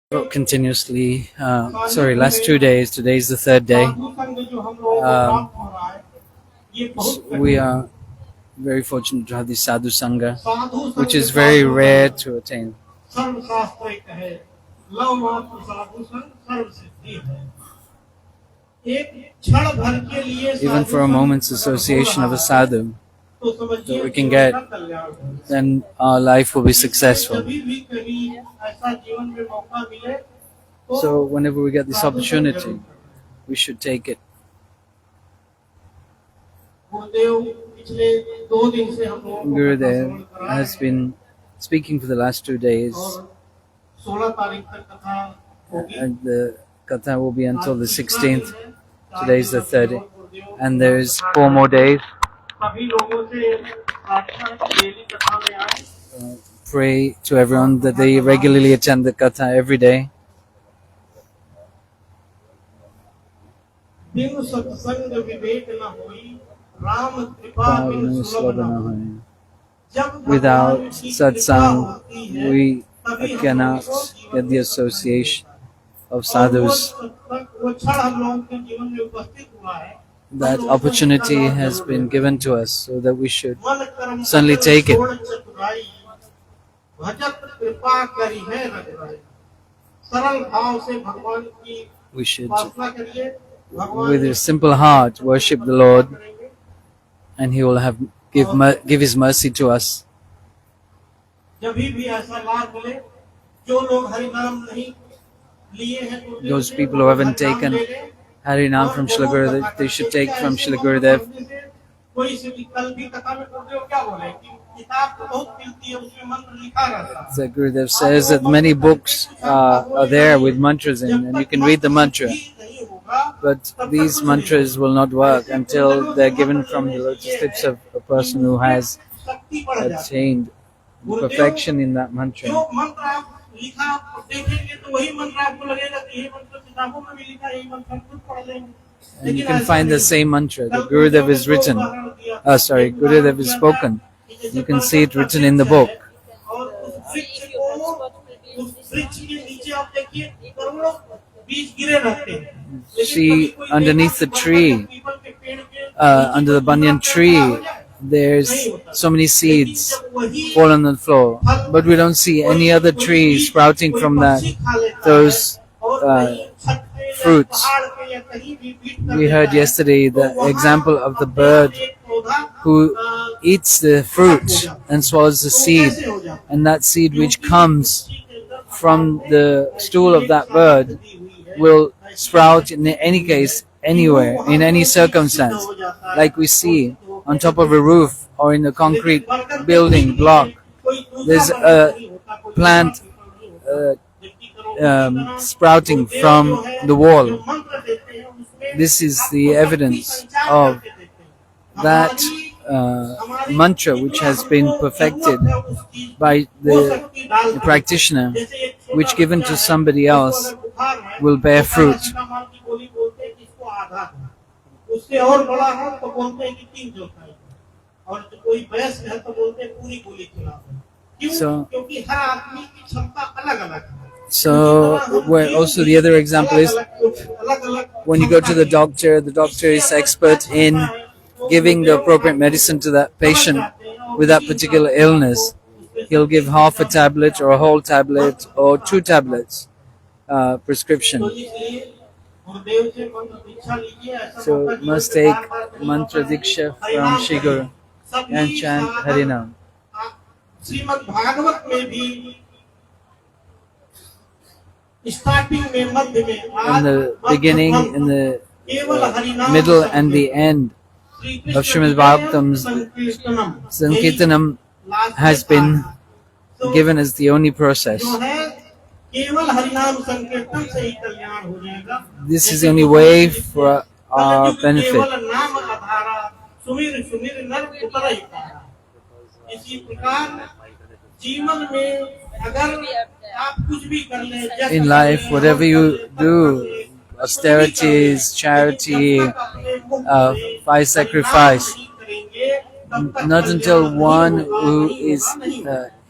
Continuously. Last 2 days. Today is the third day. We are very fortunate to have this sadhu sangha, which is very rare to attain. Even for a moment's association of a sadhu that we can get, then our life will be successful. So whenever we get this opportunity, we should take it. Gurudev has been speaking for the last 2 days, and the katha will be until the 16th. Today is the 30th, and there's 4 more days. Pray to everyone that they regularly attend the katha every day. Without satsang, we cannot get the association of sadhus. That opportunity has been given to us, so that we should certainly take it. We should, with a simple heart, worship the Lord, and He will give His mercy to us. Those people who haven't taken Harinam from Srila Gurudev, they should take from Srila Gurudev. The Gurudev says that many books are there with mantras in, and you can read the mantra. But these mantras will not work until they're given from the lotus lips of a person who has attained perfection in that mantra. And you can find the same mantra that Gurudev is written. Gurudev is spoken. You can see it written in the book. See, underneath the tree, under the banyan tree, there's so many seeds fall on the floor, but we don't see any other tree sprouting from those fruits. We heard yesterday the example of the bird who eats the fruit and swallows the seed, and that seed which comes from the stool of that bird will sprout in any case, anywhere, in any circumstance, like we see on top of a roof or in a concrete building block. There's a plant sprouting from the wall. This is the evidence of that mantra which has been perfected by the practitioner, which given to somebody else will bear fruit. So where also the other example is when you go to the doctor is expert in giving the appropriate medicine to that patient with that particular illness. He'll give half a tablet or a whole tablet or 2 tablets prescription. So must take mantra diksha from Shri Guru and chant Harinam. In the beginning, in the middle and the end of Srimad Bhagavatam's Sankirtanam has been given as the only process. This is the only way for our benefit. In life, whatever you do, austerities, charity, by sacrifice, not until one who is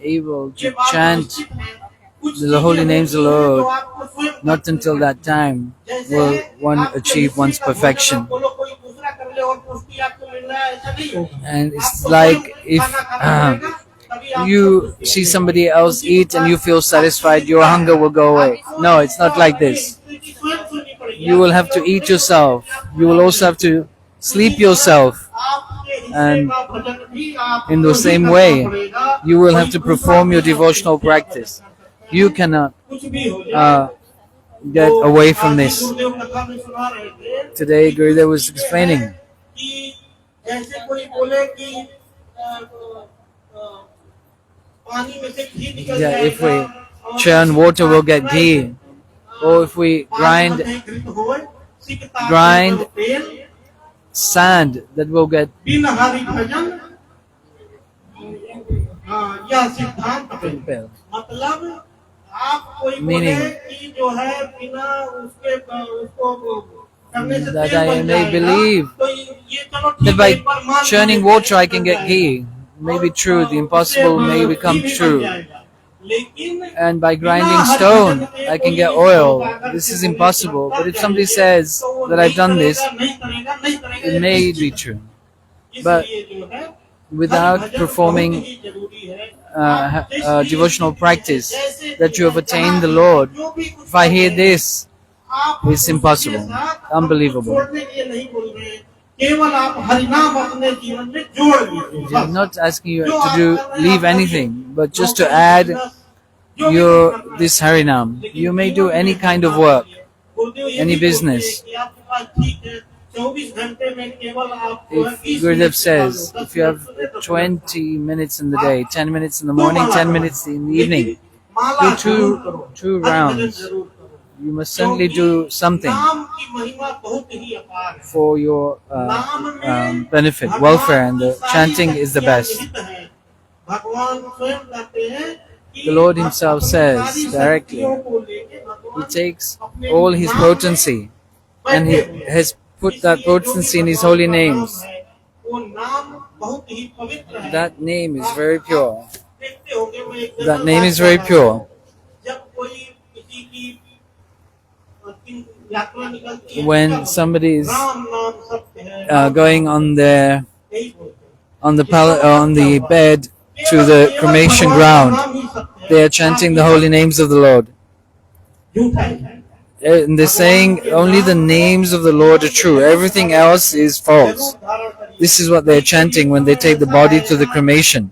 able to chant the holy names of the Lord, not until that time will one achieve one's perfection. And it's like if you see somebody else eat and you feel satisfied, your hunger will go away. No, it's not like this. You will have to eat yourself. You will also have to sleep yourself. And in the same way, you will have to perform your devotional practice. You cannot get away from this. Today, Gurudev was explaining that if we churn water, we'll get ghee. Or if we grind sand, that will get meaning that I may believe that by churning water I can get ghee. May be true, the impossible may become true. And by grinding stone I can get oil. This is impossible. But if somebody says that I've done this, it may be true. But without performing devotional practice, that you have attained the Lord, if I hear this, it's impossible, unbelievable. I'm not asking you to leave anything, but just to add this Harinam. You may do any kind of work, any business. If Gurudev says, if you have 20 minutes in the day, 10 minutes in the morning, 10 minutes in the evening, do two rounds. You must certainly do something for your benefit, welfare, and the chanting is the best. The Lord Himself says directly, He takes all His potency and He has put that potency in His holy names. That name is very pure. That name is very pure. When somebody is going on the bed to the cremation ground, they are chanting the holy names of the Lord. And they're saying only the names of the Lord are true. Everything else is false. This is what they're chanting when they take the body to the cremation.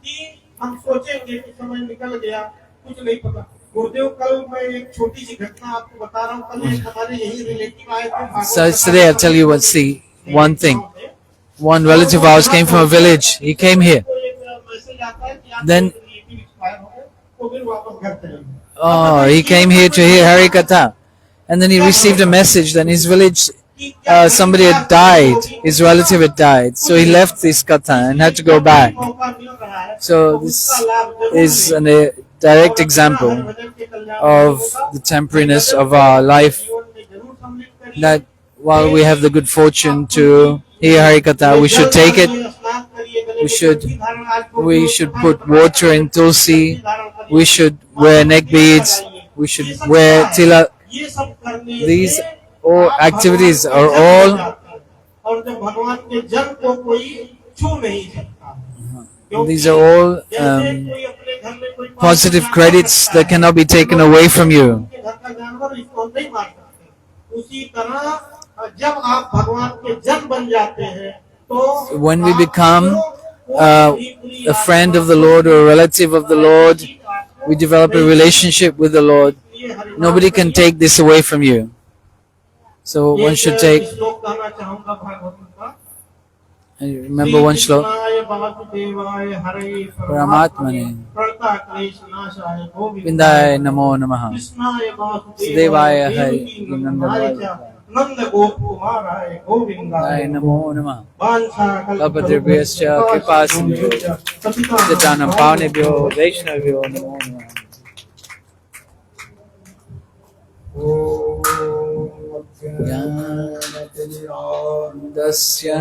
So today I'll tell you what's the one thing. One relative of ours came from a village. He came here. Then he came here to hear Harikatha. And then he received a message that in his village somebody had died. His relative had died. So he left this katha and had to go back. So this is a direct example of the temporariness of our life, that while we have the good fortune to hear Harikatha, we should take it. We should put water in tulsi. We should wear neck beads. We should wear tilak. These all activities are all positive credits that cannot be taken away from you. When we become a friend of the Lord or a relative of the Lord, we develop a relationship with the Lord. Nobody can take this away from you. So one should take, and remember one shlok, Paramatmane Vindaya Namo Namaha Sudevaya Hari Vindaya Namo Namaha Labhadrivyasya Kripasindhu Jatanam Pavanebhyo Vaishnavyo Namo Namaha. Dasya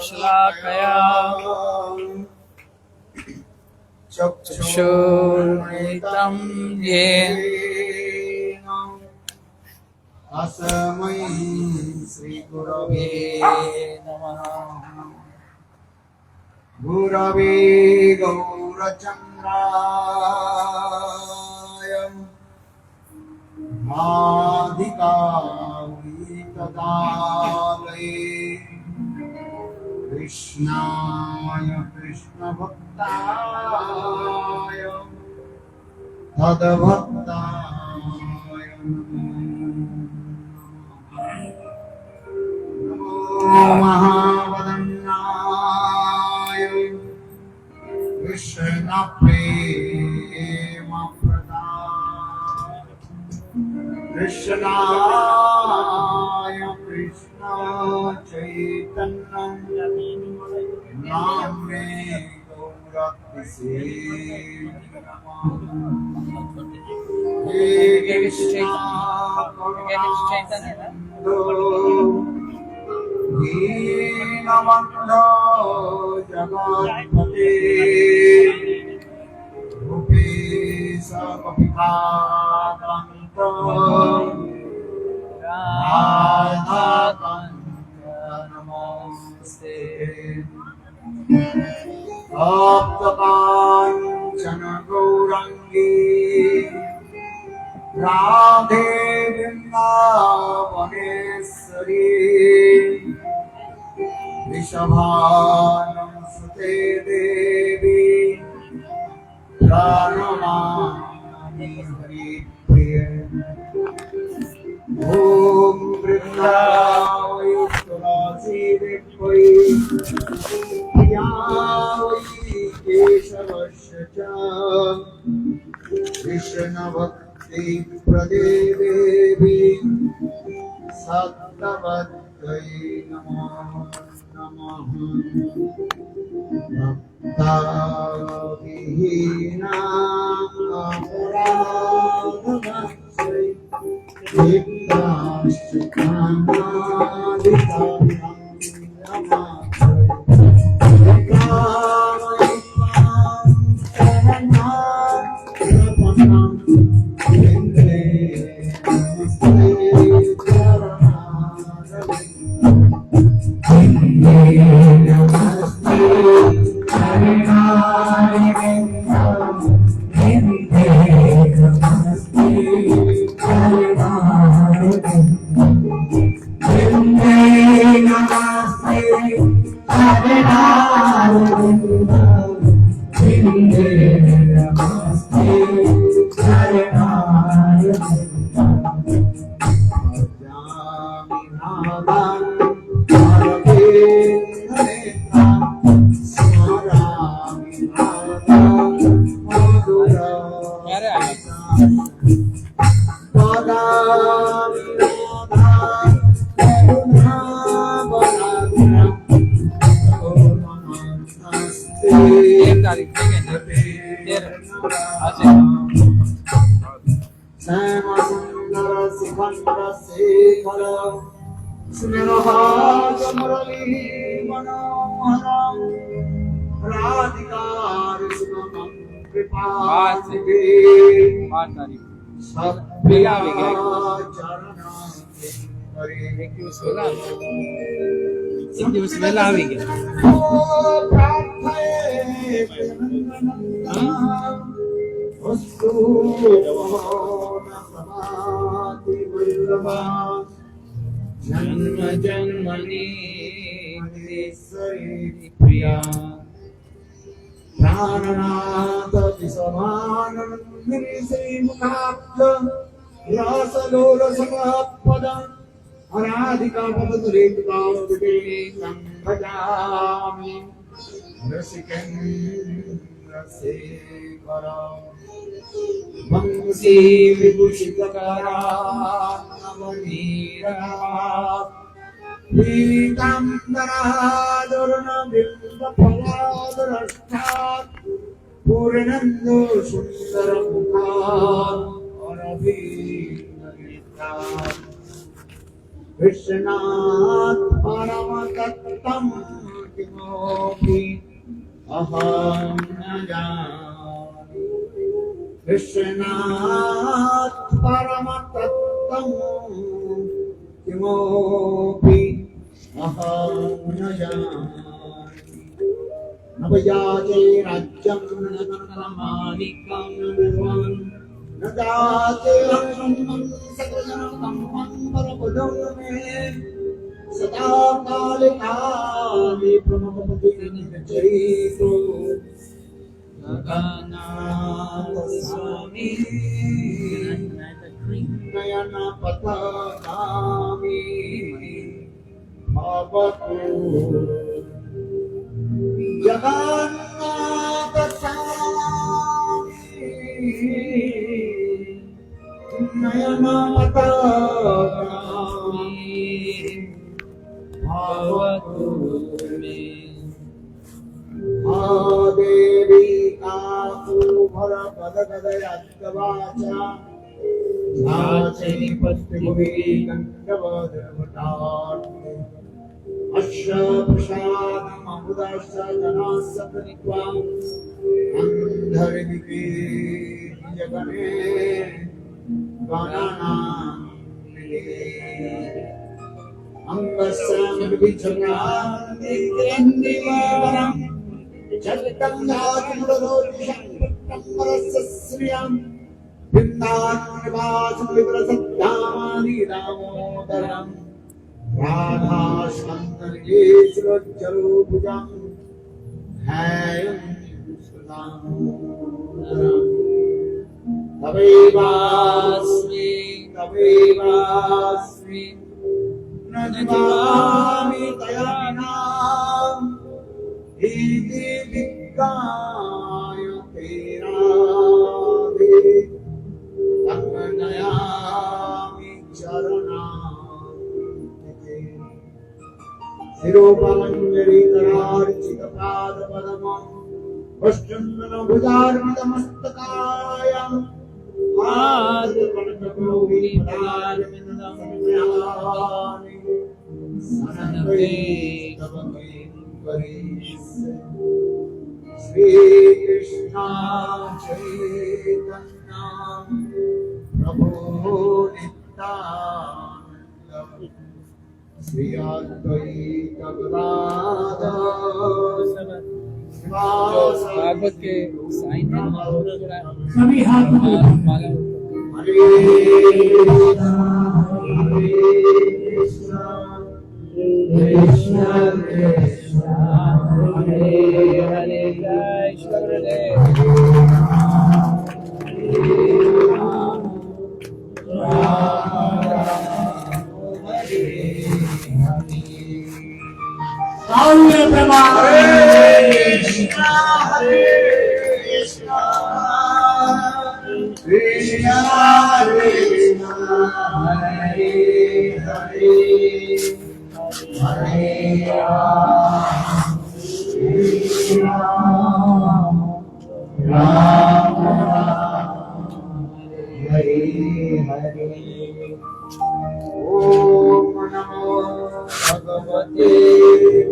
Shlakaya चक्षुर्मृतं येन तस्मै श्रीगुरवे नमः। गुरवे गौरचन्द्राय राधिकायै कृष्णाय कृष्णभक्ताय तद्भक्ताय नमो महावदन्नाय कृष्णप्रेमप्रदाय कृष्णाय कृष्ण चैतन्यं नाम्ने गौरतिसे हे कृष्ण दीनबन्धो जगत्पते रूपेश कपिकान्त राधाकान्त नमस्ते तप्तकाञ्चन गौरङ्गी राधे वृन्दावनेश्वरी वृषभानुसुते देवी प्रणमामि हरिप्रिये ॐ वृन्दावै तुलसी वै प्रिया वै केशवस्य च कृष्णभक्ति प्रदे देवी सत्तवत्यै नमो नमः भक्ताविहीना अपराधमक्षय जन्म जन्मनि प्रिया प्राणनाथ विसमानन्दिनी श्रीमुखाब्ज रासलोल समापदम् अनादिका भवतुरेतुका भजामि रसिकेन्द्रशेखरम् वंशी विभूषितकरानवनीरात् पीताम्बरादुर्नबिम्बफलादुरष्टात् पूर्णन्दो सुन्दरमुखात् अरविन्दनेत्रात् कृष्णात् परमतत्त्वं किमपि अहं न जाने Krishnaat Paramatattam Kimopi Aham Najami Navayate Rajyam Nanamanikam Nirvan Nadate Hakshamam Sakajanam Parapadam Sada Kali Kali Pramapati Charito Naganatha Swami Nayana Pathanami Bhavatu Jagannatha Swami Nayana Pathanami Bhavatu Devi Kaku Bhara Padakadayatavacha Jachani Pattivi Gandavadavatar Asha Prashadam Amudasha Janasa Pritvam Andhariniki Jagane Vananam Angasam Vichanam Indivaram Chattam Dhatum Radorisham Marasasriyam Vrindan Nivasam Vivrasattamani Damodaram Radha Shantan Yesrajjarubhujam Hayam Sudam Tavevasmi Tavevasmi Najvami Tayanam Iti Vikkaya Terade Tanganayami Charanam Siropamanjari Kararchita Pada Padamam Vaschandana Bhujarmitamastakayam Adhapanakarovi Padarmindam Samyani Sanave Tavamim Varis Sri Krishna Chaitanya Prabhu Nityananda Sri Advaita Gadadhar Bhagavat के sign है ना सभी हाथ माला Hare Krishna Krishna Krishna Hare Hare जय Shri Gurudev Hare Brahma Hare Krishna Krishna Krishna Krishna Hare Hare Hare Ram Ram Hare Hare Om Namo Bhagavate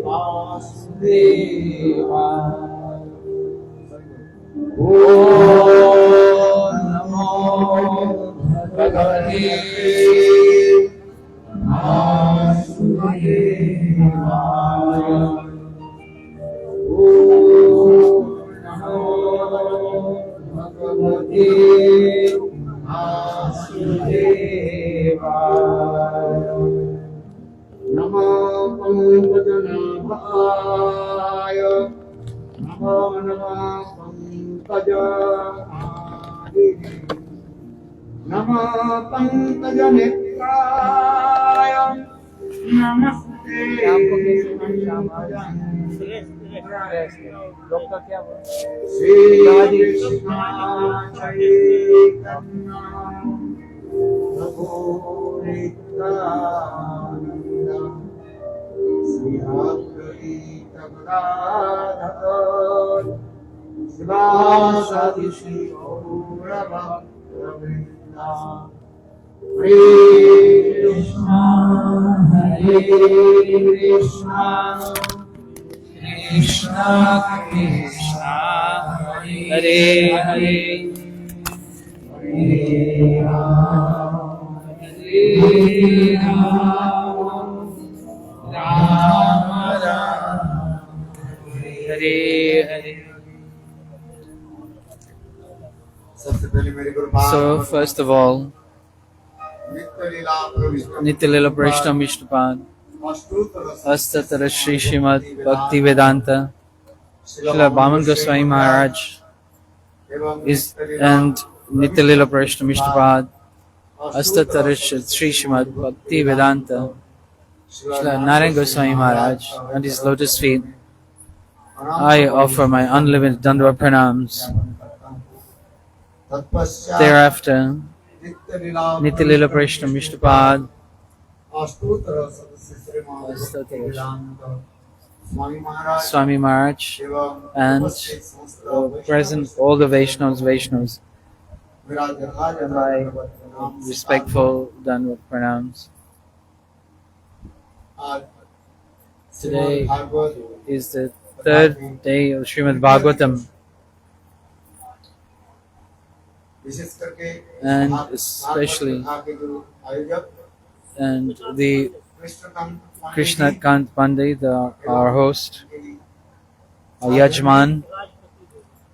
Vasudevaya Om Namo Bhagavate Vasudevaya Om Namo Bhagavate Vasudevaya Namo Pankajanaಭಾಯ Namo Namo Pankajanaadi Namo Pankajanetraya Namaste doctor क्या बोल Sri Krishna Chaitanya Prabhu Nityananda Sri Advaita Gadadhar Sivasadi Shri Gaurabhakta Hare Krishna Hare Krishna Krishna Krishna Hare Hare Hare Hare. सबसे पहले मेरे गुरु So first of all, नित्य लीला प्रविष्ट Nityalila Prashtam Vishnupad, Astatara Shri Srimad Bhakti Vedanta, Srila Bhaman Goswami Maharaj is and Nityalila Prashtam Vishnupad, Astatara Shri Srimad Bhakti Vedanta, Srila Narayan Goswami Maharaj and his lotus feet. I offer my unlimited Dandava pranams. Thereafter, Nityalila Prashtam Vishnupad, Swami Maharaj, and present all the Vaishnavas, and my respectful Dandava pranams. Today is the third day of Srimad Bhagavatam, and especially and the Krishna Kant Pandit, our host, our Yajman,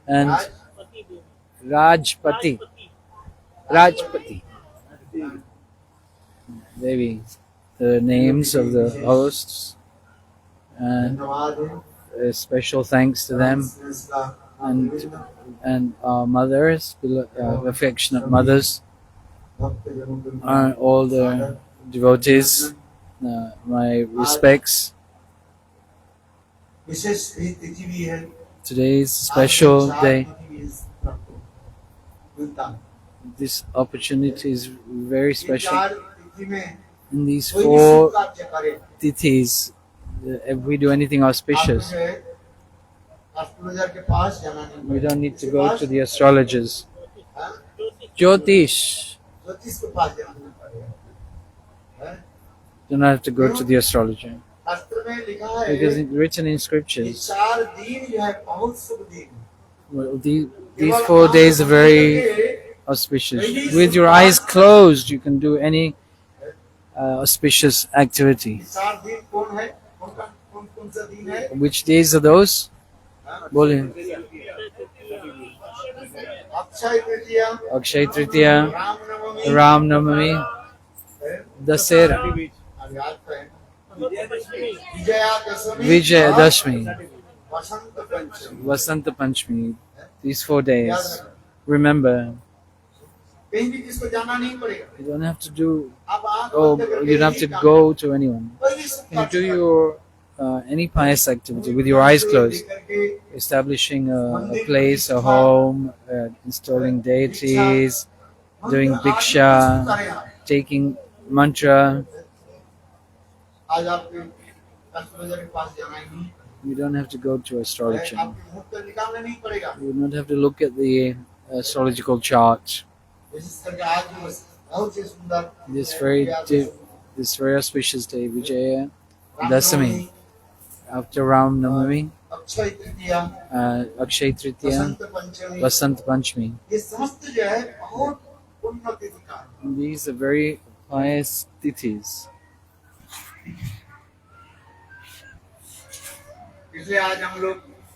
and Rajpati, maybe the names of the hosts, and a special thanks to them, and our mothers, affectionate mothers, all the devotees, my respects. Today is a special day. This opportunity is very special. In these 4 tithis, if we do anything auspicious, we don't need to go to the astrologers. Jyotish. Do not have to go to the astrologer. Because it's written in scriptures. Well, these 4 days are very auspicious. With your eyes closed, you can do any auspicious activity. Which days are those? Bole. Akshay Tritiya, Ram Navami, Dasera, Vijaya Dashmi, Vasanta Panchami. These 4 days. Remember, you don't have to do. You don't have to go to anyone. You can do your any pious activity with your eyes closed, establishing a place, a home, installing deities, doing bhiksha, taking mantra. You don't have to go to astrologer. You don't have to look at the astrological chart. This very auspicious day, Vijaya Dasami, after Ram Navami, Akshay Tritiya, Vasant Panchami. These are very pious tithis.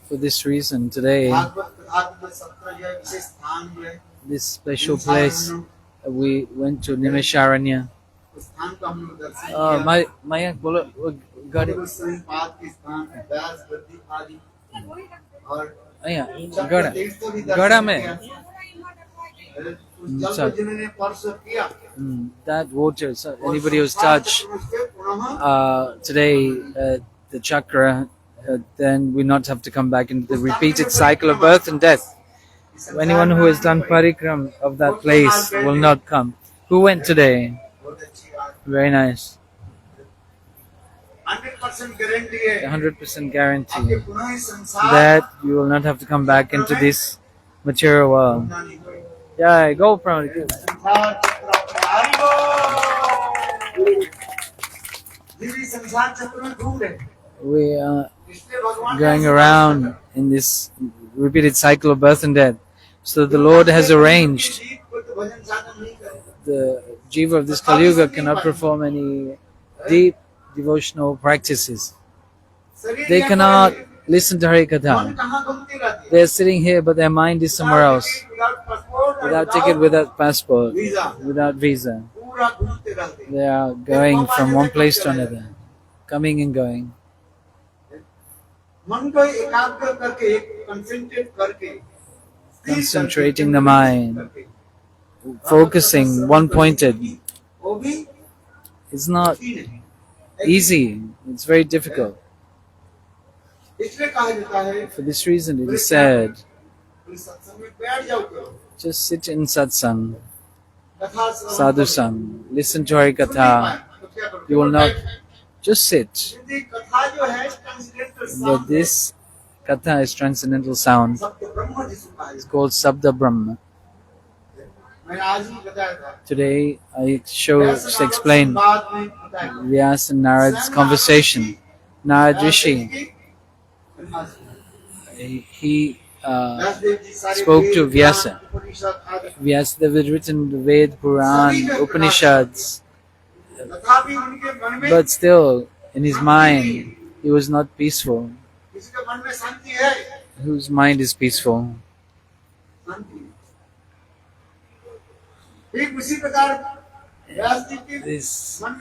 For this reason, today, this special place, we went to Nimisharanya. Maya, bolo, got it. Gada mein. That water, so anybody who's touched today the chakra, then we not have to come back into the repeated cycle of birth and death. Anyone who has done parikram of that place will not come. Who went today? Very nice. 100% guarantee that you will not have to come back into this material world. Yeah, go from it. We are going around in this repeated cycle of birth and death. So the Lord has arranged भजन साधन नहीं करेगा, The jiva of this Kali Yuga cannot perform any deep devotional practices. शरीर They क्या cannot करे? listen to Hari मन Katha. कहाँ घूमती रहती है? They are sitting here, but their mind is somewhere else. Without passport, Without ticket, without passport, visa, without visa. पूरा घूमते रहते हैं। They are going from one place to another, coming and going. मन को एकाग्र करके, एक कंसंट्रेट करके, Concentrating the mind, focusing one-pointed. वो भी It's not नहीं है। easy. It's very difficult. इसलिए कहा जाता है, For this reason, it is said, बोले सत्संग में बैठ जाओ करो, just sit in satsang, कथा श्रवण sadhu करो। sang, listen to Hari सुन नहीं Katha. पाए, तो क्या करो? You will not बैठ। just sit. यदि कथा जो है translator But sound this Katha is transcendental sound. सब तो ब्रह्म जिसको कहा It's जाता called Sabda Brahma. है। मैंने आज ही बताया था, Today, I Vyas just Narad explain संवाद में बताया था। Vyas and Narad's conversation. Narad Rishi, he spoke to Vyasa. Vyasadeva had written the Ved, Puran, Upanishads, but still, in his mind, he was not peaceful. Whose mind is peaceful?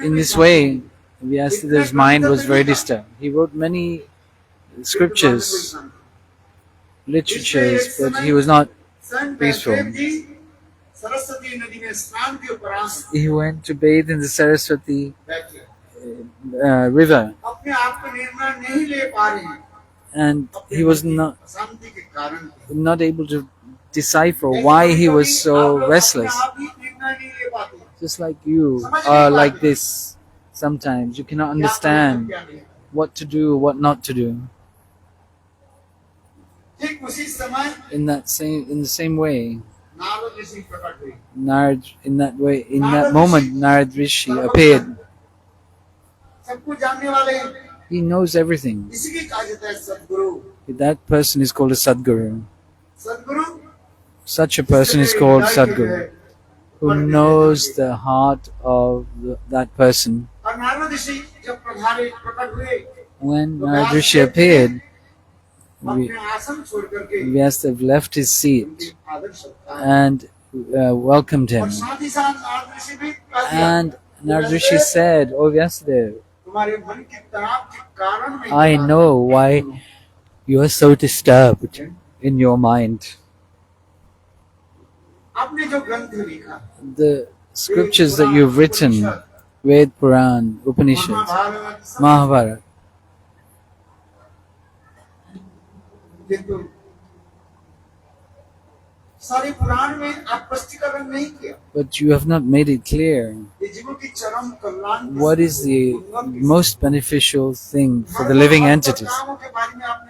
In this way, Vyasadeva's mind was very disturbed. He wrote many scriptures, literatures, but he was not peaceful. He went to bathe in the Saraswati river, and he was not able to decipher why he was so restless. Just like you are like this sometimes. You cannot understand what to do, what not to do. In the same way, Narad, in that moment, Narad Rishi appeared. He knows everything. That person is called a Sadguru. Such a person is called Sadguru, who knows the heart of that person. When Narad Rishi appeared, Vyasadeva left his seat and welcomed him. And Narad Rishi said, "Oh Vyasadeva, I know why you are so disturbed in your mind. The scriptures that you've written, Ved, Puran, Upanishads, Mahabharata, but you have not made it clear what is the most beneficial thing for the living entities.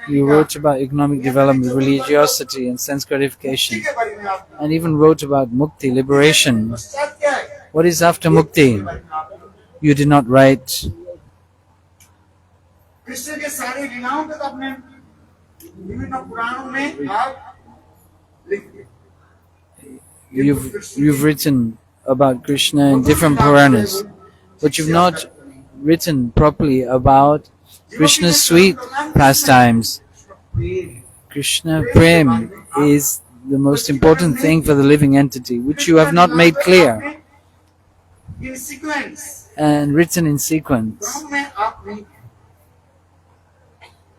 You wrote about economic development, religiosity and sense gratification, and even wrote about mukti, liberation. What is after mukti? You did not write. You've written about Krishna in different Puranas, but you've not written properly about Krishna's sweet pastimes. Krishna Prem is the most important thing for the living entity, which you have not made clear and written in sequence.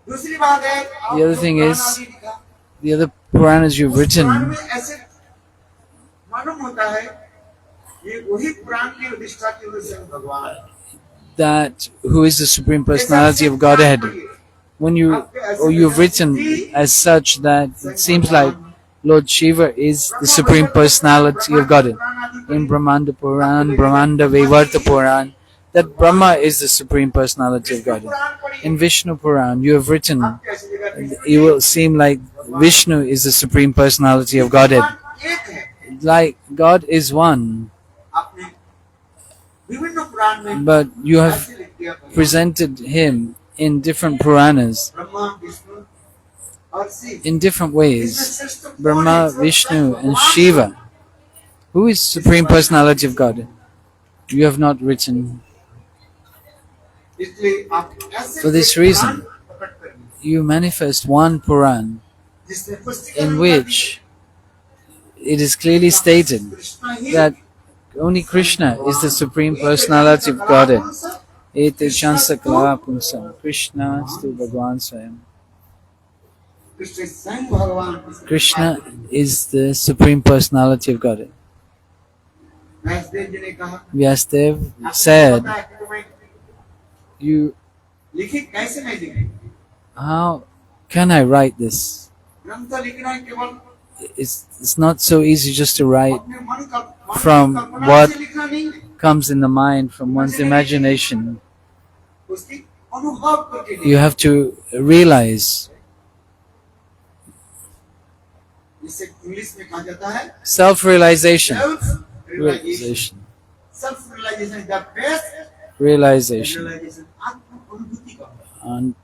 The other thing is, the other Puranas you've written, that who is the Supreme Personality of Godhead. When you've written as such that it seems like Lord Shiva is the Supreme Personality of Godhead. In Brahmanda Puran, Brahmanda Vaivarta Puran, that Brahma is the Supreme Personality of Godhead. In Vishnu Puran, you have written, it will seem like Vishnu is the Supreme Personality of Godhead. Like God is one, but you have presented him in different Puranas, in different ways. Brahma, Vishnu and Shiva. Who is Supreme Personality of God? You have not written. इसलिए आप ऐसे For this एक reason, पुराण प्रकट करिए you manifest one Puran जिससे पुष्टिकरण in कर which it is clearly stated Krishna he that only Krishna is the Supreme Personality of Godhead. Ete chansa kala pumsam. Krishna stu Bhagwan Swayam. Krishna स्वयं भगवान Krishna is the Supreme Personality of Godhead. Vyasdev जी ने कहा Vyasadev आपको said, पता है कि तो मैं "You, लिखी कैसे मैं लिखी how can I write this? ग्रंथ लिखना है केवल It's not so easy just to write अपने मन का मन from की कल्पना what से लिखना नहीं है comes in the mind from one's imagination. उसकी अनुभव करके You लिखना have to realize जिसे इंग्लिश में कहा जाता है self-realization. Self realization Realization. Self realization is the best Realization. Realization आत्म अनुभूति का And,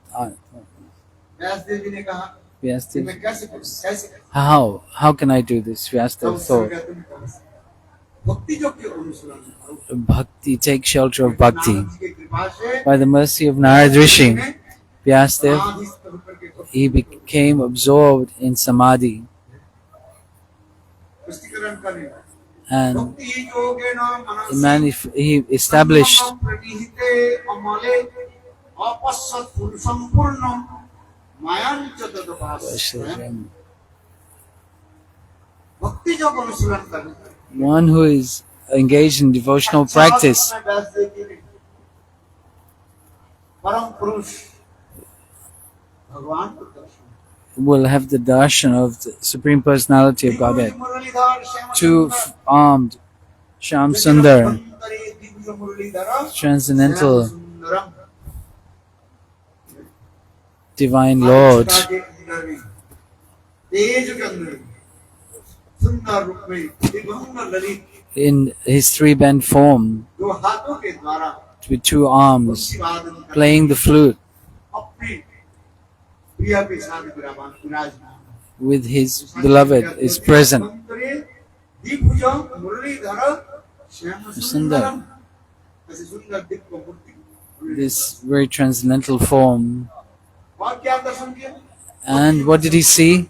व्यासदेव जी ने कहा कि Vyasadev, मैं कैसे करूं कैसे करूं how can I do this? तब Vyasadev उसने thought, कहा तुम करो भक्ति जो के अनुसरण करो Bhakti, take shelter of Bhakti. Narad ji की कृपा से By the mercy of Narad Rishi, Vyasadev, समाधि स्तर पर के भक्ति he became absorbed in Samadhi. पुष्टिकरण करने And भक्ति योगेन मनसि he established संगम प्रतिहिते अमले अपश्यत संपूर्णम मायांच तदपास्यम भक्ति योग अनुसरण करने one who is engaged in devotional practice परम पुरुष भगवान को दर्शन will have the darshan of the Supreme Personality of Godhead. Muralidhar Shyam Two-armed Shyam Sundar, Divya Muralidhar transcendental Sundaram Divine Lord, तेज के अंदर सुंदर रूप में Divya Lalit in his three-bent form, दो हाथों के द्वारा with two arms, वादन कर playing the flute अपने प्रिय के साथ विराजमान with his beloved, is present. Divya Muralidhar Shyam Sundaram ऐसे सुंदर दिव्य मूर्ति This very transcendental form. और क्या दर्शन किया And what did he see?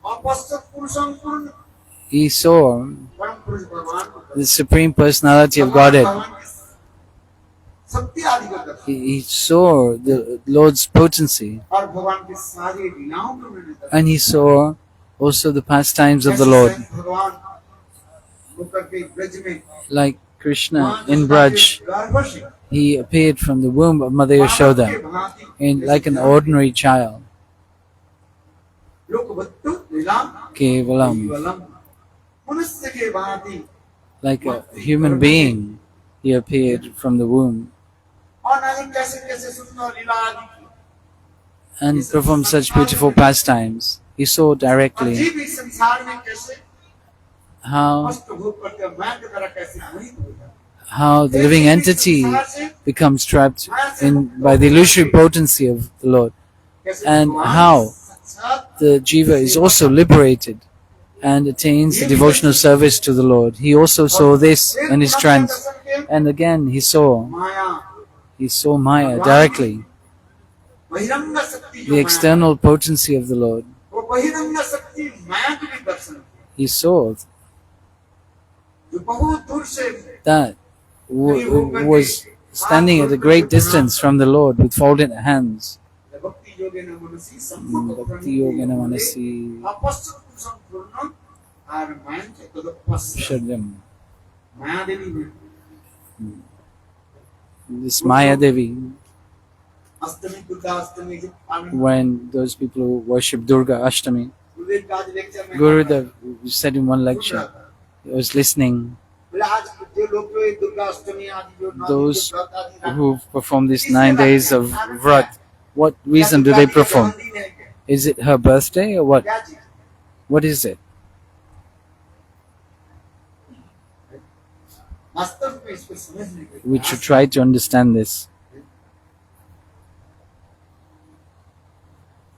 अपश्यत पुरुषं पूर्ण He saw परम पुरुष भगवान को the Supreme Personality of Godhead. भगवान की शक्ति आदि को दर्शन He saw the Lord's potency. और भगवान की सारी लीलाओं को मैंने दर्शन And he saw also the pastimes of the जैसे Lord. स्वयं भगवान होकर के ब्रज में Like Krishna वहाँ in जो Braj, गर्भ से he appeared from the womb of Mother बालक के Yashoda भांति in जैसे like an जान ordinary child. लोकवत्तु लीलाम Kevalam, केवलम मनुष्य के भांति like a human being, he appeared from the womb और नहीं कैसे कैसे सुंदर लीला आदि की and performed such beautiful pastimes. He saw और directly जीव इस संसार में कैसे how कष्ट भोग करके मैं के द्वारा कैसे मोहित हो जाता how the living entity becomes trapped in by the illusory potency of the Lord, कैसे and भगवान how साक्षात the jiva is also liberated and attains the devotional service to the Lord. He also saw this in his trance, and again he saw Maya Maya directly, बहिरंग शक्ति जो the Maya external potency of the Lord. वो बहिरंग शक्ति माया के भी दर्शन किया, He saw जो बहुत दूर से that was standing at a great distance from the Lord with folded hands. भक्ति योगेन मनसि सम्मुख Bhakti Yogena Manasi अपश्यत पुरुषं पूर्ण और मायं च तदपश्यत Shadam. माया देवी में This Maya Devi, अष्टमी दुर्गा अष्टमी जो पावन when those people who worship Durga Ashtami, गुरुदेव का आज लेक्चर में Gurudev said in one lecture, he was listening, बोले आज जो लोग जो ये दुर्गा अष्टमी आदि जो नौ दिन those जो व्रत आदि रखते who perform these 9 days of Vrat, what reason do they perform? Is it her birthday or what? क्या चीज What is it? वास्तव में इसको समझने के We should try to understand this.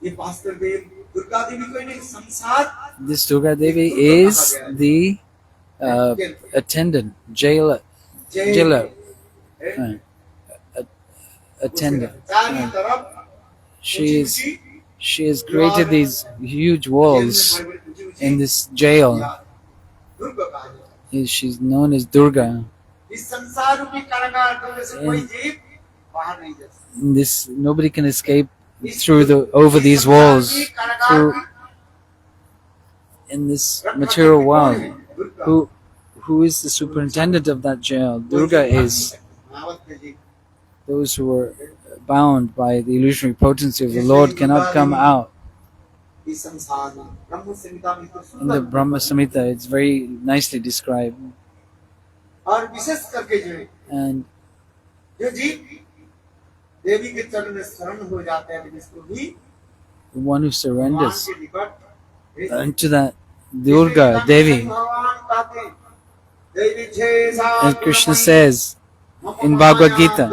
ये वास्तव में दुर्गा देवी कोई नहीं संसार This Durga Devi is the attendant, jailer, uh, attendant. चारों तरफ She has created these huge walls in this jail. दुर्ग कहा जाता है। She's known as Durga. इस संसार रूपी कारागार दुर्ग से कोई जीव बाहर नहीं जा सकता। This nobody can escape over these walls through in this material world. Who is the superintendent of that jail? Durga is. Those who are bound by the illusionary potency of the Lord cannot come out. In the Brahma Samhita, it's very nicely described. And the one who surrenders unto that Durga Devi, as Krishna says in Bhagvat Gita,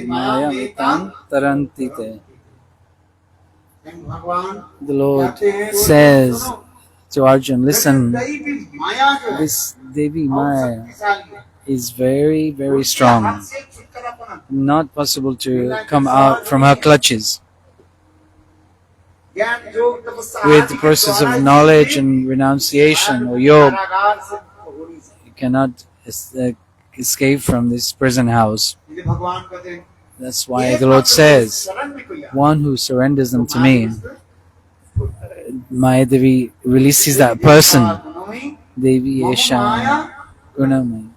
Mayamitam tarantite. The Lord says to Arjun, listen, this Devi Maya is very, very strong. Not possible to come out from her clutches. With the process of knowledge and renunciation or yoga, you cannot escape from this prison house. That's why the Lord says, one who surrenders them to me, Maya Devi releases that person. Devi Esha Gunamai.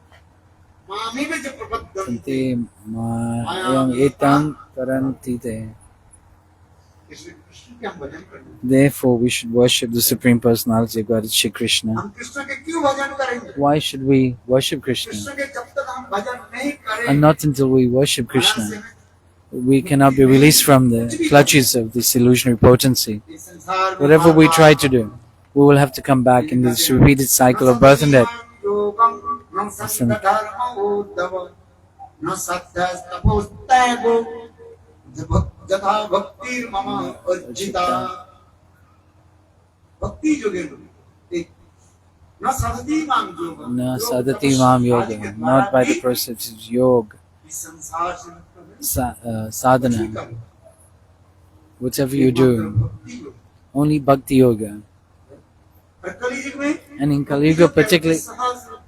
Tante Mayam Etam Tarantite. Therefore, we should worship the Supreme Personality of God, Shri Krishna. Why should we worship Krishna? And not until we worship Krishna, we cannot be released from the clutches of this illusionary potency. Whatever we try to do, we will have to come back in this repeated cycle of birth and death. Na sadati mam yoga, not by the process of yoga, sadhana. Whatever you do, only bhakti yoga. And in Kali Yuga particularly, it's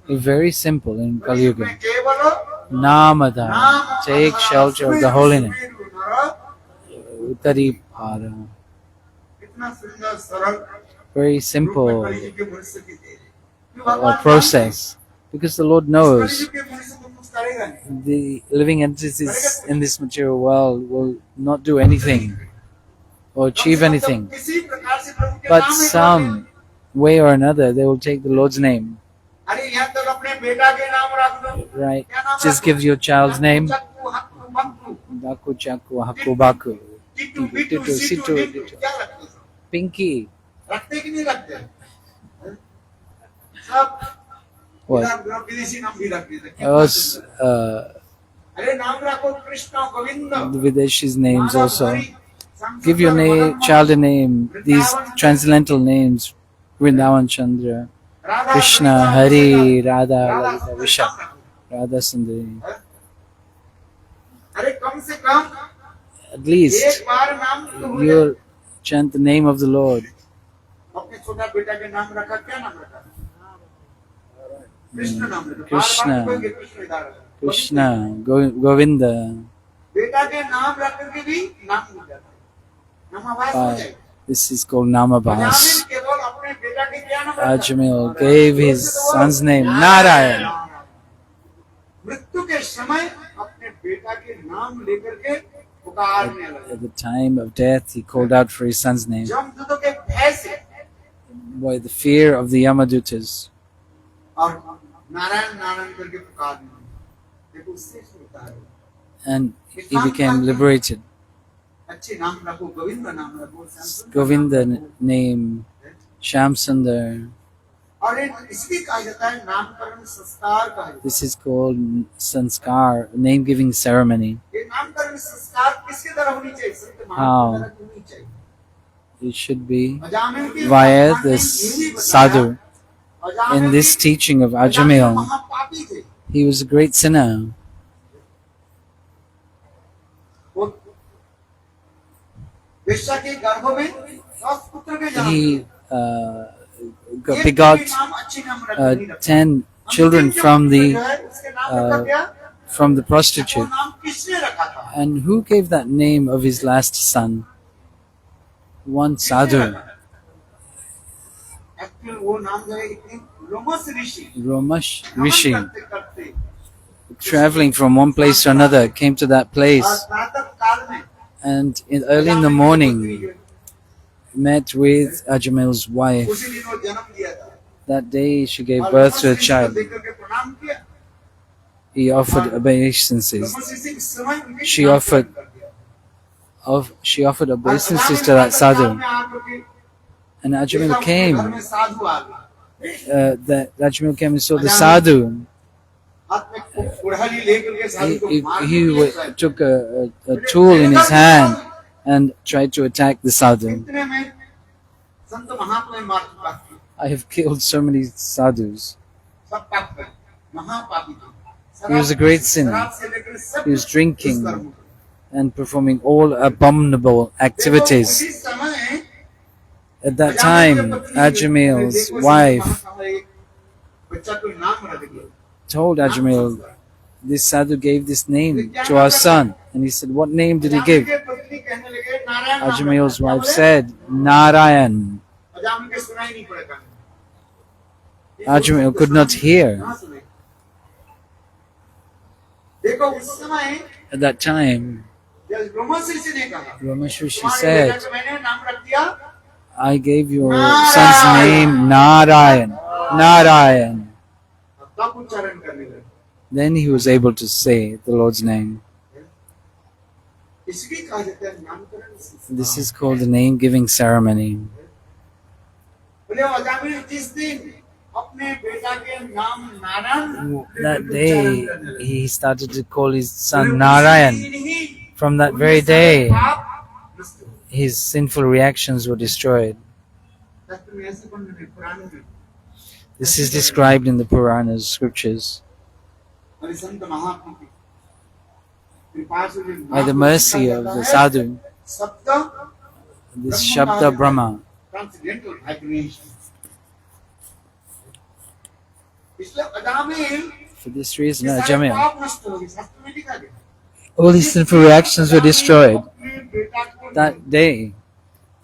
very simple in Kali Yuga. Namadha, take shelter of the holiness. Uttari pada. Very simple process, because the Lord knows the living entities in this material world will not do anything or achieve anything, but some way or another they will take the Lord's name. Right? Just give your child's name. Baku Chaku Haku Baku. Pinky. What? The Videshis names also. Give your child a name. These transcendental names: Vrindavan Chandra, Krishna, Hari, Radha, Lalita, Visha, Radha Sundari. At least you chant the name of the Lord. Krishna, Govinda. This is called Namabhas. Ajamil gave his son's name Narayan. At the time of death, he called out for his son's name by the fear of the Yamadutas. And he became liberated. Govinda name, Shyam Sundar. This is called sanskar, name-giving ceremony. How? it should be Ajamil के via भगवान ने this यही बताया, sadhu. Ajamil In this के- teaching of Ajamil Ajamil, महापापी थे। he was a great sinner. वो वेश्या के गर्भ में 10 पुत्र के जन्म He दिए। एक begot भी नाम अच्छी नाम रख नहीं रखा। 10 children from जो the है, उसके नाम रखा क्या? वो prostitute. नाम किसने रखा था? And who gave that name of his last son? One sadhu, actually वो नाम जो है एक लोमस ऋषि Romash Rishi, करते करते traveling from one place to another, came to that और place, प्रातः काल में and early in the morning met with Ajamil's wife. उसी दिन वो जन्म लिया था। That day she gave और birth to a लोमस ऋषि को child. देख करके प्रणाम किया। He offered obeisances. लोमस ऋषि इस समय उनके She नाम offered कर दिया। She offered और obeisances अजामिल to that प्रातः काल sadhu, में आकर के and देखा Ajamil उनके घर came. में साधु आ गए। That Ajamil came and saw the sadhu. हाथ में कुड़हली लेकर के साधु को मारने के लिए He took a tool in his hand and tried to attack the sadhu. इतने में संत महात्मा ने मार चुका है। I have killed so many sadhus. सब पाप करे, महापापी थे। He was a great sinner. शराब से लेकर सब He was drinking दुष्कर्म करे। and performing all abominable देखो, activities. उसी समय At that time, Ajamil's wife बच्चा को नाम रख दिया। told Ajamil, this sadhu gave this name to our son. And he said, what name did he give? पत्नी कहने लगे, नारायण नाम Ajamil's रखा। wife said, Narayan. अजामिल के सुनाई नहीं पड़ेगा। Ajamil could not hear. कहाँ सुने? देखो उस समय At that time, जब लोमस ऋषि ने कहा, Ramesh Rishi तुम्हारे said, बेटा को मैंने नाम रख दिया I gave your son's name Narayan. Narayan. तब उच्चारण करने लगे। Then he was able to say the Lord's name. इसलिए कहा जाता है नामकरण। This is called the name giving ceremony. बोले अजामिल जिस दिन अपने बेटा के नाम नारायण That उच्चारण day, करने लगे, he started to call his son बोले उसी Narayan. दिन ही From that very उनके सारे day, पाप नष्ट हो गए। his sinful reactions were destroyed. शास्त्र में ऐसे वर्णन है, पुराण में। This is described in the Puranas, scriptures. और संत महात्मा की कृपा से जो By the नाम mercy रखा of जाता the है, sadhu, सप्त this Shabda Brahma, transcendental vibration. इसलिए अजामिल for this reason, ये सारे Ajamil, पाप नष्ट हो गए, शास्त्र में लिखा गया। all his sinful reactions were destroyed. अपने बेटा को That day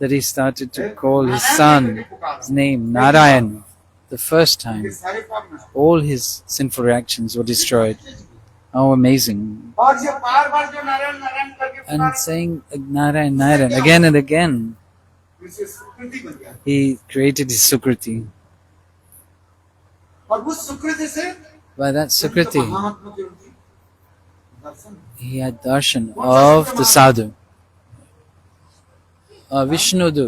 that he started to call his son's name Narayan, the first ये time, सारे पाप नष्ट all his sinful reactions were destroyed. Oh, amazing. और ये बार-बार जो नारायण नारायण करके And पुकारे, saying Narayan, Narayan again and again, इससे सुकृति बन गया। he created his Sukriti. और उस सुकृति से By that संत Sukriti, महात्मा के उनकी दर्शन he had darshan of the sadhu. Vishnudu.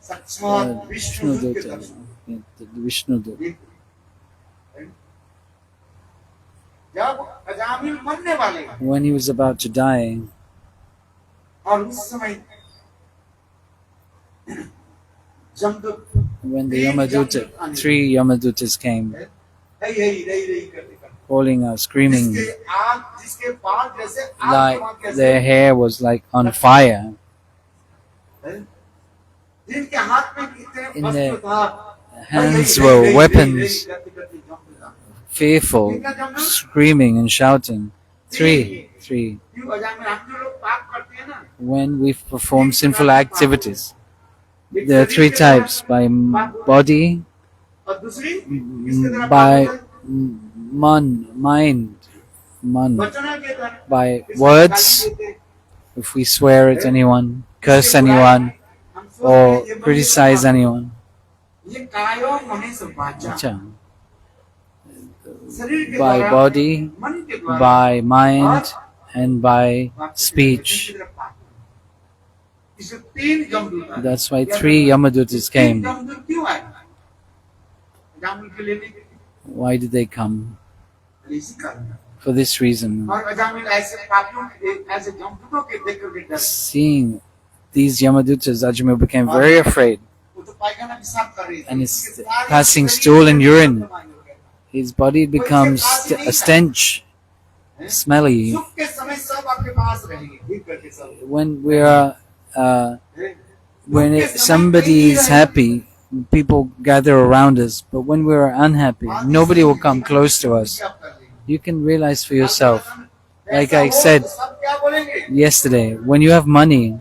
साक्षात विष्णु दूत के दर्शन। Vishnudu. जब अजामिल मरने वाले When he was about to die, और उस समय जमदूत when the Yamaduta, 3 Yamadutas came, रही रही रही रही करते करते calling out, screaming, जिसके बाल जैसे आग like के their hair was like on fire. जिनके हाथ में कितने In अस्त्र their था, hands रही, were रही, weapons, रही, करते करते जमदूत आ गए। fearful, screaming and shouting. 3. क्यों अजामिल हम जो लोग पाप करते हैं ना, When we perform sinful activities, there are 3 types: by body, और दूसरी किसके द्वारा by पाप होता mind, है? वचनों के द्वारा, by किसके words, गाली देते हैं? if we swear at anyone, curse anyone, or criticize anyone. ये कायो मनीष वाचा, Acha. शरीर के By द्वारा, body, मन के द्वारा, by mind, and by speech. इससे 3 जमदूत आए। That's why 3 Yamadutas 3 came. जमदूत क्यों आए? अजामिल के लेने के लिए, Why did they come? इसी कारण। For this reason. और अजामिल ऐसे पापियों के ऐसे जमदूतों के देख करके डर, Seeing these Yamadutas, Ajamil became very afraid, वो तो पायखाना पेशाब कर रही थी and is उसके सारे passing शरीर stool में and urine. जमाने हो गए। His body becomes a stench, smelly. सुख के समय सब आपके पास रहेंगे ठीक करके सब When we are, हैं? when दुख के it, समय somebody कहीं is नहीं happy, people gather around us. But when we are unhappy, nobody will come close to us. रहेंगे। आप कर लेंगे। You can realize for yourself. Like ऐसा I हो said तो सब क्या बोलेंगे yesterday, when you have money,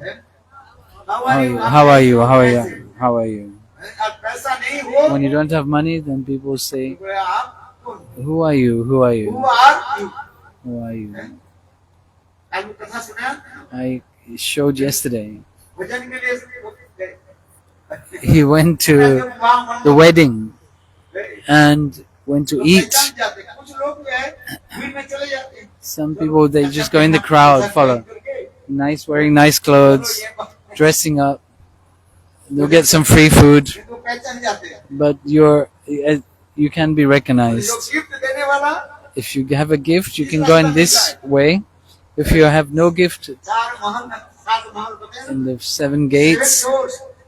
How how are are you? you? आप How are कैसे you? हो? How are कैसे? you? How are you? और पैसा नहीं हो When you don't have money, then people say, तो आप कौन? "Who are you? Who are Who you? are you? Who are you?" आपको कथा सुना I showed yesterday. भजन के लिए वो गए। He went to the wedding and went to eat. पहचान जाते हैं। कुछ लोग जो है भीड़ में चले जाते हैं। Some people, they just go in the crowd, follow. Nice, wearing nice clothes, dressing up. They'll get some free food, इनको पहचान जाते हैं। but you can be जो recognized. गिफ्ट देने वाला If you have a gift, you can go in this way. If you have no gift, चार महल सात महल बताए in the 7 gates,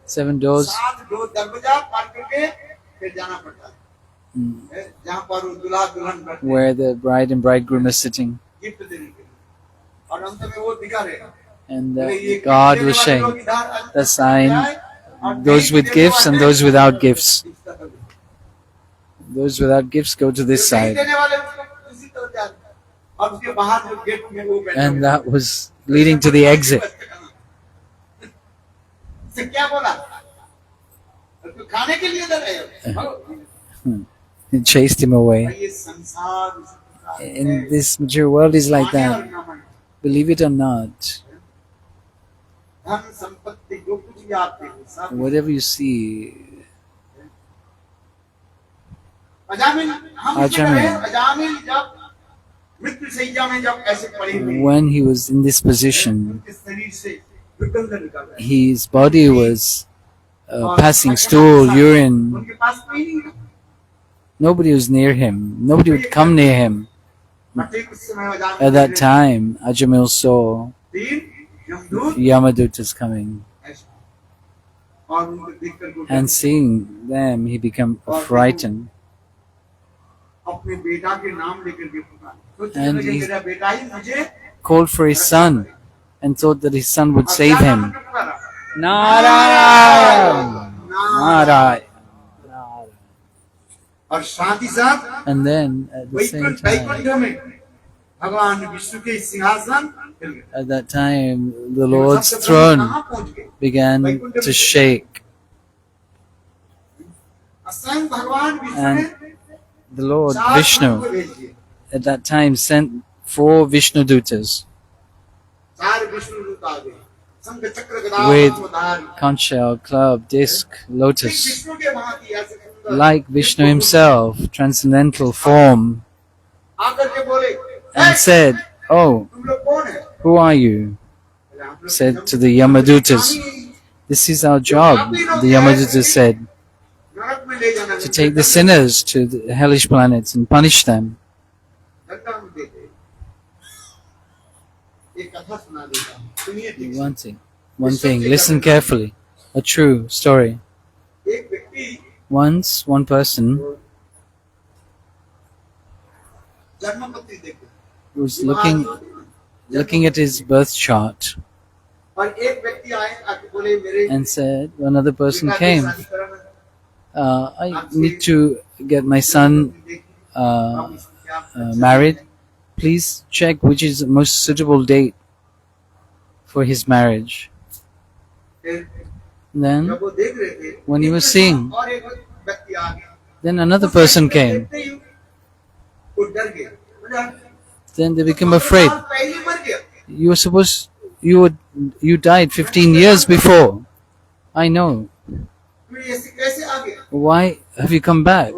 7 doors, सात दो दरवाजा पार करके फिर जाना पड़ता है जहाँ पर वो दूल्हा दुल्हन बैठते हैं where the bride and bridegroom are sitting. Gift देने के लिए और अंत में वो दिखा रहेगा And God was saying, the sign, those with gifts and those without gifts. Those without gifts go to this side. And that was leading to the exit. He chased him away. And this material world is like that. Believe it or not, whatever you see, when he was in this position, his body was passing stool, urine. Nobody was near him. Nobody would come near him. At that time, Ajamil saw Yamadutas coming. And seeing them, he became frightened. And he called for his son and thought that his son would save him. Narayan! Narayan! And then at the same time, at that time, the Lord's throne began to shake. And the Lord Vishnu at that time sent 4 Vishnu Dutas with conch shell, club, disc, lotus, like Vishnu himself, transcendental form, and said, "Oh, who are you?" Said to the Yamadutas, "This is our job," the Yamadutas said, "to take the sinners to the hellish planets and punish them." One thing, listen carefully. A true story. Once, one person was looking at his birth chart and said, another person came, "I need to get my son married. Please check which is the most suitable date for his marriage." Then, when he was seeing, then another person came. Then they became afraid. You died 15 years before. I know. Why have you come back?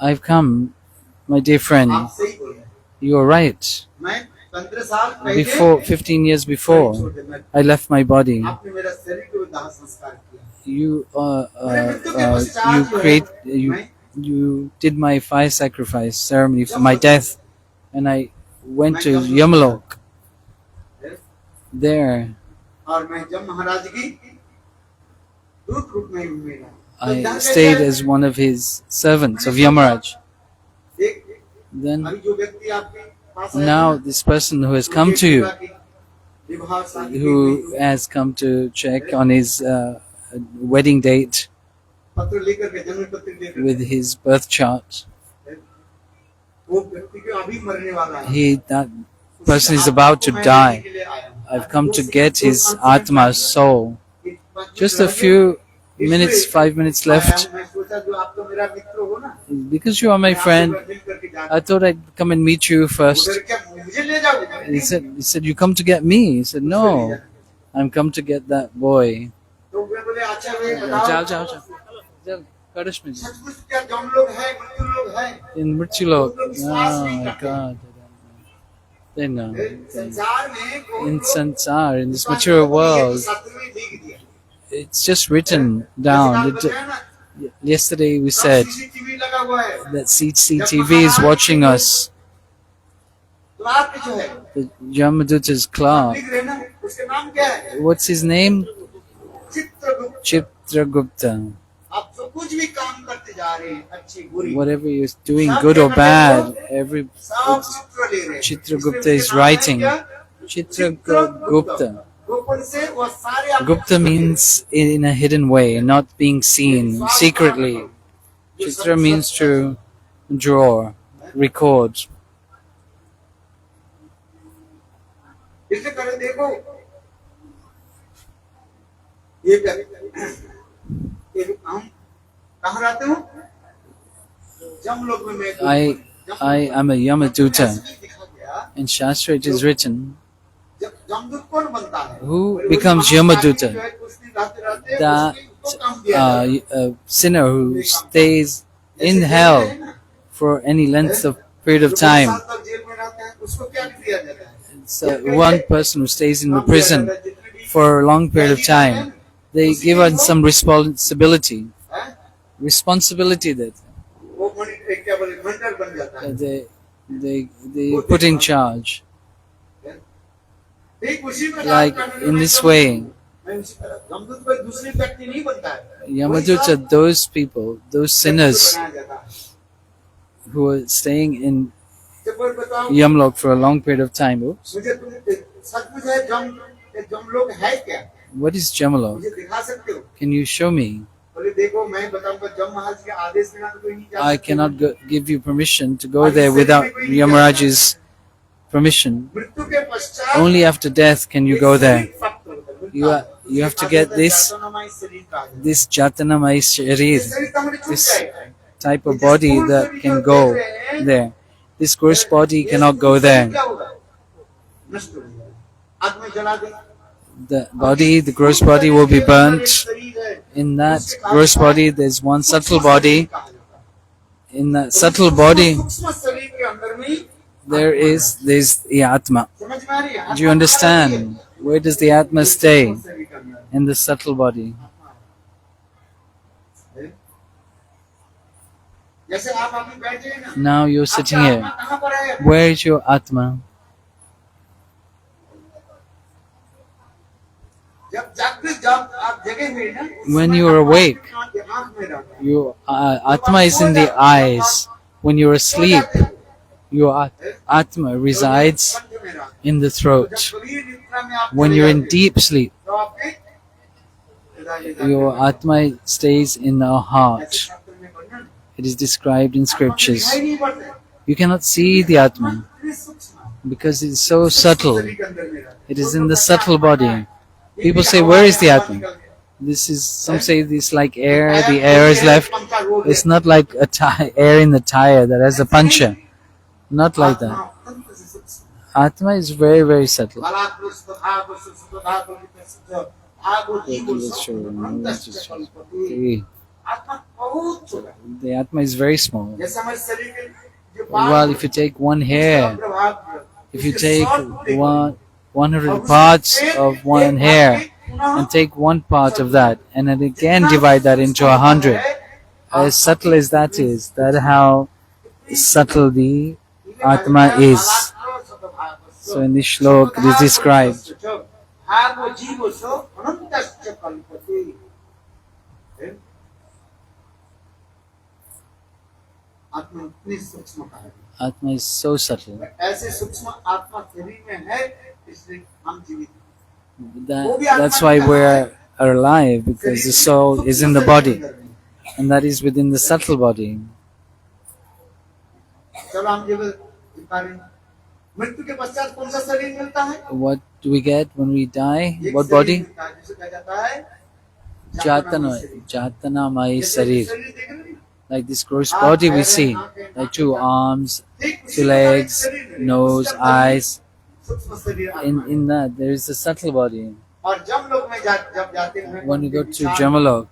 I've come, my dear friend. You are right. Before 15 years before, I left my body. You did my fire sacrifice ceremony for my death, and I went to Yamalok. There, और मैं जब महाराज की दूत रूप में मिला। I stayed as one of his servants of Yamaraj. Then now this person who has come to you, who has come to check on his wedding date with his birth chart, that person is about to die. I've come to get his Atma soul. Just a few minutes, 5 minutes left. Because you are my friend, I thought I'd come and meet you first. He said, you come to get me? He said, no, I'm come to get that boy. In Mrityulok. Oh my God. They know. In Sansar, in this material world, it's just written down. Yesterday we said that CCTV is watching us. The Yamaduta's clerk. What's his name? Chitragupta. Whatever you're doing, good or bad, Chitragupta is writing. Chitragupta. Gupta means in a hidden way, not being seen, secretly. Chitra means to draw, record. I am a Yamaduta. In Shastra it is written, who becomes Yamaduta? That sinner who stays in hell for any length of period of time. So one person who stays in the prison for a long period of time, they give us some responsibility. Responsibility that they put in charge. Like in this way, Yamaduta, those people, those sinners who are staying in Yamlok for a long period of time. Oops. What is Jamalok? Can you show me? I cannot give you permission to go there without Yamaraj's permission. Only after death can you go there. You have to get this Jatanamai Sharir, this type of body that can go there. This gross body cannot go there. The body, the gross body will be burnt. In that gross body, there's one subtle body. In that subtle body, there's the Atma. Do you understand? Where does the Atma stay? In the subtle body. Now you're sitting here. Where is your Atma? When you are awake, your Atma is in the eyes. When you're asleep, your Atma resides in the throat. When you're in deep sleep, your Atma stays in our heart. It is described in scriptures. You cannot see the Atma because it is so subtle. It is in the subtle body. People say, where is the Atma? Some say this like air, the air is left. It's not like air in the tire that has a puncture. Not like that. Atma is very, very subtle. The Atma is very small. Well, if you take one hair, if you take 100 parts of one hair and take one part of that and then again divide that into 100, as subtle as that is, that's how subtle the Atma is. So in this shlok it is described भागो जीवो सो अनंतस्य कल्पते। आत्मा इतनी सूक्ष्म है। Atma is so subtle. ऐसे सूक्ष्म आत्मा शरीर में है, इसलिए हम जीवित That's why we're alive, because the soul is in the body, and that is within the subtle body. चलो हम जब मृत्यु के पश्चात कौन सा शरीर मिलता है? What do we get when we die? What body? जिसे कहा जाता है Jatana Mai Sarir. Like this gross body we see, like 2 arms, 2 legs, nose, eyes. In that there is a subtle body. When we go to Jamalok,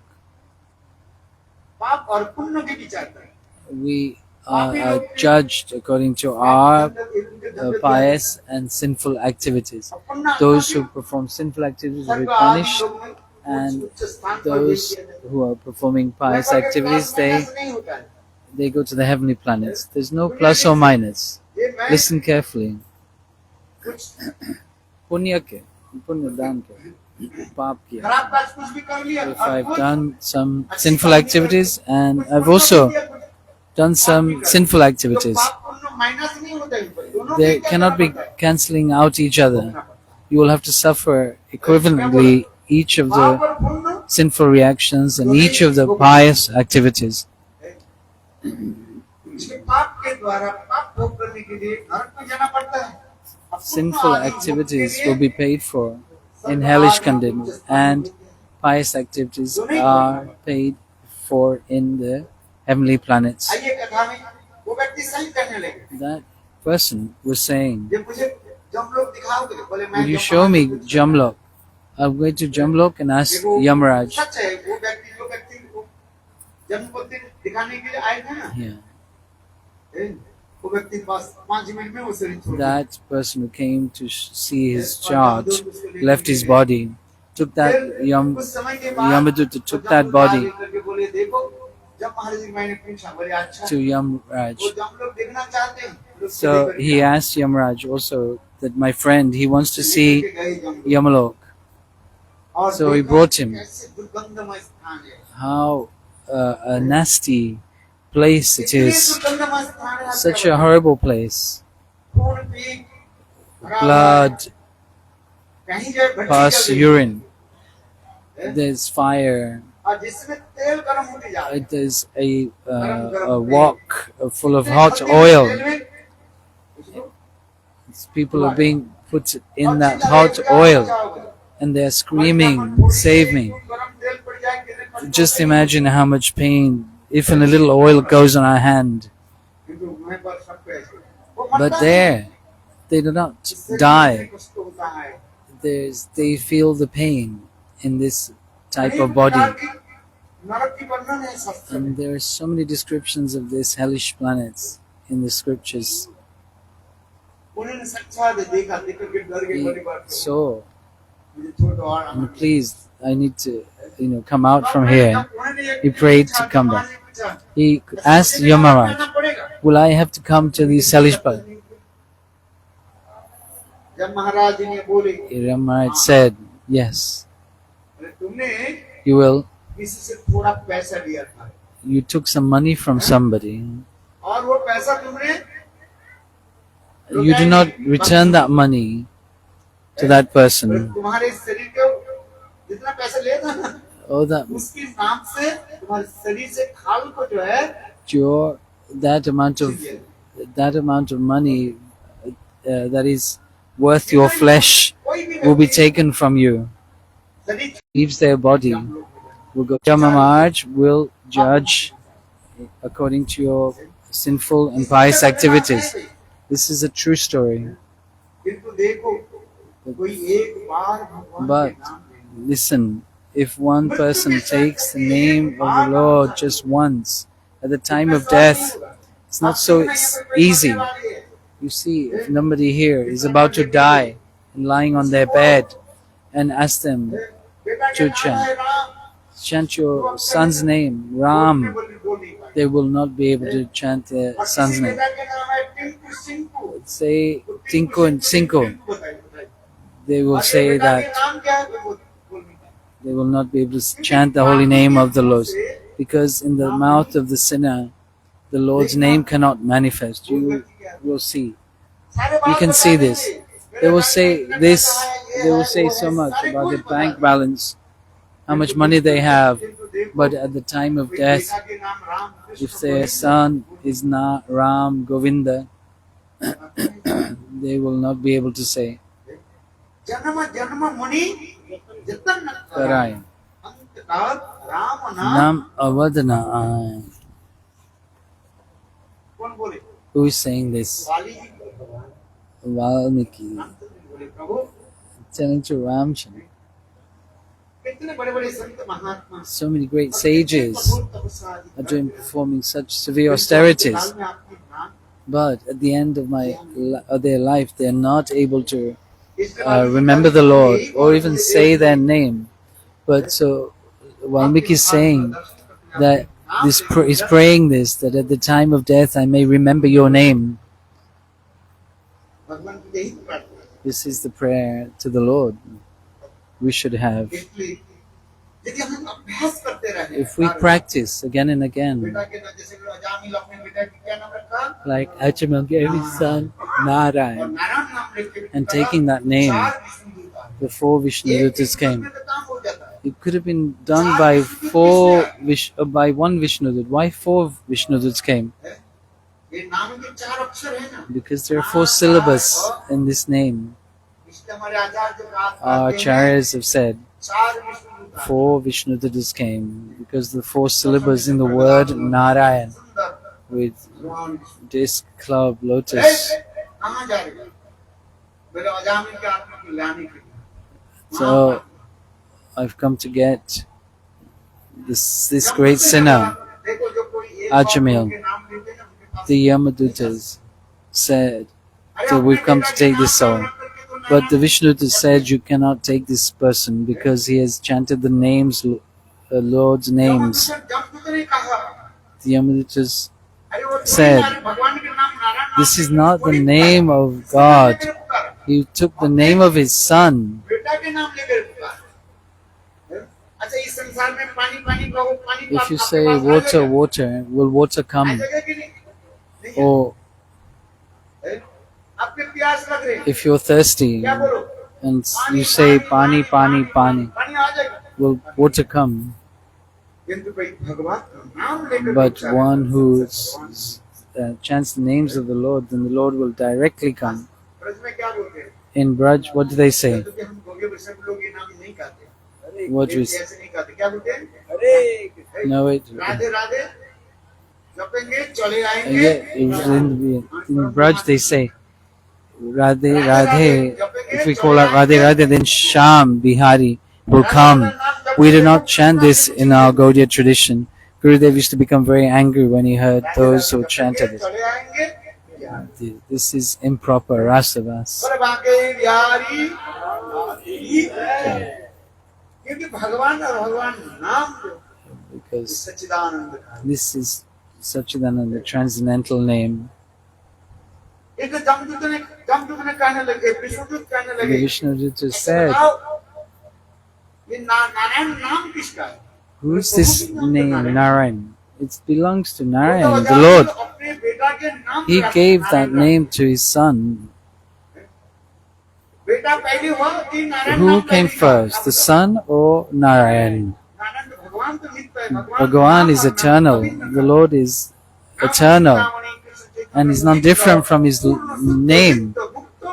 we are judged according to our pious and sinful activities. Those who perform sinful activities will be punished, and those who are performing pious activities, they go to the heavenly planets. There's no plus or minus. Listen carefully. Punya ke, punya dhan ke, paap kiya. If I've done some sinful activities, and I've also done some sinful activities, they cannot be cancelling out each other. You will have to suffer equivalently each of the sinful reactions and each of the pious activities. Sinful activities will be paid for in hellish conditions, and pious activities are paid for in the heavenly planets. That person was saying, "Will you show me Jamlok?" I'm going to Jamlok and ask Yamaraj. Yeah. That person who came to see his charge left his body, took that Yamadutta took that body to Yamaraj. So he asked Yamaraj also that my friend, he wants to see Yamalok. So he brought him. How a nasty place it is. Such a horrible place. Blood, pus, urine. There's fire. It is a wok full of hot oil. People are being put in that hot oil, and they're screaming, "Save me." Just imagine how much pain if a little oil goes on our hand. But there, they do not die. They feel the pain in this type of body. And there are so many descriptions of these hellish planets in the scriptures. So, please, I need to, come out from here. He prayed to come back. He asked Yamaraj, "Will I have to come to these hellish planets?" Yamaraj said, "Yes, you will. You took some money from somebody. You do not return that money to that person. Oh, that amount of money that is worth your flesh will be taken from you. Leaves their body. Will go. Yamaraj will judge according to your sinful and pious activities." This is a true story. But listen, if one person takes the name of the Lord just once at the time of death, it's not so easy. You see, if somebody here is about to die and lying on their bed, and ask them to chant your son's name, Ram, they will not be able to chant their son's name. Say Tinku and Cinco. they will और ये say बेटा के that नाम क्या है, वो बोल नहीं पाए। they will not be able to chant the holy name of the Lord, because in the mouth of the sinner, the Lord's name cannot manifest. You will see. सारे You बात can बता see this. देंगे। They मेरे will bank say में इतना this, पैसा है, ये they will है, say वो so है, much सारे about कुछ their बता bank देंगे। balance, how much money they have, but at the time of death, बेटा के नाम Ram if Krishna their son is not Ram Govinda, they will not be able to say. जन्म जन्म मुनि जतन Karai. अंत काल राम नाम Nam Avadana. कौन बोले? Who is saying this? वाली जी बोले, Valmiki. रामचंद्र बोले, प्रभु Telling to Ramchandra. कितने बड़े बड़े संत महात्मा So many great और कितने sages कठोर तपस्या are doing करते हैं। performing such severe काल austerities, में आपके नाम but at the end of their life, they are not able to इसलिए वाली जी remember का the भी Lord यही or बात even है, say Dev their ji, name. But so Valmiki is आपके saying दर्शन करते हैं, that आपके this नाम he's लेकर praying this, that at the time of death I may remember your name. भगवान की यही प्रार्थना है। This is the prayer to the Lord we should have. इसलिए यदि हम अभ्यास करते रहे, If we practice again and again, बेटा के नाम जैसे अजामिल अपने बेटा की क्या नाम रखा? like Achamal gave his son और Narayan, नारायण नाम लेके भी and करा, taking that name चार विष्णुदूत आए। before Vishnudutas एक came. में तो काम हो जाता है। It could have been done by by one Vishnudut. Why four Vishnuduts came? ये नाम के चार अक्षर है ना, Because there are four syllables in this name. इसलिए हमारे आचार्य जो बात Our करते हैं, acharyas have said चार विष्णुदूत आए। four Vishnudutas came because the four syllables in the word Narayan सुंदर with भगवान disc, club, lotus. कहाँ जा रहे हो? मेरे अजामिल के आत्मा को लाने के लिए। So I've come to get this great sinner, देखो जो कोई एक Ajamil. के नाम लेते हैं ना, उनके पास The Yamadutas said that we've come to take this soul. But the Vishnuduta said you cannot take this person because he has chanted the names, the Lord's names. जब ने कहा, The Yamadutas अरे वो said, भगवान के नाम Narayan this is not the name of God. He took the name of his son. बेटा के नाम लेकर पुकारा। अच्छा इस संसार में पानी पानी कहो, पानी If you आपके say पास water, आएगा? water, will water come? आएगा कि नहीं? नहीं Or है? आपके प्यास लग रही है, if you're thirsty क्या बोलो? and you say pani, pani, pani, पानी आ जाएगा। will water come? किंतु भाई भगवान का नाम लेकर But पुकारा। one who chants the names of the Lord, then the Lord will directly come. Braj में क्या बोलते हैं? In Braj, what do they say? क्योंकि हम भोगे वैष्णव लोग ये नाम नहीं कहते। What ये was ऐसे नहीं कहते, क्या बोलते हैं? अरे no it? राधे राधे जपेंगे चले Yeah, आएंगे। in Braj they say Radhe Radhe. If we call out Radhe Radhe, then Sham Bihari will come. We do not chant this in our Gaudiya tradition. Gurudev used to become very angry when he heard those who chanted it. चले आएंगे। This is improper rasavas. पर बाकी बिहारी क्योंकि भगवान और भगवान नाम जो Because सच्चिदानंद का this is Sachidananda, the transcendental name. एक जमदूत ने कहने लगे, विष्णुदूत कहने The लगे, Vishnuduta ऐसे said, बताओ, ये नारायण नाम किसका है? who is this name Narayan? It belongs to वो तो Narayan, the अजामिल Lord. अपने बेटा के नाम He पे gave नारायण that रखा। name to his son. बेटा पहले हुआ कि नारायण Who नाम came पहले first, था? the son or Narayan? Narayan तो भगवान तो नित्य है, Bhagavan is नाम और नाम eternal. कभी नहीं The था। Lord is नाम eternal, Chintamani Krishna Chaitanya and is not नित्य, different from his पूर्ण शुद्ध name. नित्य मुक्त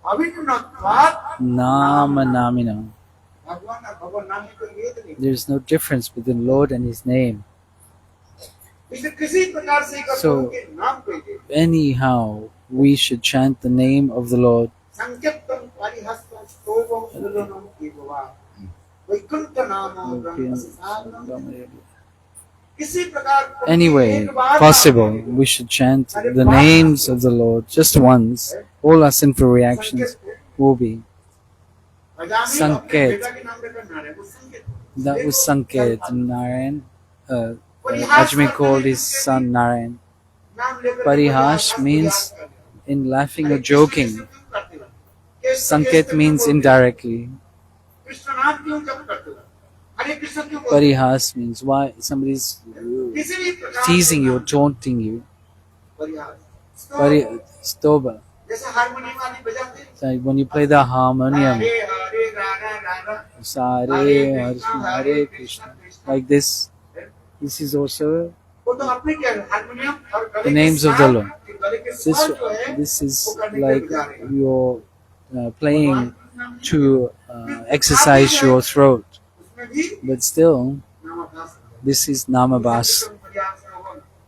अभिन्नत्वात् Nama Namina. भगवान और भगवान नाम में कोई भेद नहीं। There is no difference between Lord and his name. इसलिए किसी प्रकार से एक So, प्रभु के नाम को दे anyhow, we should chant the name of the Lord. संकीर्तन परिहस्तम स्तोभम सुलनम केववा वैकुंठ नाम ब्रह्म साधनम किसी प्रकार Anyway, possible, we should chant the names of the Lord just once. All our sinful reactions will be. Sanket. That was Sanket. Narayan. Ajmi called his son Narayan. Parihash means in laughing or joking. Sanket means indirectly. Krishna नाम क्यों जप करते हो? हरे कृष्ण क्यों बोलते हो? Parihas means why somebody's किसी भी प्रकार teasing से you, taunting you. परिहास। Stoba. जैसे हारमोनियम वाली बजाते हैं, So when you play the harmonium, Hare Hare Radha Radha Sare Hare Krishna, like this. This is also वो तो अपने क्या है, हारमोनियम और the गले के names of the साथ, Lord. गले के This, स्वर जो है this वो is करने के लिए like बजा रहे हैं। you're playing to exercise your throat. उसमें भी But still, नामाभास है। this is Namabas.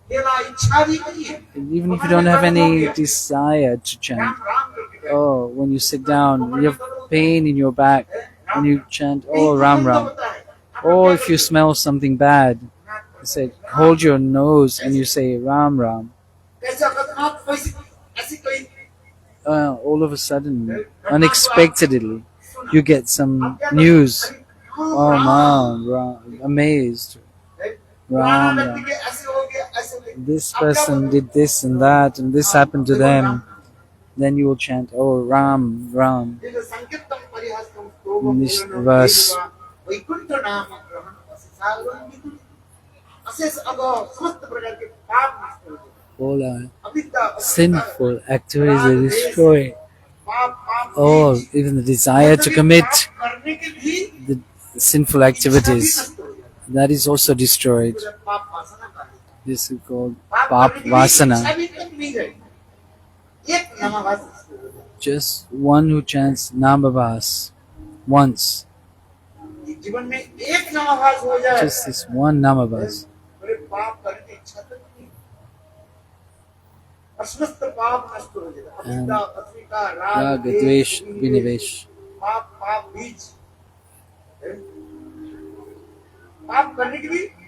केवल इच्छा भी नहीं है। Even if you don't have any desire to chant, Ram Ram करके बैठो। oh, when you sit down, you have pain in your back, and you chant, oh, Ram Ram. Or if you smell something bad, you say, hold your nose and you say, Ram Ram. कैसे अकस्मात कोई ऐसी कोई All of a sudden, unexpectedly, you get some news. Oh man, amazed. Ram, Ram. This person did this and that, and this happened to them. Then you will chant, oh Ram, Ram, in this verse. All our sinful activities are destroyed. All, even the desire to commit the sinful activities, that is also destroyed. This is called Pap Vasana. Just one who chants Namabhas once. Just this one Namabhas. And Raga, Dvesh, Vinivesh.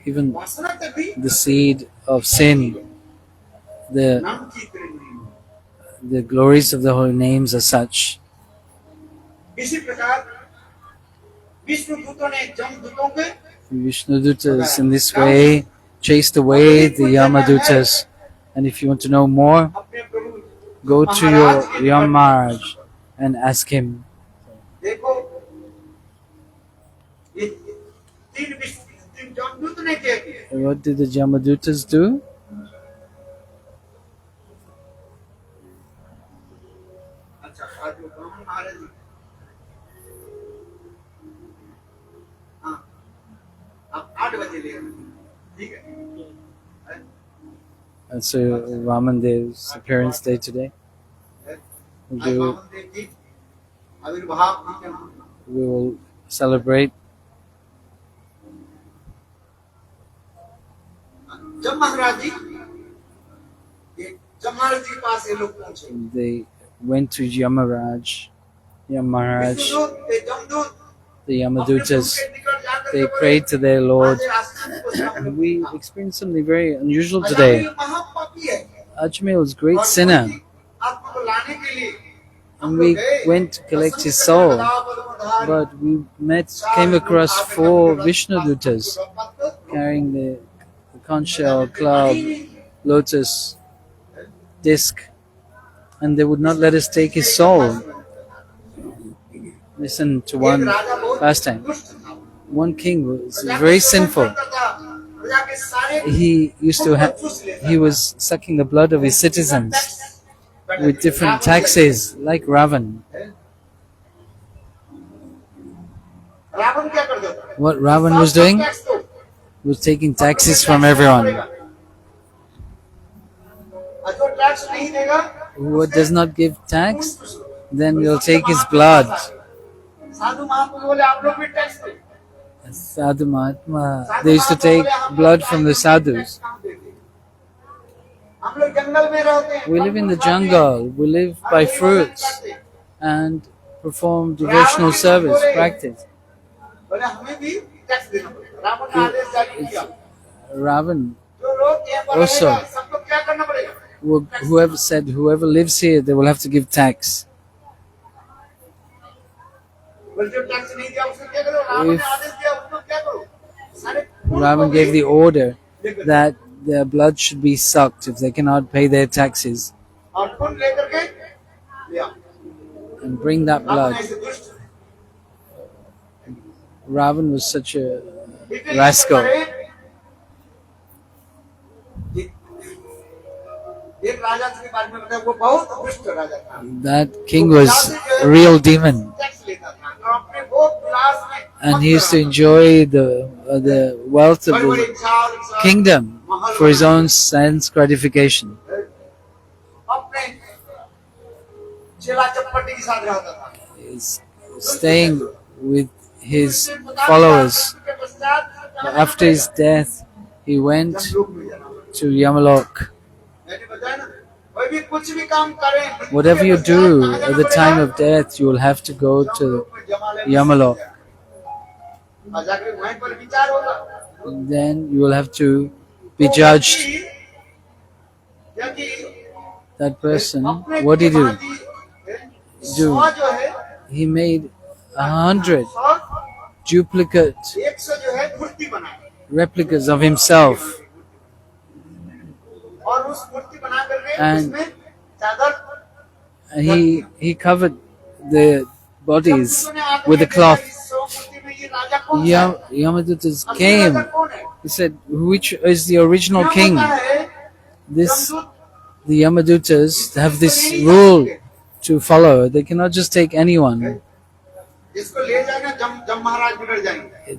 Even the seed of sin, the glories of the holy names are such. Vishnudutas in this way chased away the Yamadutas. And if you want to know more, go to your Yam Maharaj and ask him. And what did the Yamadutas do? And so Vaman Dev's appearance day today. We will celebrate. They went to Yam Maharaj, the Yamadutas. They prayed to their Lord. And we experienced something very unusual today. Ajmer was a great sinner. And we went to collect his soul. But we came across 4 Vishnudutas carrying the conch shell, club, lotus, disc. And they would not let us take his soul. Listen to one pastime. One king was very sinful. He was sucking the blood of his citizens with different taxes, like Ravan. What Ravan was doing was taking taxes from everyone. Who does not give tax, then you'll take his blood. Sadhu Mahatma, they used to take blood from the sadhus. We live in the jungle, we live by fruits and perform devotional service, practice. Ravan also, whoever said whoever lives here, they will have to give tax. If Ravan gave the order that their blood should be sucked if they cannot pay their taxes. and bring that blood. Ravan was such a rascal. That king was a real demon, and he used to enjoy the wealth of the kingdom for his own sense gratification. He's staying with his followers. After his death, he went to Yamalok. Whatever you do at the time of death, you will have to go to Yamalok. Then you will have to be judged. That person, what did he do? He made 100 duplicate replicas of himself, and he covered the bodies with a cloth. Yamadutas came. He said, "Which is the original king?" The Yamadutas have this rule to follow. They cannot just take anyone.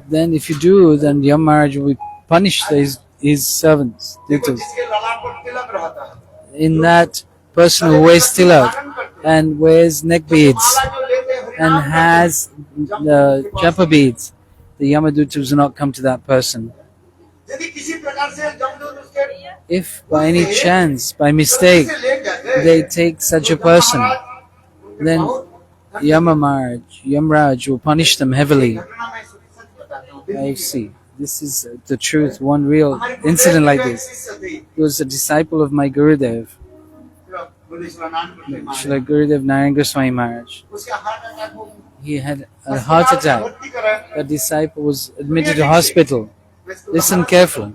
Then if you do, then Yam Maharaj will punish his servants. In that person who wears tilak and wears neck beads and has the japa beads, the Yamadutas will not come to that person. If by any chance, by mistake, they take such a person, then Yamraj will punish them heavily. I see. This is the truth. One real incident like this. He was a disciple of my Gurudev, Srila Gurudev Narayan Goswami Maharaj. He had a heart attack. A disciple was admitted to hospital. Listen carefully.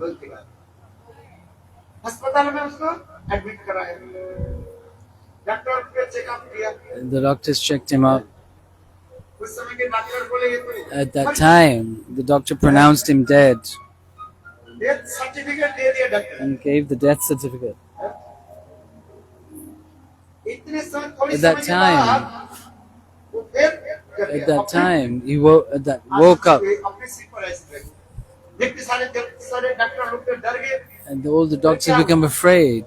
The doctors checked him out. At that time, the doctor pronounced him dead and gave the death certificate. At that time, he woke up, and all the doctors become afraid.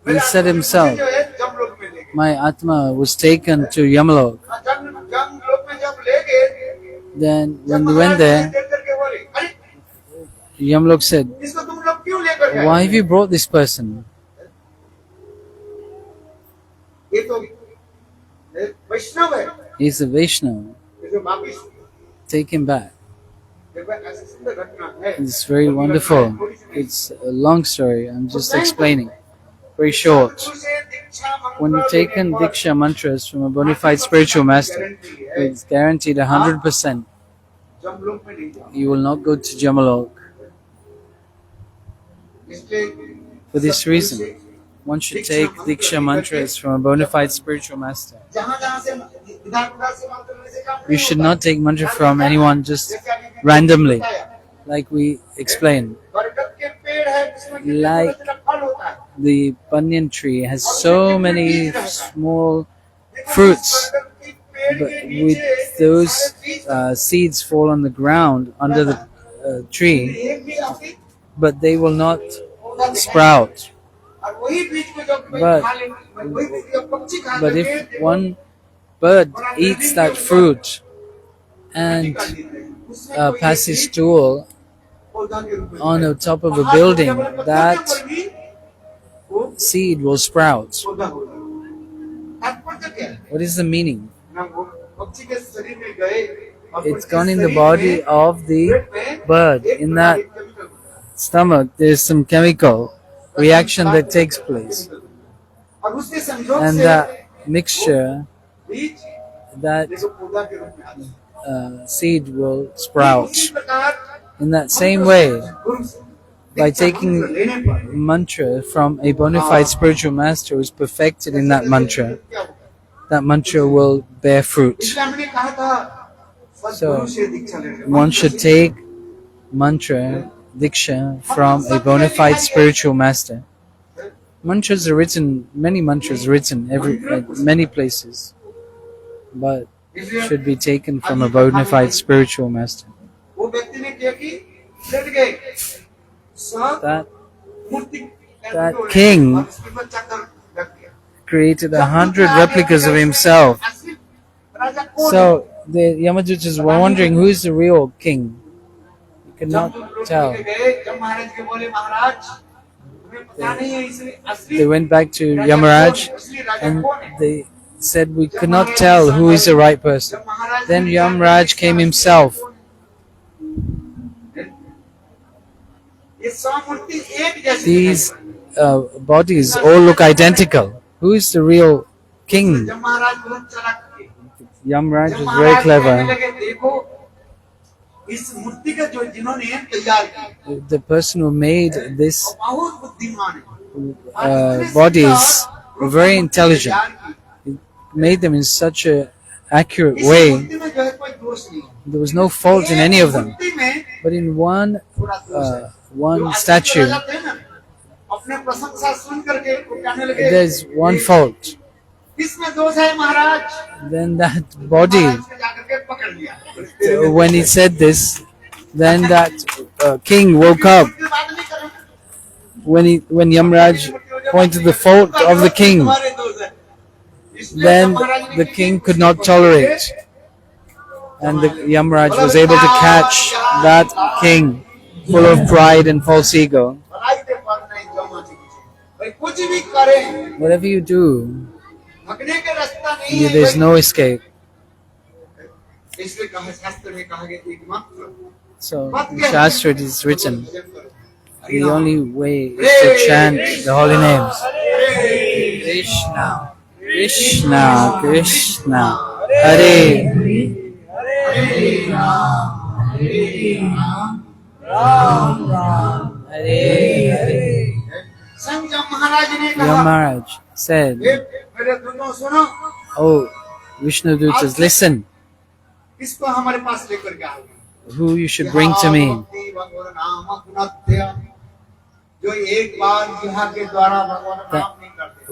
He said himself, "My Atma was taken to Yamalok." Then when we went there, Yamalok said, "Why have you brought this person? He's a Vaishnava. Take him back." It's very wonderful. It's a long story. I'm just explaining. Very short. When you've taken Diksha mantras from a bona fide spiritual master, it's guaranteed 100%. You will not go to Jamalok. For this reason, one should take Diksha mantras from a bona fide spiritual master. You should not take mantra from anyone just randomly, like we explained. Like the banyan tree has so many small fruits, but with those seeds fall on the ground under the tree, but they will not sprout. But if one bird eats that fruit and passes stool on the top of a building, that seed will sprout. What is the meaning? It's gone in the body of the bird. In that stomach, there is some chemical reaction that takes place, and that mixture, that seed will sprout. In that same way, by taking mantra from a bona fide spiritual master who is perfected in that mantra will bear fruit. So one should take mantra, diksha from a bona fide spiritual master. Mantras are written, many mantras written at many places, but should be taken from a bona fide spiritual master. That king created 100 replicas of himself. So the Yamadutas were wondering who is the real king. You cannot tell. They went back to Yamaraj and they said we could not tell who is the right person. Then Yamaraj came himself. These bodies all look identical. Who is the real king? Yamaraj was very clever. The person who made this bodies were very intelligent. He made them in such an accurate way. There was no fault in any of them. But in one statue, there's one fault. Then that body, when he said this, then that king woke up. When Yamaraj pointed the fault of the king, then the king could not tolerate. And the Yamaraj was able to catch that king full of pride and false ego. Whatever you do, there's no escape. So in Shastra it is written, the only way is to chant the holy names. Krishna, Krishna, Krishna, Hare, Hare Ram, Hare Ram, Ram Ram, Hare Hare. Yamaraj said, "Oh, Vishnu Dutas, listen. Who you should bring to me?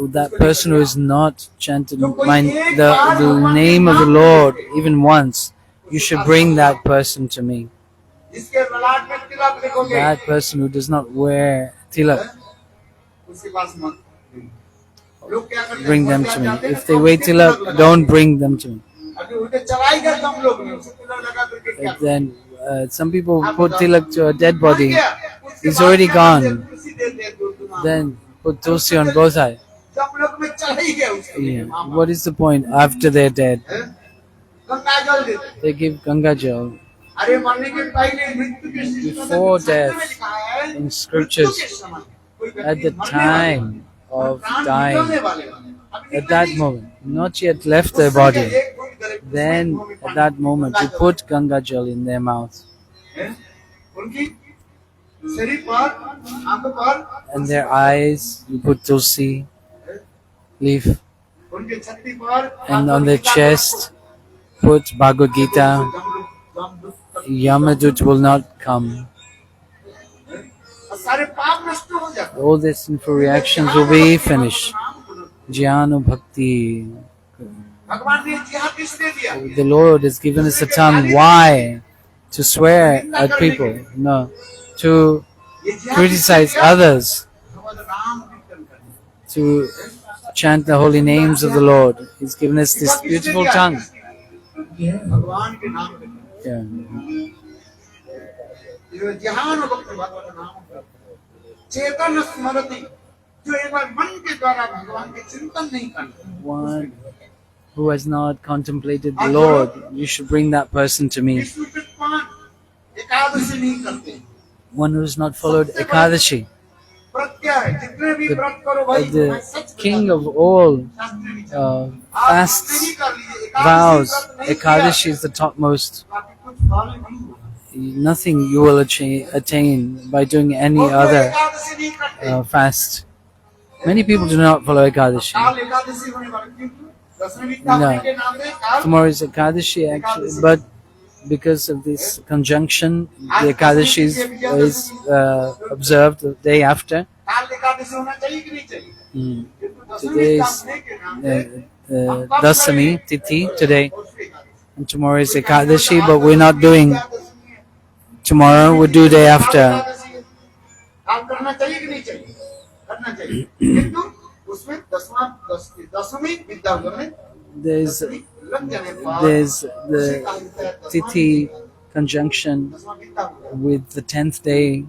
That person who has not chanted the name of the Lord even once, you should bring that person to me. That person who does not wear tilak, bring them to me. If they wear tilak, don't bring them to me." Then some people put tilak to a dead body. He's already gone. Then put tulsi on both eyes. Yeah. What is the point after they're dead? They give Ganga Jal. Before death, in scriptures, at the time of dying, at that moment, not yet left their body, then at that moment you put Ganga Jal in their mouth. And their eyes, you put tulsi leaf. And on their chest, put Bhagavad Gita. Yamadut will not come. All the sinful reactions will be finished. Jnana Bhakti. The Lord has given us a tongue. Why? To swear at people. No. To criticize others. To chant the holy names of the Lord. He's given us this beautiful tongue. Yeah. One who has not contemplated the Lord, you should bring that person to me. One who has not followed Ekadashi. The king of all fasts, vows, Ekadashi is the topmost. nothing you will attain by doing any वो तो other Ekadashi नहीं करते fast. Many people do not follow Ekadashi. काल एकादशी होने वाली क्योंकि दसवीं विद्या होने के नाम से काल Tomorrow is Ekadashi actually, but because of this conjunction, the Ekadashi is observed the day after. काल एकादशी होना चाहिए कि नहीं चाहिए Today is Dasami Tithi today, and tomorrow is Ekadashi, but we're not doing tomorrow, we'll do day after. काम करना चाहिए कि नहीं चाहिए करना चाहिए किंतु उसमें दसवीं विद्या में There's लग जाने पर the Tithi conjunction with the 10th day,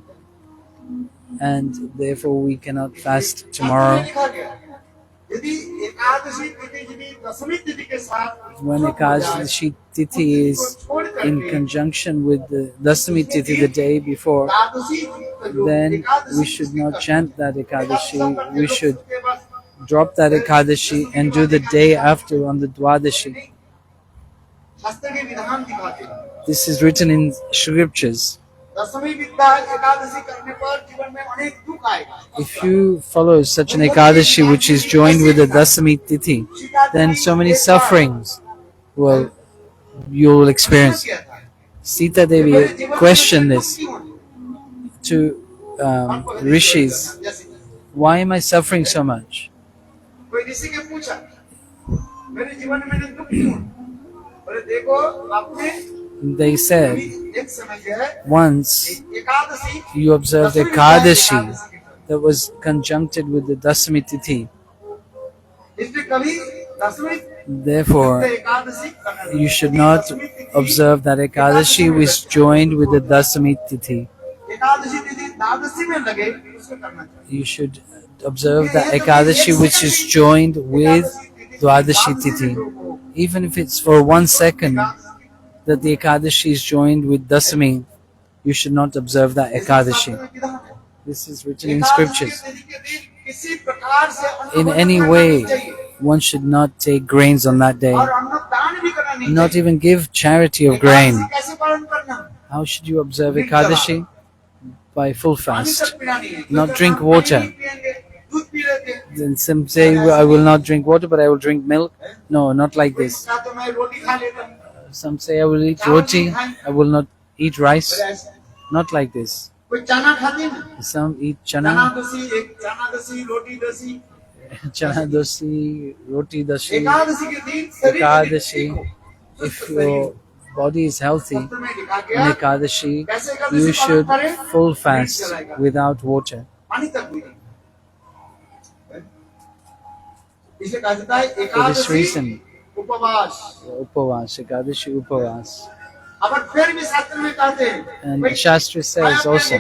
and therefore we cannot fast tomorrow. When Ekadashi Tithi is in conjunction with the Dasami Tithi the day before, then we should not chant that Ekadashi. We should drop that Ekadashi and do the day after on the Dwadashi. This is written in scriptures. If you follow such an Ekadashi which is joined with the Dasami Tithi, then so many sufferings you will experience. Sita Devi questioned this to rishis. Why am I suffering so much? They said, once you observed Ekadashi that was conjuncted with the Dasami Tithi. Therefore, you should not observe that Ekadashi which joined with the Dasami Tithi. You should observe the Ekadashi which is joined with Dwadashi Tithi. Even if it's for 1 second that the Ekadashi is joined with Dasami, you should not observe that Ekadashi. This is written in scriptures. In any way, one should not take grains on that day. Not even give charity of grain. How should you observe Ekadashi? By full fast. Not drink water. Then some say, I will not drink water, but I will drink milk. No, not like this. Some say, I will eat roti, I will not eat rice. Not like this. Some eat chana. Chana dosi, roti dosi, Ekadashi. If your body is healthy on Ekadashi, you should full fast without water. For this reason, Upavas, Ekadashi Upavas. And the Shastra says also,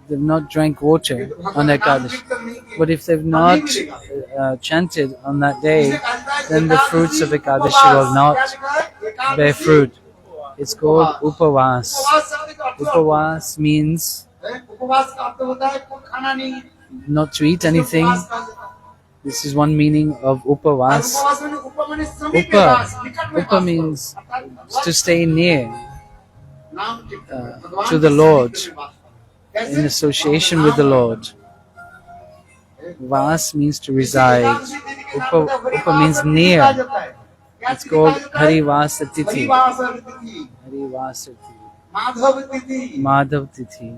they've not drank water on Ekadashi. But if they've not chanted on that day, then the fruits of Ekadashi will not bear fruit. It's called Upavas. Upavas means not to eat anything. This is one meaning of Upavas. Upa means to stay near to the Lord, in association with the Lord. Vas means to reside. Upa means near. It's called Harivasa Tithi. Harivasa Tithi. Madhav Tithi.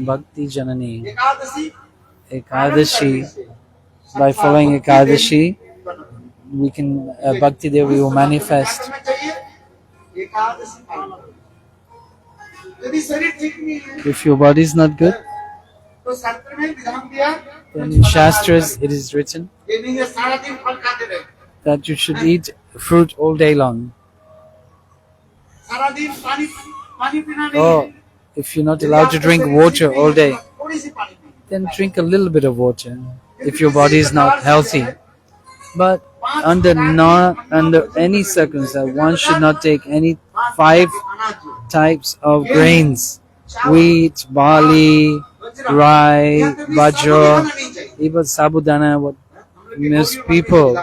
Bhakti Janani. Ekadashi. By following Ekadashi, we can Bhakti Devi will manifest. If your body is not good, then in Shastras it is written that you should eat fruit all day long. Or if you're not allowed to drink water all day, then drink a little bit of water if your body is not healthy. But under any circumstance, one should not take any 5 types of grains: wheat, barley, rye, bajra, even sabudana. What most people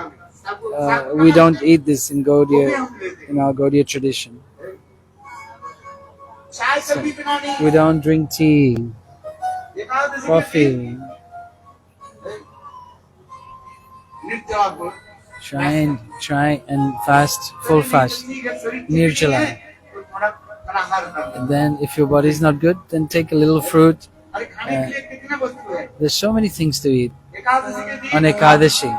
We don't eat this in Gaudiya, in our Gaudiya tradition. चाय कभी बिना नहीं We don't drink tea, Ekadashi के दिन coffee. निर्जला को Try and fast, full fast, nirjala. तो थोड़ा फलाहार कर And then if your body is not good, then take a little fruit. अरे खाने के लिए कितने वस्तु है There's so many things to eat Ekadashi के दिन on Ekadashi.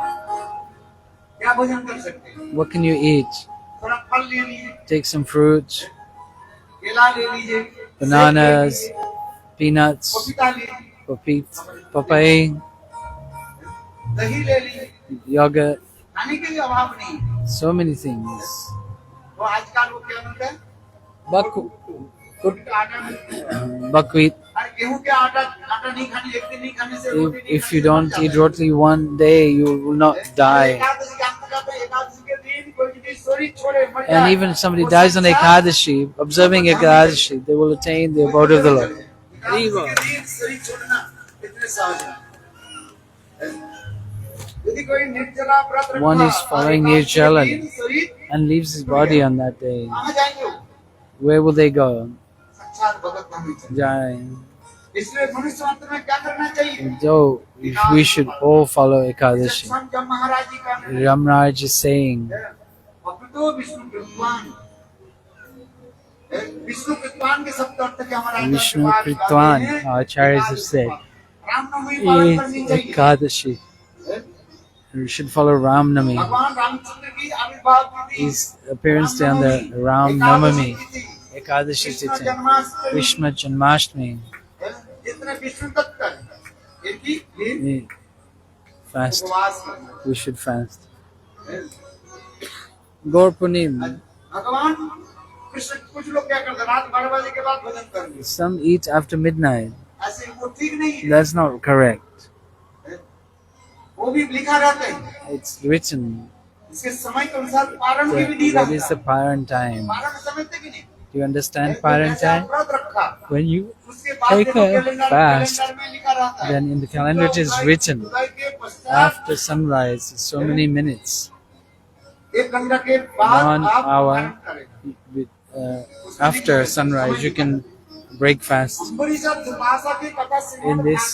क्या भोजन कर सकते हैं What can you eat? थोड़ा फल ले लीजिए Take some fruits, केला ले लीजिए bananas, peanuts, पपीता ले लीजिए papaya, दही ले लीजिए yogurt, खाने के लिए अभाव नहीं है। so many things. तो आजकल वो क्या मिलता है Buckwheat. का आटा मिलता है Buckwheat. और गेहूं के आटा आटा नहीं खाने एक दिन नहीं खाने से रोटी नहीं If you don't eat roti one day, you will not die. Ekadashi का अंत करते हैं, एकादशी के दिन कोई भी शरीर छोड़े मर And जाए even if somebody dies on Ekadashi, observing Ekadashi, they will attain the abode of the Lord. Ekadashi के दिन शरीर छोड़ना इतने सहज है यदि कोई निर्जला व्रत रखता One is following और एकादशी के Nirjala दिन शरीर and leaves his body on that day. कहाँ जाएंगे वो Where will they go? साक्षात भगवत धाम में चले Jai. इसलिए मनुष्य अंत में क्या करना चाहिए Though we should all follow Ekadashi. संत जब महाराज जी का निर्णय Ramraj is saying, है, अपितो विष्णु कृतवान विष्णु कृतवान के शब्द अर्थ क्या हमारा Vishnu Kritwan, our acharyas have said, Ramnavami पालन करनी is चाहिए Ekadashi. We should follow Ram Nami. भगवान रामचंद्र की आविर्भाव तिथि His appearance day on the Ram Navami, Ekadashi Krishna Tithi, Janmashtami Krishna Janmashtami. जितने विष्णु तत्व है इनकी भी We fast. उपवास करना We should fast. Gaur Punim. भगवान कृष्ण कुछ लोग क्या करते हैं रात 12 बजे के बाद भोजन करते Some eat after midnight. हैं ऐसे वो ठीक नहीं है That's not correct. वो भी लिखा रहता है It's written. इसके समय के अनुसार पारण की विधि That is the रहता है Paran time. पारण समझते कि नहीं Do you understand Paran time? व्रत रखा When you उसके बाद take देखो a कैलेंडर fast, कैलेंडर में लिखा रहता है then in the calendar it is written उदय के पश्चात after sunrise, so many minutes, 1 घंटा के बाद 1 आप hour पारण करें after sunrise, you can break fast. अंबरी सब दुर्वासा की कथा से In this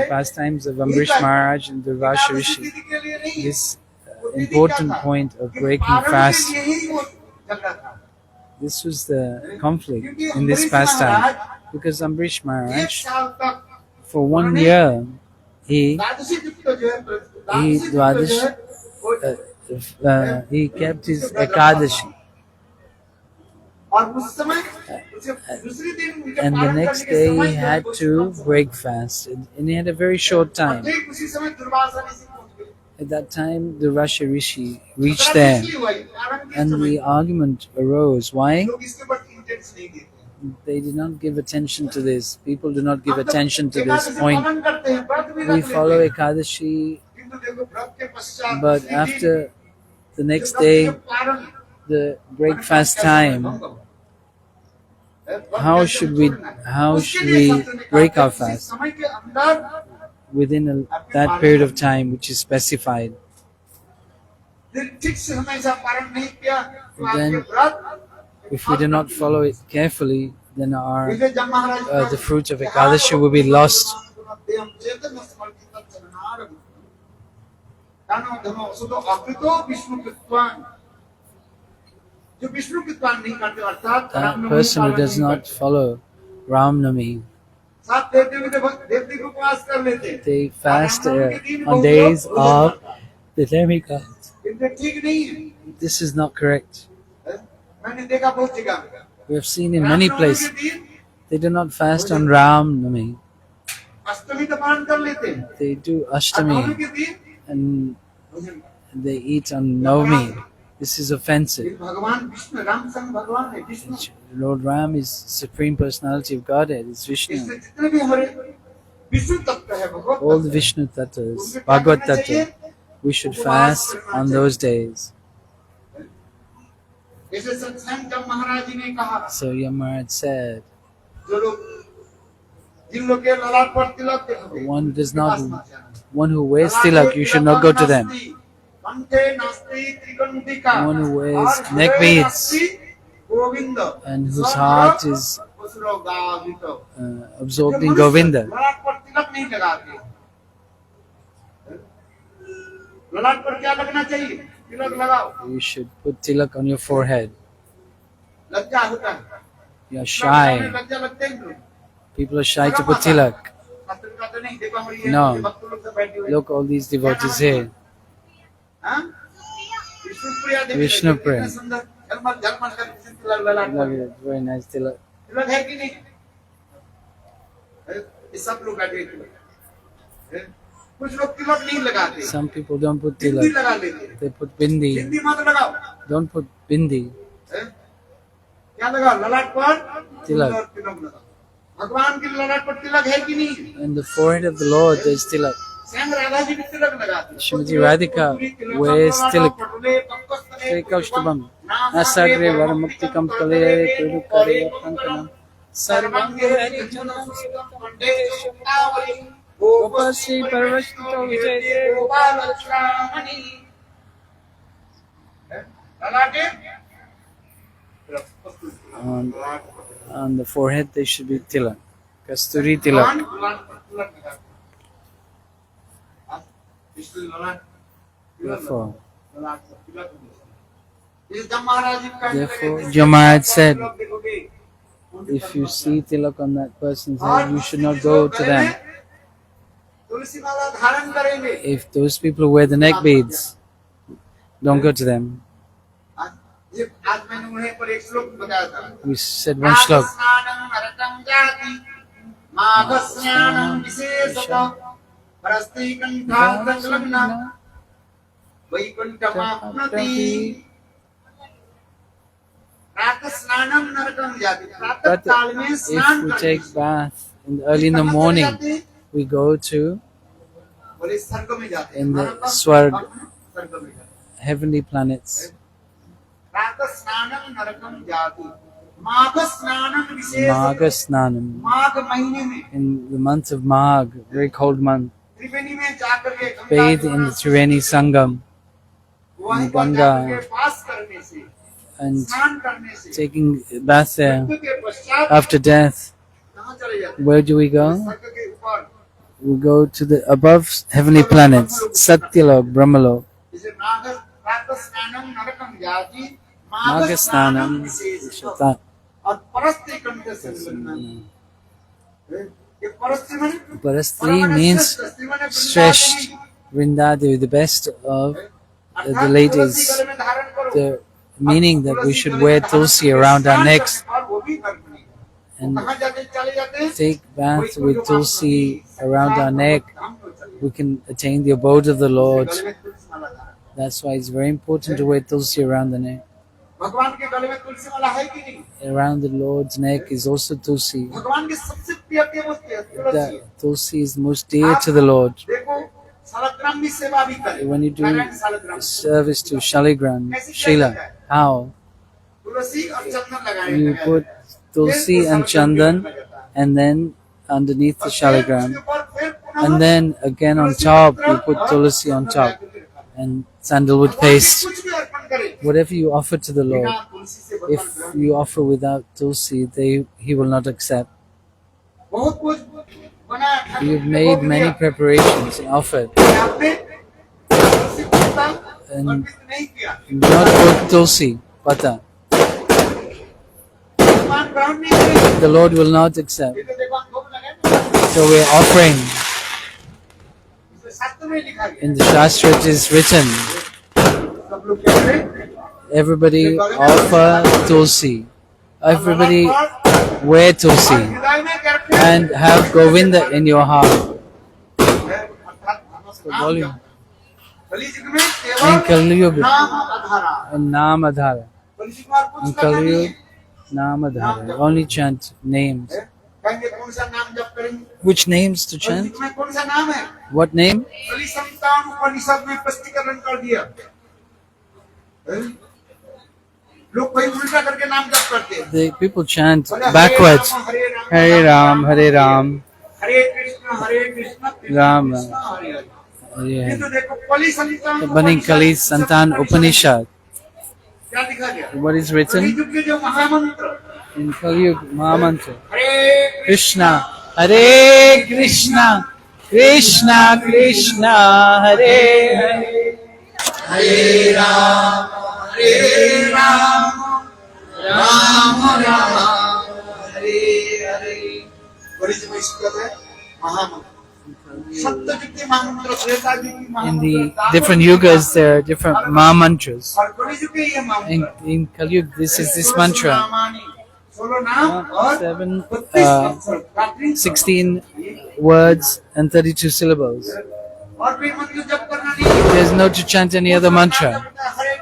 pastimes of Ambrish Maharaj and Durvasha Rishi, this important point of breaking fast, this was the conflict in this pastime. Because Ambrish Maharaj, for 1 year, he Dwadash, he kept his Ekadashi. और उस समय दूसरे दिन And the next day he had to break fast. And he had a very short time. ठीक उसी समय दुर्वासा ऋषि पहुंच गए At that time, the Russia Rishi reached there. And the argument arose. Why? लोग इसके ऊपर इंटेंस नहीं देते They did not give attention to this. People do not give attention to this Ekadashi point. पालन करते हैं व्रत भी We रख लेते follow हैं Ekadashi, किंतु देखो व्रत के पश्चात but उसी दिन after the next व्रत के day, पारण the break fast time, how should we break our fast? समय के अंदर Within that period of time which is specified. ठीक से समय से पारण नहीं किया तो आपके Then, व्रत if we do not follow it carefully, then जैसे जब महाराज the fruits of Ekadashi will be lost. जो विष्णु कृतवान नहीं करते अर्थात That person who does not follow Ram Nami, सात देवती को उपवास कर लेते हैं they fast on days of the demigods. इनसे ठीक नहीं है This is not correct. मैंने देखा बहुत जगह We have seen in many Ramnavami places के दिन they do not fast on Ram Nami. अष्टमी तो पालन कर लेते हैं They do नवमी Ashtami के दिन and भोजन they eat on Navami. This is offensive. भगवान विष्णु राम संग भगवान है Vishnu Lord Ram is Supreme Personality of Godhead. It's इसलिए Vishnu. जितने भी हमारे विष्णु तत्व है भगवत All the Vishnu Tattvas, Bhagvat Tattva, we should fast on those days. जैसे सत्संग जब महाराज जी ने कहा So Yamaraj said, जो लोग जिन लोग के ललाट पर तिलक देखोगे one who does not, one who wears tilak, you should not go to them. कंठे नास्ति त्रिकंठिका one who wears और neck हृदय beads नास्ति Govind and whose serve heart is वसुलो Gavit absorbed in Govinda. ललाट पर तिलक नहीं लगाते ललाट पर क्या लगना चाहिए तिलक लगाओ You should put tilak on your forehead. लज्जा होता है You're shy. लज्जा लगते हैं People are shy to put tilak. शास्त्र का तो नहीं देखो हमारी No. भक्त लोग सब बैठे हुए Look, all these devotees here. हाँ विष्णुप्रिया देवी Vishnupriya. कितने सुंदर झलमल झलमल कर तिलक ललाट Look at it, very nice tilak. तिलक है कि नहीं ये सब लोग बैठे हैं कुछ लोग तिलक नहीं लगाते Some people don't put bindi tilak. लगा लेते हैं They put bindi. बिंदी मत लगाओ Don't put bindi. क्या लगाओ ललाट पर तिलक. सुंदर तिलक लगाओ भगवान की ललाट पर तिलक है कि नहीं In the forehead of the Lord there is tilak. स्वयं राधा जी भी तिलक लगाती Srimati Radhika wears tilak. Shri Kaustubam. Nasagre Varamuktikam Kale Kudu Kare Kankanam. Sarvam Hari Janam Gopasi Parvashito Vijay on the forehead there should be tilak. Kasturi tilak. Therefore, Jamayat said, if you see tilak on that person's head, you should not go to them. If those people wear the neck beads, don't go to them. We said one slok. But if we take bath early in the morning, we go to in the Swarg, heavenly planets. Magha Snanam. In the month of Magh, very cold month, bathe in the Triveni Sangam, in Ganga, and taking bath there after death. Where do we go? We go to the above heavenly planets, Satyalok, Brahmalok. Magasnanam Shata. Parastri means stretched. Vrindadevi, the best of the ladies. The meaning that we should wear tulsi around our necks and take bath with tulsi around our neck. We can attain the abode of the Lord. That's why it's very important to wear tulsi around the neck. Around the Lord's neck is also tulsi. The tulsi is most dear to the Lord. When you do service to Shaligram, Shila, how? You put tulsi and chandan and then underneath the Shaligram. And then again on top, you put tulsi on top and sandalwood paste. Whatever you offer to the Lord, if you offer without tulsi, He will not accept. You've made many preparations and offered, and not put tulsi, pata. The Lord will not accept. So we're offering. In the Shastra it is written, everybody offer tulsi. Everybody wear tulsi and have Govinda in your heart. Volume. In Kali Yuga, and Naam Adhara. In Kali Yuga, Naam Adhara. Only chant names. Which names to chant? What name? The people chant backwards. Hare Ram, Hare Ram, Ram. Yeah. किंतु देखो कली संतान The Bani Kali Santan Upanishad. क्या लिखा गया? What is written कलियुग के जो महामंत्र in Kali Yuga Mahamantra? Hare Krishna, Hare Krishna, Krishna Krishna, Hare Hare, हरे राम राम राम हरे हरे बड़ी जगह इसका है महामंत्र सप्तयुग के महामंत्र त्रेता युग के in महामंत्र the different yugas there are different Mahamantras. और कलियुग के ये महामंत्र In Kali Yuga, this is this mantra. 16 नाम और 7, 32 अक्षर 16 words and 32 syllables. और भी मंत्र जप करना नहीं There's no to chant any other mantra. Hare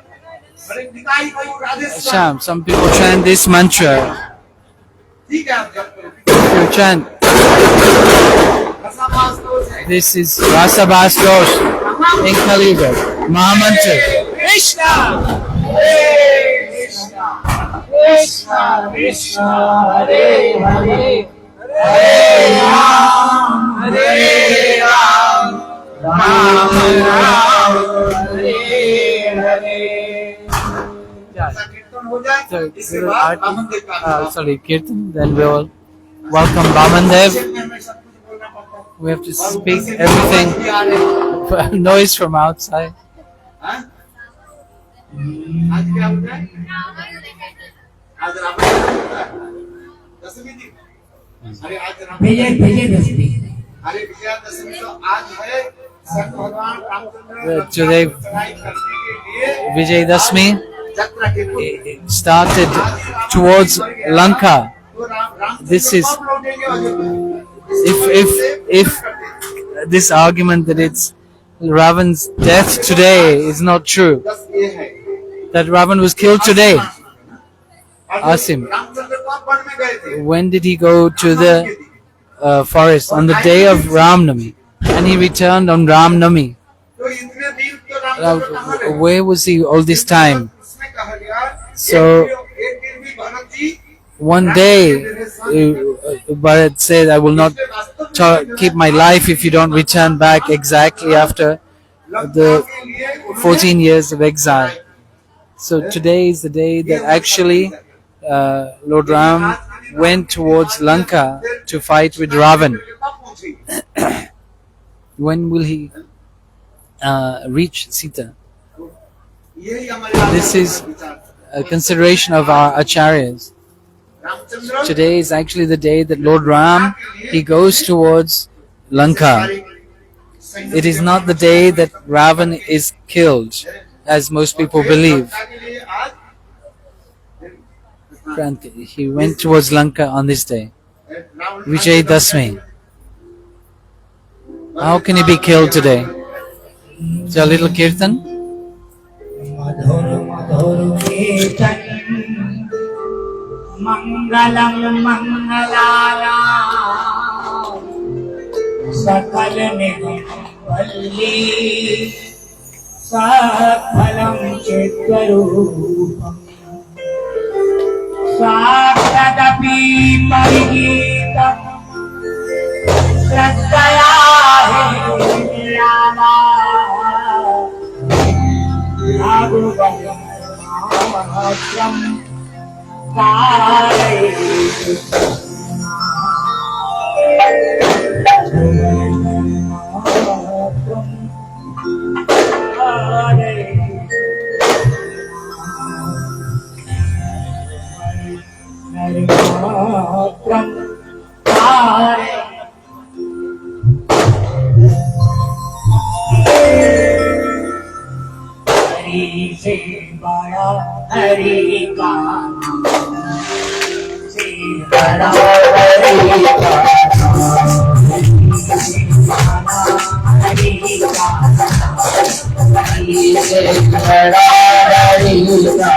Hare निकाय को Radheshyam Sham, some people chant this mantra. ठीक है आप जप करो If you chant, रसाभास दोष है this is Rasabhas Dosh in Kali Yuga. Mahamantra. Krishna! Krishna, Krishna, Hare Hare, Hare Ram, Ram Ram, Hare Hare. ऐसा कीर्तन हो जाए So, इसके बाद बामन देव का sorry, Kirtan, then we'll welcome Bamandev. में सब कुछ बोलना पड़ता है We have to speak everything, noise from outside. हाँ? आज क्या होता है आज रावण होता है दशमी थी अरे आज रावण विजयदशमी अरे विजयादशमी तो आज है सब भगवान रामचंद्र Today, चढ़ाई करने के लिए Vijayadashmi यात्रा के लिए started towards Lanka. तो राम This is- कब लौटेंगे Ayodhya? If this argument that it's Ravan's death today is not true, बस ये है that Ravan was killed today, Ask him. Ramchandra कब वन में गए थे when did he go to the forest? On the day of Ramnami, and he returned on Ramnami. तो इतने दिन तो रामचंद्र कहाँ रहे Where was he all this time? उसने कहा यार So, एक दिन भी Bharat ji one day, Bharat said, I will not keep my life if you don't return back exactly after the 14 years of exile. So today is the day that actually Lord Ram went towards Lanka to fight with Ravan. When will he reach Sita? This is a consideration of our acharyas. Today is actually the day that Lord Ram, he goes towards Lanka. It is not the day that Ravan is killed, as most people believe. He went towards Lanka on this day, Vijayadashmi. How can he be killed today? So a little kirtan. मधुर मधुर कीर्तन मंगलम मंगलारा सकल निगम वल्ली सकलम चित्तरूपम साक्षादपि परिगीतम श्रद्धया हि निराला Bhagvat Hari Sevaya Hari Ka Sevaya Hari Ka Hari Ka Hari Sevaya Hari Ka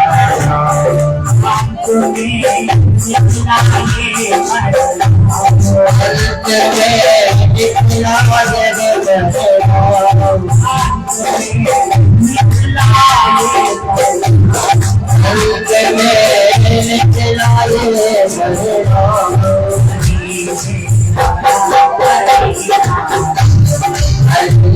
Hari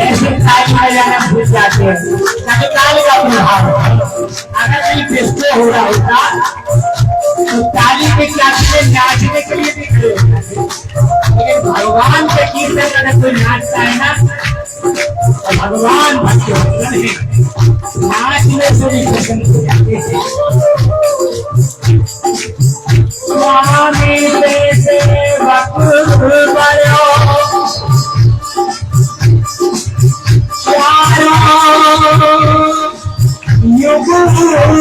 ऐसे ताली बजाना भूल जाते हैं ताकि ताली का प्रभाव है। अगर कहीं डिस्को हो रहा होता तो ताली के क्लास में नाचने के लिए भी खड़े हो जाते। लेकिन भगवान के कीर्तन अगर कोई नाचता है ना तो भगवान भक्त होते हैं, नाचने से भी प्रसन्न हो जाते हैं। स्वामी से वक्त बड़ो युग स्वामी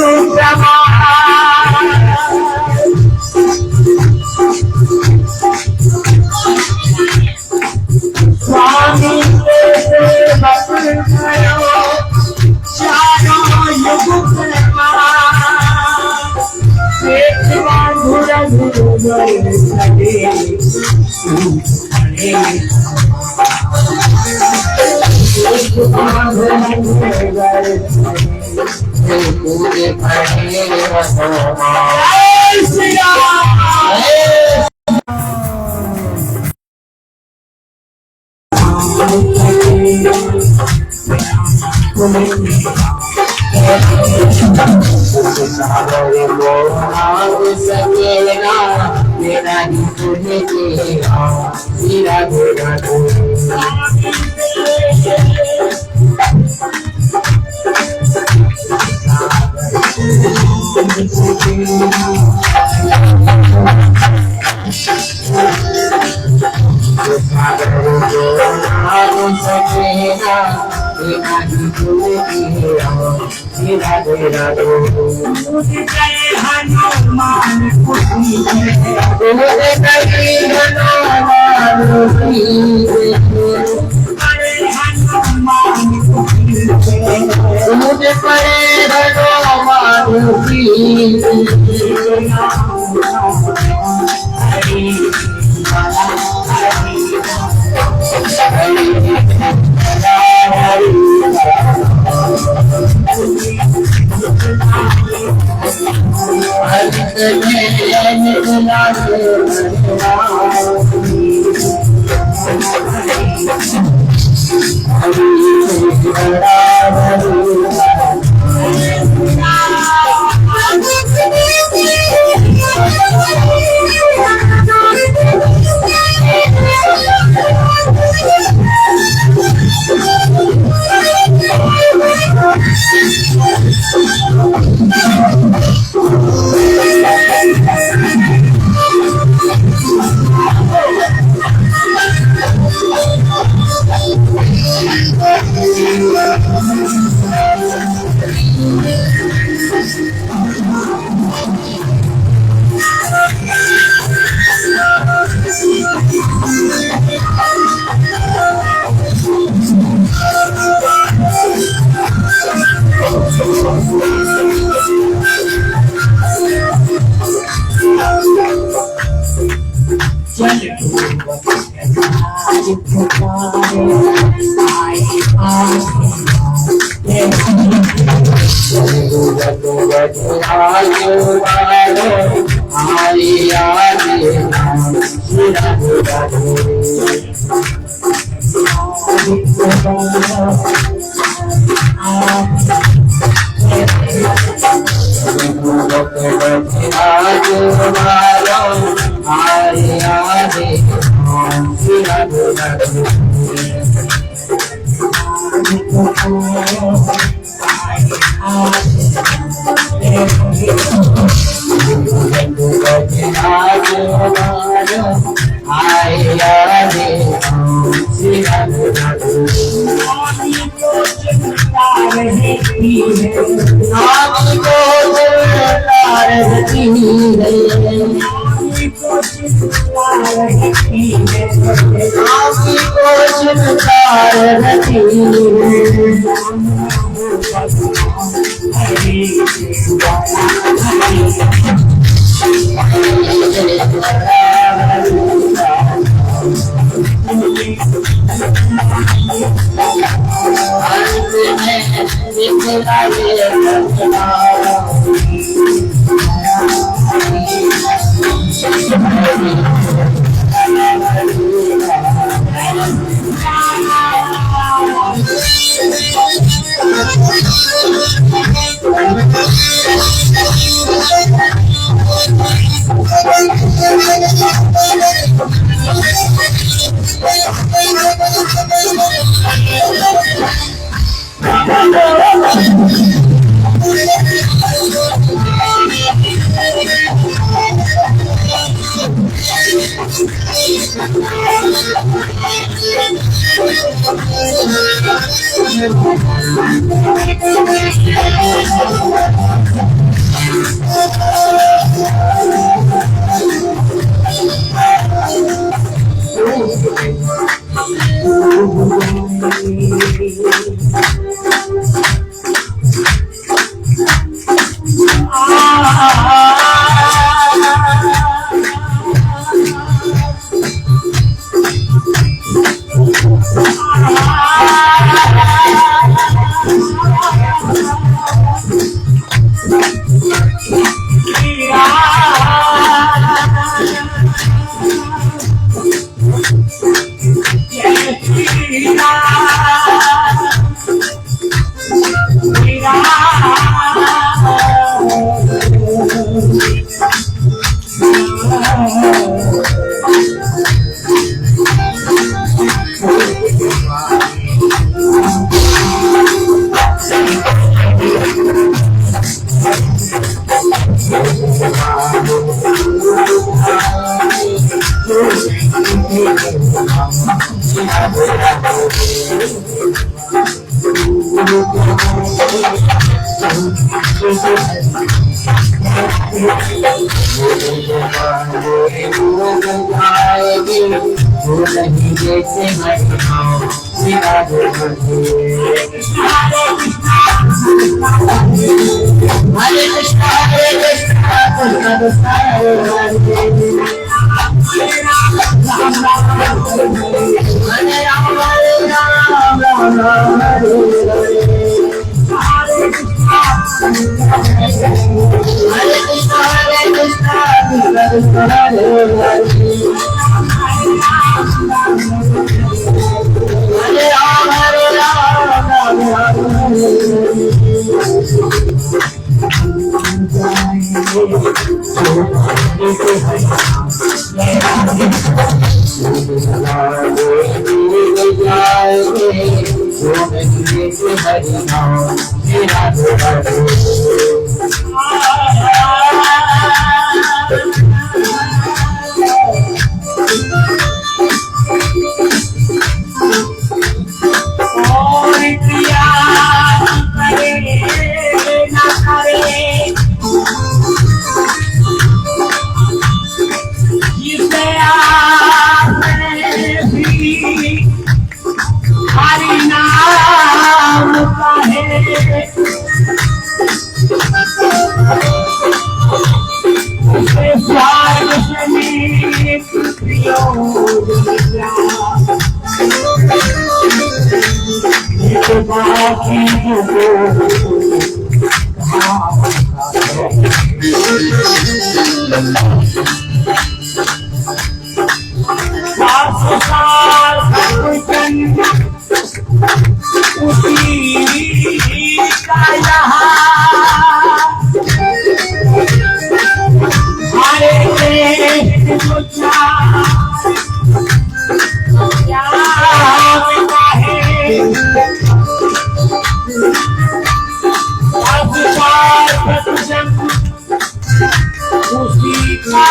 उसी का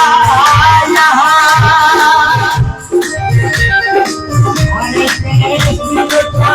यहाँ हरे कृष्ण का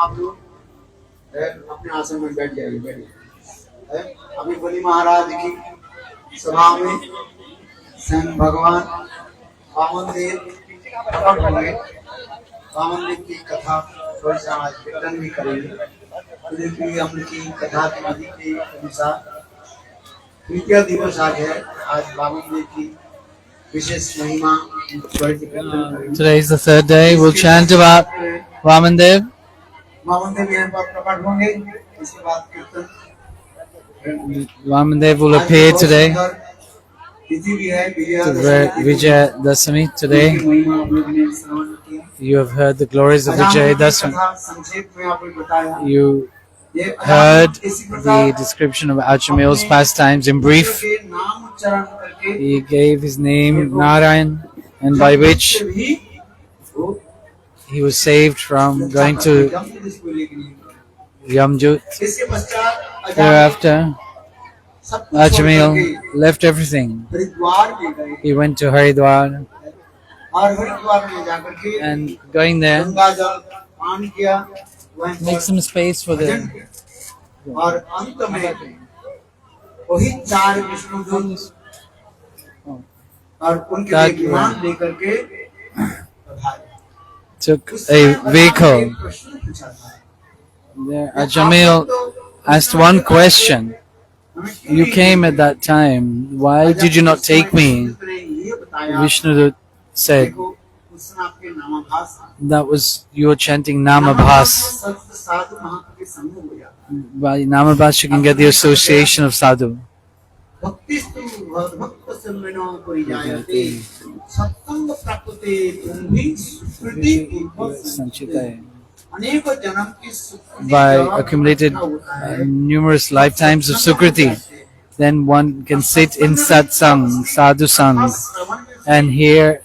आप लोग अपने आसन में बैठ जाइए, बैठिए। अभी बलि महाराज की सभा में स्वयं भगवान वामन देव प्रकट हुए। वामन देव की कथा थोड़ी सा आज कीर्तन भी करेंगे, क्योंकि हम की कथा की विधि के अनुसार तृतीय दिवस आज है। आज वामन देव की विशेष महिमा थोड़ी सी कीर्तन करेंगे। Today is the third day. We'll chant about Vamandev. Vamandev यहाँ पर प्रकट होंगे, इसके बाद कीर्तन। Vamandev will appear today. तिथि भी है to विजयादशमी। Vijaya Dasami उनकी today. महिमा आप लोगों ने श्रवण किया। You have heard the glories of Ajamil Vijaya की Dasami. कथा संक्षेप में आपको बताया। You ये heard अजामिल इसी the प्रकार description of Ajamil's pastimes in brief. के नाम उच्चारण करके He gave his name Narayan, and by which भी वो he was saved from going to जिसको लेके Yamjut. इसके पश्चात Thereafter, सब कुछ छोड़ Ajamil करके left everything. हरिद्वार में गए He went to Haridwar, और हरिद्वार में जाकर के and going there, गंगा जल पान किया, वहीं make some space for bhajan the. किया। और अंत में वही 4 विष्णुदूत और उनके That विमान लेकर के पधारे। Took उस a समय vehicle. एक प्रश्न पूछा था, There, Ajamil asked one question. You came at that time. Why did you not take me? Vishnu said, देखो, उस समय आपके नामाभास that was you were chanting Namabhas. संत साधु महात्मा के संग हो जाता। By Namabhas you can get the association of sadhu. भक्तिस्तु भक्त सम्मेनो परिजायते सत्संग प्राप्ते तुम्हि सुकृति पूर्वक संचिताय। अनेक जन्म की सुकृति By accumulated numerous lifetimes of Sukriti, then one can sit in satsang, sadhu sang, and hear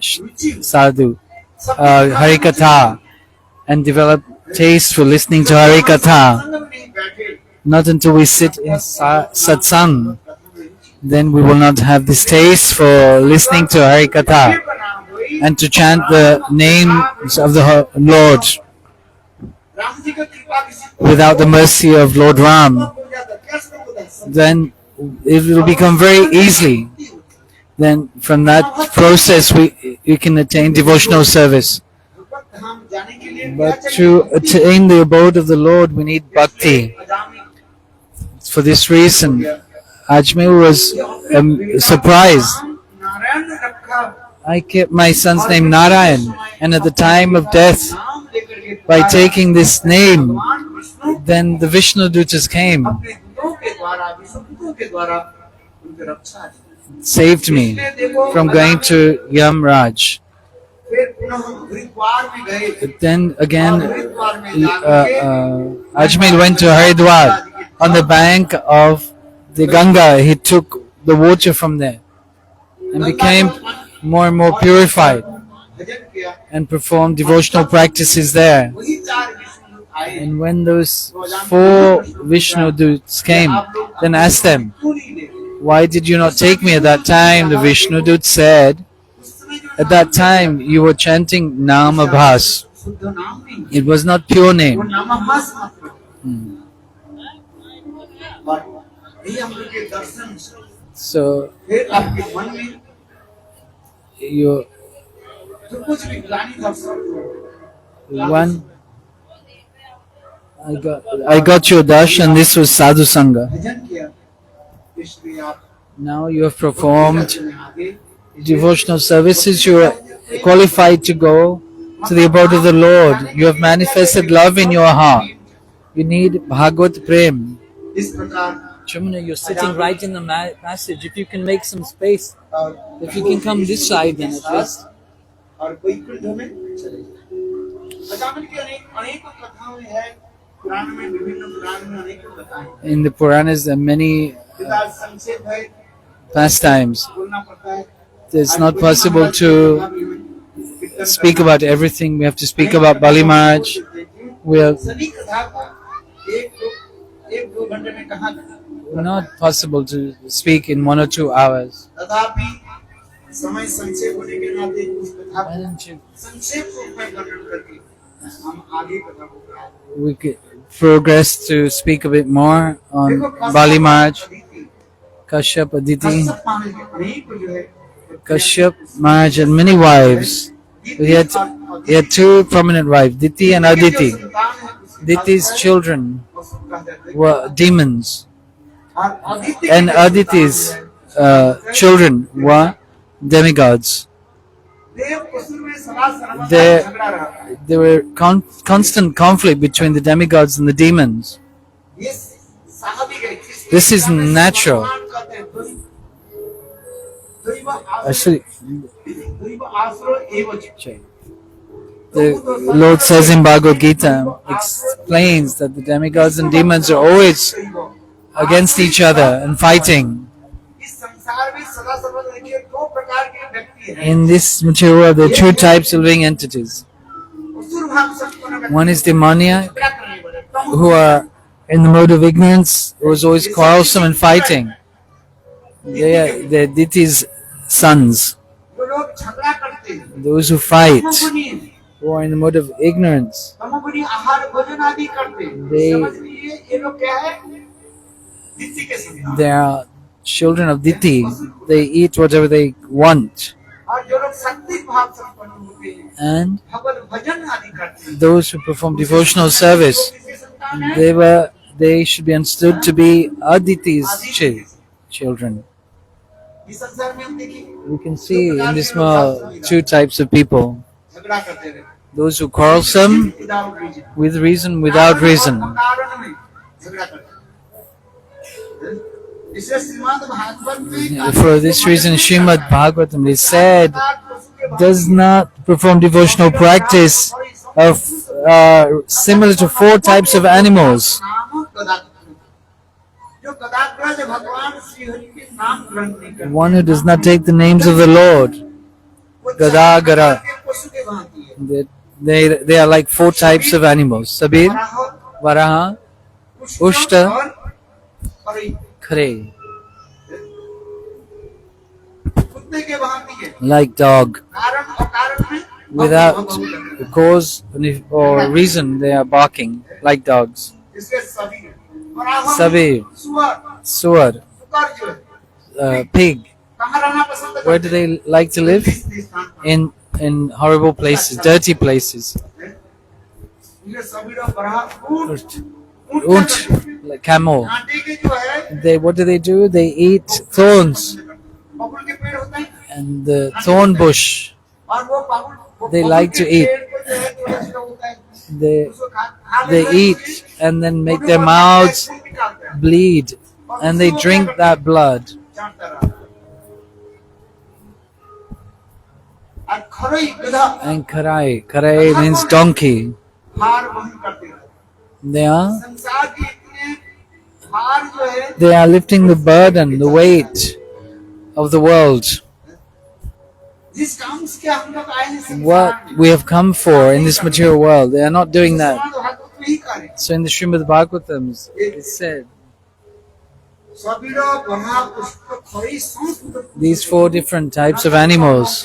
sadhu, Harikatha, and develop taste for listening to Harikatha. Not until we sit in satsang, then we will not have this taste for listening to Harikatha and to chant the names of the Lord without the mercy of Lord Ram. Then it will become very easily. Then from that process we can attain devotional service. But to attain the abode of the Lord we need bhakti. For this reason, Ajamil was surprised. I kept my son's name Narayan, and at the time of death, by taking this name, then the Vishnu Dutas came, saved me from going to Yamraj. Then again, Ajamil went to Haridwar. On the bank of the Ganga, he took the water from there and became more and more purified and performed devotional practices there. And when those 4 Vishnu Duts came, then asked them, why did you not take me at that time? The Vishnu Dut said, at that time you were chanting Namabhas. It was not pure name. So you one I got your darshan. This was sadhu sangha. Now you have performed devotional services. You are qualified to go to the abode of the Lord. You have manifested love in your heart. You need Bhagvat Prem. Chamuna, you're sitting right in the passage. If you can make some space, if you can come this side, then at least. In the Puranas, there are many pastimes. It's not possible to speak about everything. We have to speak about Bali Maharaj. We are not possible to speak in 1 or 2 hours. Why don't you? We could progress to speak a bit more on Bali Maharaj, Kashyap, Aditi. Kashyap Maharaj had many wives. He had 2 prominent wives, Diti and Aditi. Diti's children were demons, and Aditi's children were demigods. There were constant conflict between the demigods and the demons. This is natural. Actually, दैव आश्रय एव च। the Lord says in Bhagavad Gita, explains that the demigods and demons are always against each other and fighting. इस संसार में सदा सर्वदा देखिए दो प्रकार के व्यक्ति हैं। In this material world, there are two types of living entities. असुर भाव संपन्न व्यक्ति One is demoniac, झगड़ा करने वाले, तमो who are in the mode of ignorance, who is always quarrelsome and fighting. They are Diti's sons, जो लोग झगड़ा करते हैं, those who fight, तमोगुणी who are in the mode of ignorance. तमोगुणी आहार भोजन आदि करते हैं। They- समझ लीजिए ये लोग क्या है, दिति के संतान। They are children of Diti. They eat whatever they want. और जो लोग सात्विक भाव संपन्न होते हैं, And भगवत भजन आदि करते हैं, those who perform devotional service, किसके संतान है? they should be understood to be Aditi's children. इस संसार में हम देखिए We can see in this world two types of people. झगड़ा करते रहते हैं, Those who quarrelsome without reason, with reason, without reason. कारण में झगड़ा करते हैं। इसलिए श्रीमद् भागवत में For this reason, Srimad Bhagavatam is said, does not perform devotional practice of similar to four types of animals. नाम गदाग्रज, जो गदाग्रज भगवान श्री हरि के नाम ग्रहण नहीं करते, One who does not take the names of the Lord. वो गदाग्रज. के पशु के भांति है। They are like four types of animals. Sabir, Varaha, Varaha, उष्ट उष्ट, और परी, Kare. कुत्ते के भांति है। Like dog. कारण और कारण में Without a cause or reason, they are barking like dogs. इसके सभी वराह, Sabir, सुअर, Suar, सुकर जो है, pig. कहाँ रहना पसंद करते Where do they like to live? हैं? In horrible places, dirty places. ये सभी लोग वराह, ऊंट, Unt, like camel. कांटे के जो है, What do? They eat thorns बबुल के पेड़ होते हैं, and the thorn bush. और वो बबुल, वो They बबुल like के to eat. पेड़ को जो है थोड़ा सा होता है, They उसको खा they लेते हैं, eat and then make वो their जो mouths खून निकालते हैं, bleed and they drink that blood. चाटता रहा। और खरई गधा And karai means donkey. भार वहन करते रहते They हैं। are संसार के इतने भार जो है, they are lifting the burden, the weight of the world. जिस काम से हम लोग आए हैं संसार What में, we have come for in this material world, they are not doing that. समाज भागवत में ही कार्य। So in the Srimad Bhagavatams, it said सभी लोग वराह, पुष्प, खरई, सांप, these four different types of animals.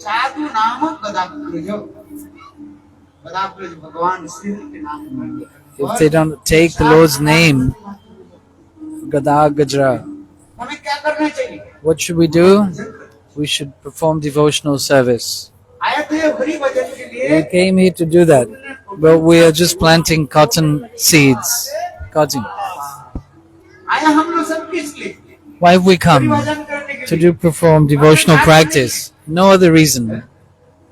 चादु नाम गदाग्रज, गदाग्रज भगवान श्री के नाम। If they don't take the Lord's name, Gada Gajra, हमें क्या करना चाहिए? what should we do? We should perform devotional service. आए थे हरि भजन के We लिए, came here to do that, but we are just planting cotton seeds. Cotton. आए हम लोग सब किस लिए? Why have we Hari come? भजन करने के To लिए। perform devotional practice. No other reason.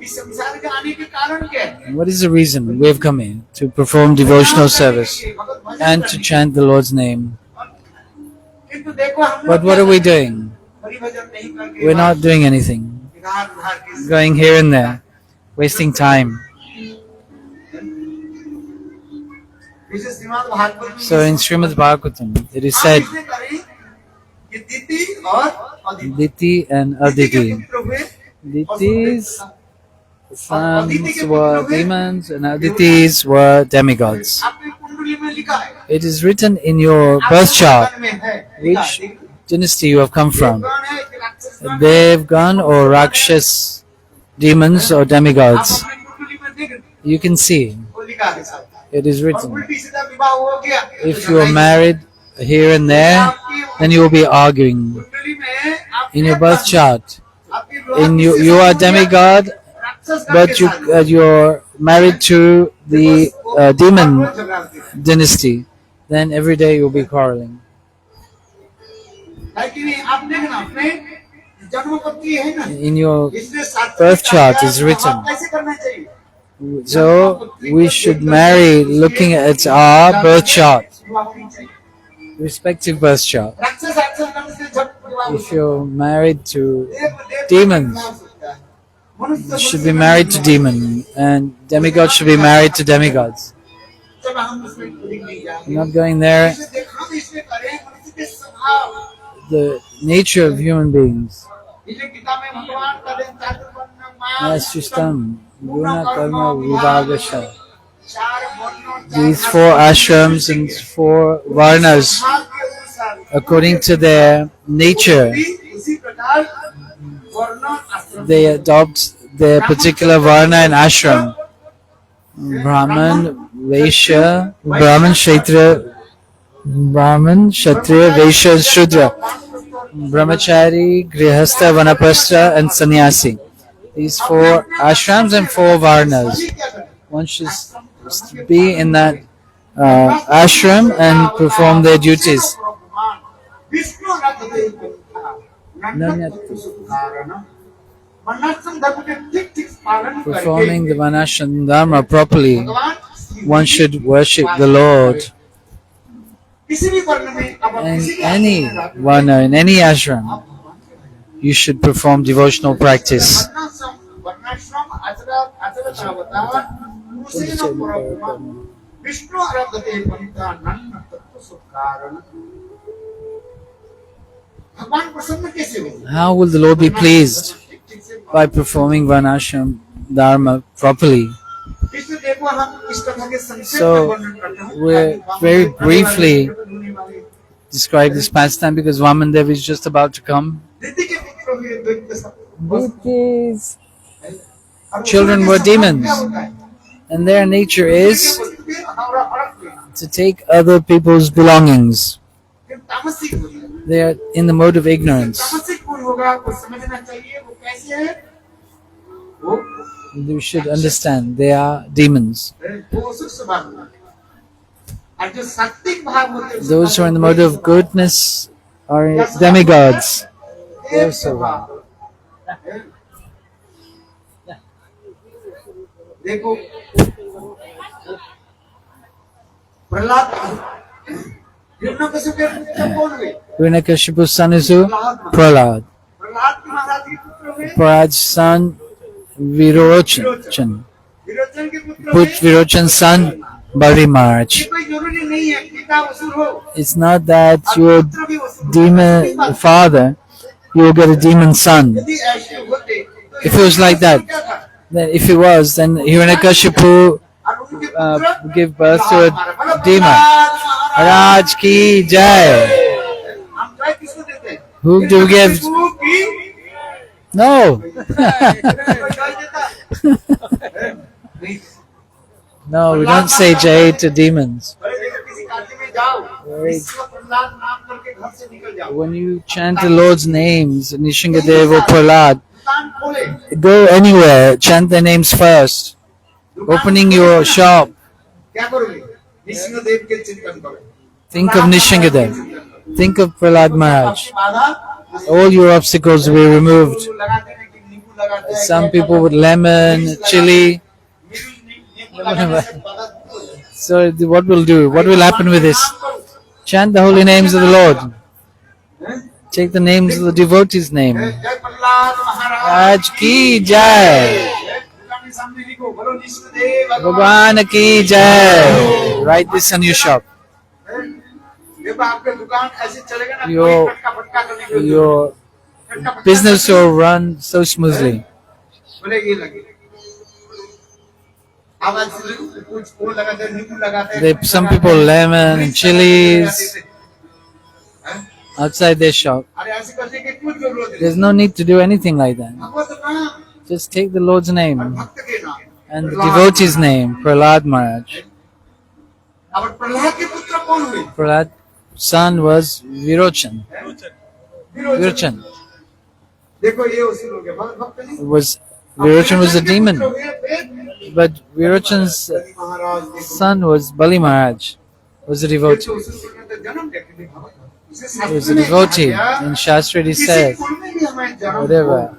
इस संसार के आने के कारण क्या है? What is the reason we have come here? To perform devotional service Bhagavad bhajan and to करने के chant the Lord's name. लिए। किंतु देखो हम But लोग what क्या are we करते हैं? doing? हरि भजन नहीं करके We're not doing anything. इधर उधर के Going here and there, wasting time. विशेष श्रीमद् भागवत में So in Srimad Bhagavatam, it is said, इसने करी कि दिति और अदिति। Diti and दिति के Aditi. पुत्र हुए Diti's sons were demons and Aditi's were demigods. आपकी कुंडली में लिखा है, It is written in your birth chart आपके में है, which लिखा है। dynasty you have come from. कौन है कि राक्षस कौन है? Devgan or Rakshas, demons or आप demigods. अपनी कुंडली में देख, You can see, वो लिखा है साहब। it is और written. उल्टी सीधा विवाह हो गया, If you are married here and there, then you will be arguing. कुंडली में आपके In your birth chart, आपकी विवाह in किससे you are हो गया? demigod, राक्षस गण but के साथ। you're married to the demon वो झगड़ाते हैं। dynasty, then every day you'll be quarreling. है कि नहीं? आप देखना अपने जन्मपत्री है ना, In your इसमें सात्विक birth chart is कार्य written. आप कैसे करना चाहिए? So we should marry looking at our birth chart. विवाह होनी चाहिए। respective birth chart. राक्षस राक्षस नाम से जब परिवार If you're married to Dev Dev demons, नाम सकता है मनुष्य you should be married to demon, and demigods should be married to demigods. जब हम उसमें नहीं जाएंगे You're not going there. इसे देखा तो इसमें करें मनुष्य के स्वभाव The nature of human beings. इसे किताब में भगवान का दिन चातुर्वर्ण मास Ashishtam, Guna Karma Vibhagasha. चार वर्णों These 4 ashrams and 4 varnas, भाग के अनुसार according to their nature, उसी प्रकार वर्णों आश्रम they adopt their particular varna and ashram. Brahman, Vaishya, Brahman, Kshatriya, Vaishya, and Shudra. Brahmachari, Grihastha, Vanaprastha, and Sannyasi. These 4 ashrams and 4 varnas. One should be in that ashram and perform their duties. Vishnu Rath Performing the Varnashram Dharma properly, one should worship the Lord. In any varna, in any ashram, you should perform devotional practice. Vishnu आराधते पंथा नन्न तत्व सुखारण भगवान प्रसन्न कैसे होंगे How will the Lord be pleased? By performing Varnashram Dharma properly. इसलिए देखो हम इस कथा के संक्षेप में So, वर्णन करते हैं we're very briefly describe this pastime because Vamandev is just about to come. दीदी के पुत्र हुए दैत्य सब Deities. Children were demons, and their nature is to take other people's belongings. तामसिक होता है They are in the mode of ignorance. तामसिक कौन होगा वो समझना चाहिए वो कैसे है वो You should understand they are demons. वो सुख भाव है और जो सात्विक भाव होते हैं Those who are in the mode of goodness are demigods. They are so wrong. देखो प्रहलाद हिरण्यकशिपु के पुत्र कौन हुए Hiranyakashipu's son is who? Prahlad. Prahlad के महाराज के पुत्र हुए Prahlad's son Virochan. विरोचन के पुत्र Put हुए Virochan's son Bali Maharaj. ये कोई जरूरी नहीं है पिता असुर हो It's not that your पुत्र भी असुर हो। demon father, you will get a demon son. यदि ऐसे होते तो If it was like that, क्या था? then if it was, then Hiranyakashipu और उनके पुत्र give birth to a demon. Raj ki jai. हम जय किसको देते हैं Who do we give? Hiranyakashipu की No. कोई जय देता है? नहीं। No, we don't say jai to demons. अरे देखो किसी काशी में जाओ विश्व प्रहलाद नाम करके घर से निकल जाओ When you chant the Lord's names, Nishingadev or Prahlad, दुकान खोले go anywhere, chant their names first. Opening your shop, क्या करोगे निसिंहदेव के चिंतन करो think of Nishingadev. Think of Prahlad Maharaj. बाधा All your obstacles will be removed. लगा देने की नींबू लगाते हैं Some people with lemon, chili. नींबू लगाने से बाधा दूर हो जाए। So what will do? What will happen with this? Chant the holy names of the Lord. Take the names of the devotee's name. जय प्रहलाद महाराज Raj ki jai. दुकान के सामने लिखो बोलो निसिंहदेव Bhagwan ki jai. Write this on your shop. देखो आपका दुकान ऐसे चलेगा ना Your- कोई फटका फटका करने की Your फटका फटका business will run so smoothly. बोले ये लगे अब ऐसे कुछ वो लगाते हैं नींबू लगाते हैं Some people lemon and chilies outside their shop. अरे ऐसे करने की कुछ जरूरत नहीं There's no need to do anything like that. भगवत नाम Just take the Lord's name भक्त के नाम and the devotee's name, Prahlad Maharaj. अब प्रहलाद के पुत्र कौन हुए Prahlad's son was Virochan. Virochan देखो ये उसी लोग हैं भक्त नहीं Virochan was a demon, Maharaj but Virochan's देखो son was Bali Maharaj, was a devotee. तो उसी लोग ने जन्म देखने भगवत He was a devotee. In Shastra it is said, whatever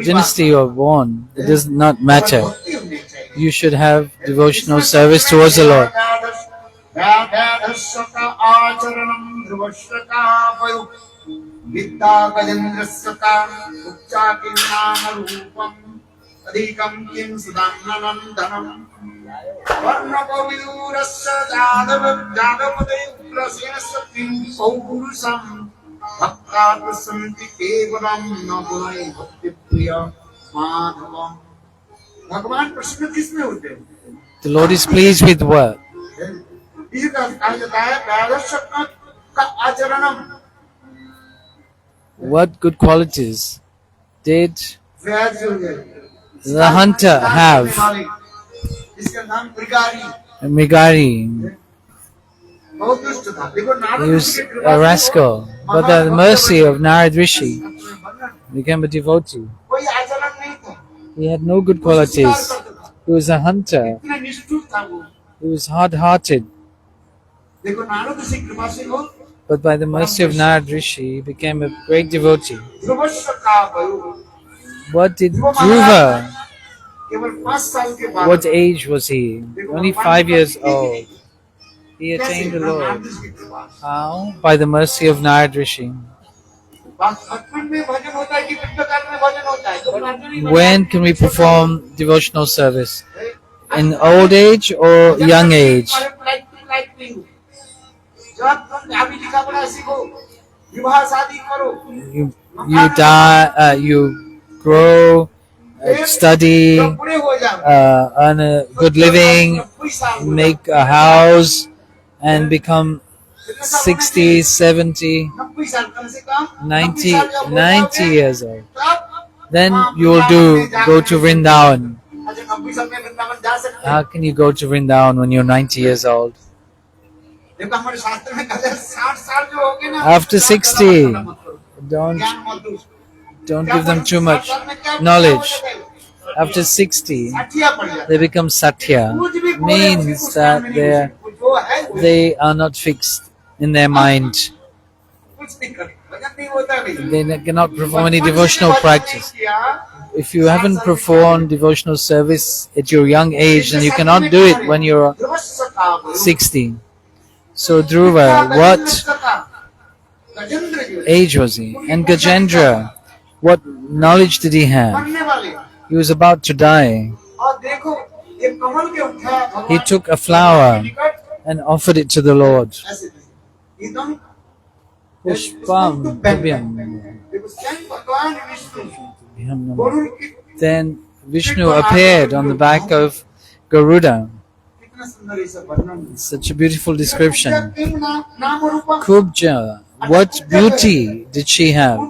dynasty you are born, it does not matter. You should have devotional service towards the Lord. व्याधस्य का आचरणं ध्रुवस्य का पयो विद्या गजेन्द्रस्य का उच्चाकिन्नाम रूपम् अधिकं किं सुदाननन्दनम् वर्णकविदूरस्य जादवपदे उग्रसेनस्य किं सौपुरुषम् भक्ताः सन्ति केवलं न गुणै भक्तिप्रिय माधवम्। भगवान प्रसन्न किसमें होते हैं? The Lord is pleased with what? इसी का कहा जाता है व्याधस्य का आचरणम। What good qualities did व्याध जो है the hunter have? इसका नाम मृगारी। Migari. बहुत दुष्ट था। देखो He नारद was ऋषि के कृपा a से rascal, but by the mercy of Narad Rishi, became a devotee. कोई आचरण नहीं था। He had no good qualities. He was a hunter. इतना निष्ठुर था वो। He was hard-hearted. देखो नारद ऋषि की कृपा से वो But by the mercy of Narad Rishi, he became a great devotee. ध्रुवस्य का भयो। What did Dhruva? केवल 5 साल के बाद What age was he? Only 5 years old. He attained the Lord. How? By the mercy of Narad Rishi. बचपन में भजन होता है कि वृद्धकाल में भजन होता है? जब भजन ही When can we perform devotional service? In old age or young age? जब तुम अभी लिखा पढ़ा सीखो, विवाह शादी करो, You die, you grow, study, जब बूढ़े हो जाओ, earn a good living, make a house, and become 60, 70, 90 साल कम से कम 90, 90 साल जब हो 90 जाओगे, years old. तब Then you will go to Vrindavan. अच्छा 90 साल में वृंदावन जा सकते हैं। How can you go to Vrindavan when you're 90 years old? देखो हमारे शास्त्र में कहते हैं 60 साल जो हो गए ना, After 60, don't ज्ञान मत दो। don't give them too much knowledge. After 60, Sathiya पड़ जाता है। they become satya. Means that they are not fixed in their mind. कुछ नहीं कर, भजन नहीं होता है। They cannot perform any devotional practice. If you haven't performed devotional service at your young age, then you cannot do it when you're 60. So Dhruva, what age was he? And Gajendra, what knowledge did he have? He was about to die. He took a flower and offered it to the Lord. Pushpam Bhubyam. Then Vishnu appeared on the back of Garuda. Such a beautiful description. Kubja, what beauty did she have?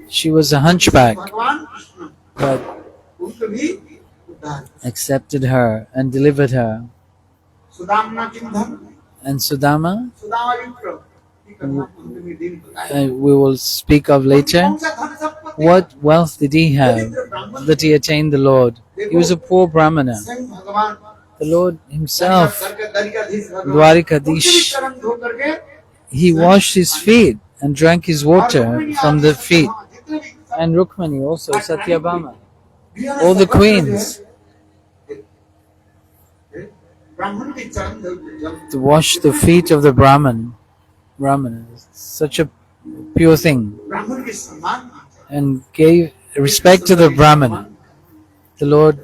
She was a hunchback, but accepted her and delivered her. And Sudama, we will speak of later. What wealth did he have that he attained the Lord? He was a poor Brahmana. The Lord himself, Dwarikadish, he washed his feet and drank his water from the feet. And Rukmani also, Satyabhama, all the queens, to wash the feet of the Brahmana. Such a pure thing. And gave respect to the Brahman. The Lord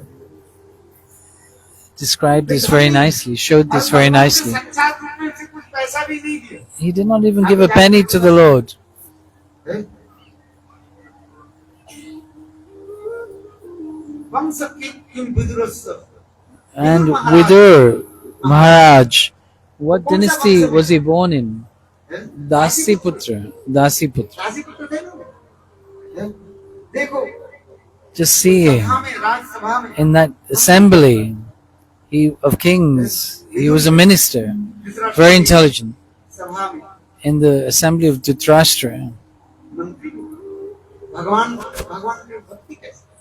described this very nicely, showed this very nicely. He did not even give a penny to the Lord. And Vidur Maharaj, what dynasty was he born in? Dasiputra. Just see, in that assembly of kings, he was a minister, very intelligent. In the assembly of Dhritarashtra,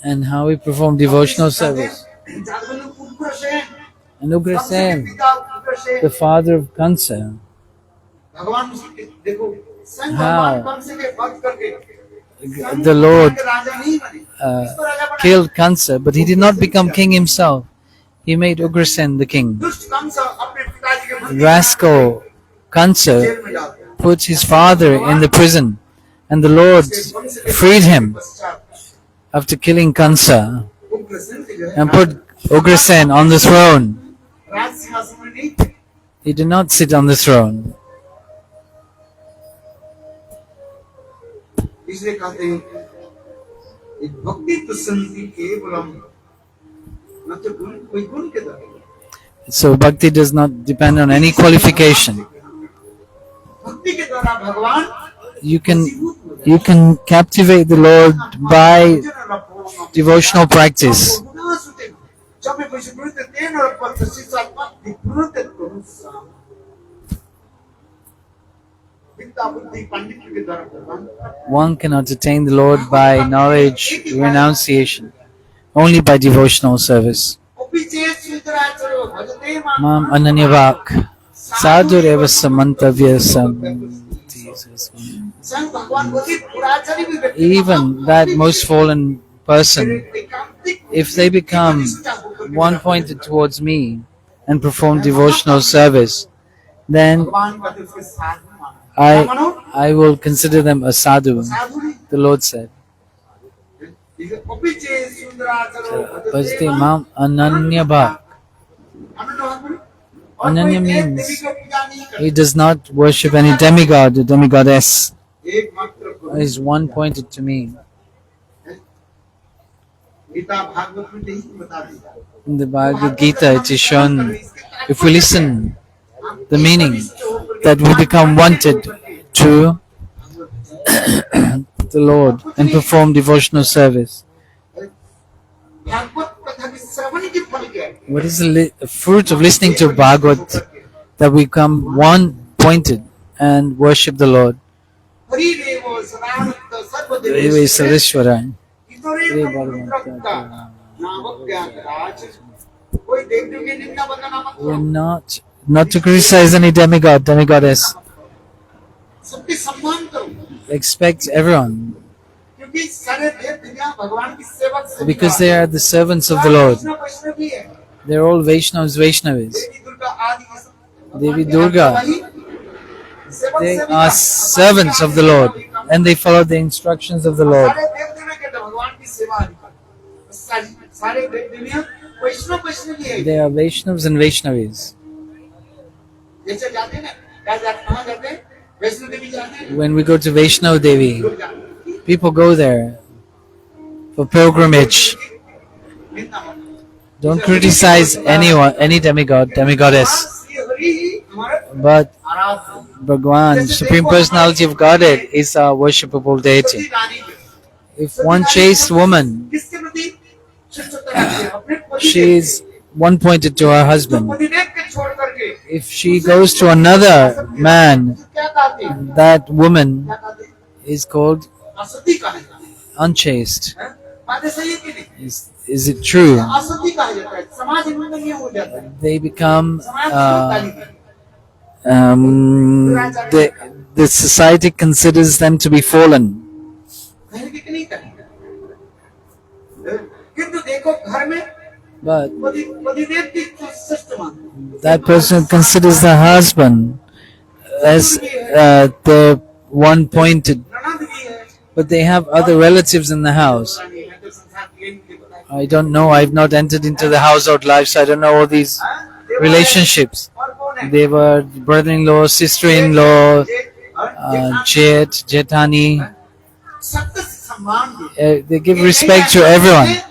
and how he performed devotional service. And Ugrasen, the father of Kansa, how the Lord killed Kansa, but he did not become king himself. He made Ugrasen the king. दुष्ट कंस अपने पिताजी के मंदिर Rascal Kansa jail में डालते हैं। put his father in the prison, and the Lord freed him after killing Kansa Ugrasen के जो है and put Ugrasen on the throne. राज सिंहासन में नहीं थे। He did not sit on the throne. इसलिए कहते हैं एक भक्ति तो संति केवलम न तो गुण कोई गुण के द्वारा So bhakti does not depend on any qualification. भक्ति के द्वारा भगवान You can captivate the Lord by devotional practice. जब मैं कुछ गुण के तेन और पत्र शिक्षात्मक गुण के करूँ विद्या बुद्धि पंडित के द्वारा भगवान One cannot attain the Lord by knowledge, renunciation, only by devotional service. Mam ananyavak sadhureva samantavya Even that most fallen person, if they become one pointed towards me and perform devotional service, then I will consider them a sadhu, the Lord said. Bhajte mam ananya bhak. Ananya means he does not worship any demigod or demigoddess. He is one pointed to me. In the Bhagavad Gita it is shown, if we listen the meaning, that we become wanted to the Lord and perform devotional service. What is the fruit of listening to Bhagvat? That we become one pointed and worship the Lord. Deva Sareshwara. We're not to criticize any demigod, demigoddess. Expect everyone, because they are the servants of the Lord. They are all Vaishnavas, Vaishnavis. Devi Durga, they are servants of the Lord and they follow the instructions of the Lord. They are Vaishnavas and Vaishnavis. When we go to Vaishnav Devi, people go there for pilgrimage. Don't criticize anyone, any demigod, demigoddess. But Bhagwan, Supreme Personality of Godhead, is a worshipable deity. If one chaste woman, she is one pointed to her husband. If she goes to another man, that woman is called unchaste. Is it true? They become the society considers them to be fallen. But that person considers the husband as the one pointed, but they have other relatives in the house. I don't know, I've not entered into the household life, so I don't know all these relationships. They were brother-in-law, sister-in-law, Jet, Jetani. They give respect to everyone.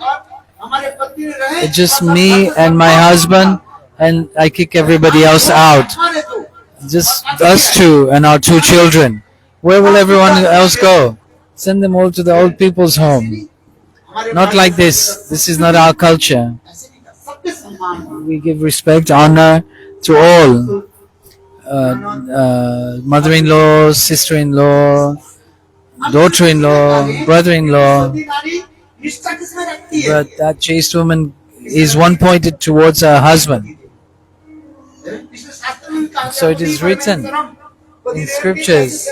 It's just me and my husband, and I kick everybody else out. Just us two and our two children. Where will everyone else go? Send them all to the old people's home. Not like this. This is not our culture. We give respect, honor to all. Mother-in-law, sister-in-law, daughter-in-law, brother-in-law. But that chaste woman is one pointed towards her husband. So it is written in scriptures,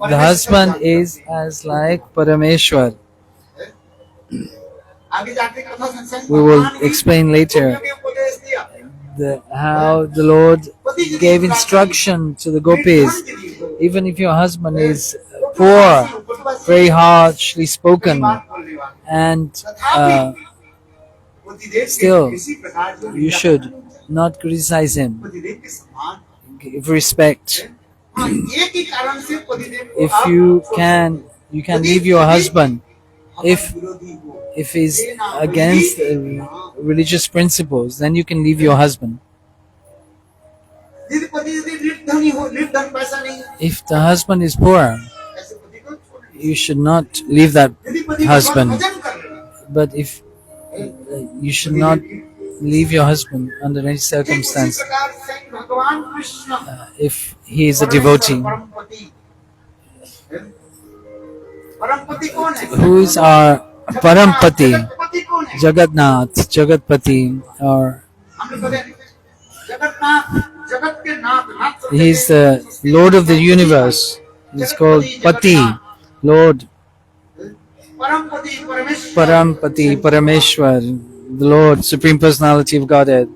the husband is as like Parameshwar. We will explain later how the Lord gave instruction to the gopis. Even if your husband is poor, very harshly spoken, and still you should not criticize him. Give respect. If you can leave your husband if he's against religious principles, then you can leave your husband. If the husband is poor, you should not leave that husband. But if you should not leave your husband under any circumstance if he is a devotee. Who is our Parampati? Jagannath, Jagatpati, or he is the Lord of the universe. He is called Pati, Lord. Parampati, Parameshwar, the Lord, Supreme Personality of Godhead,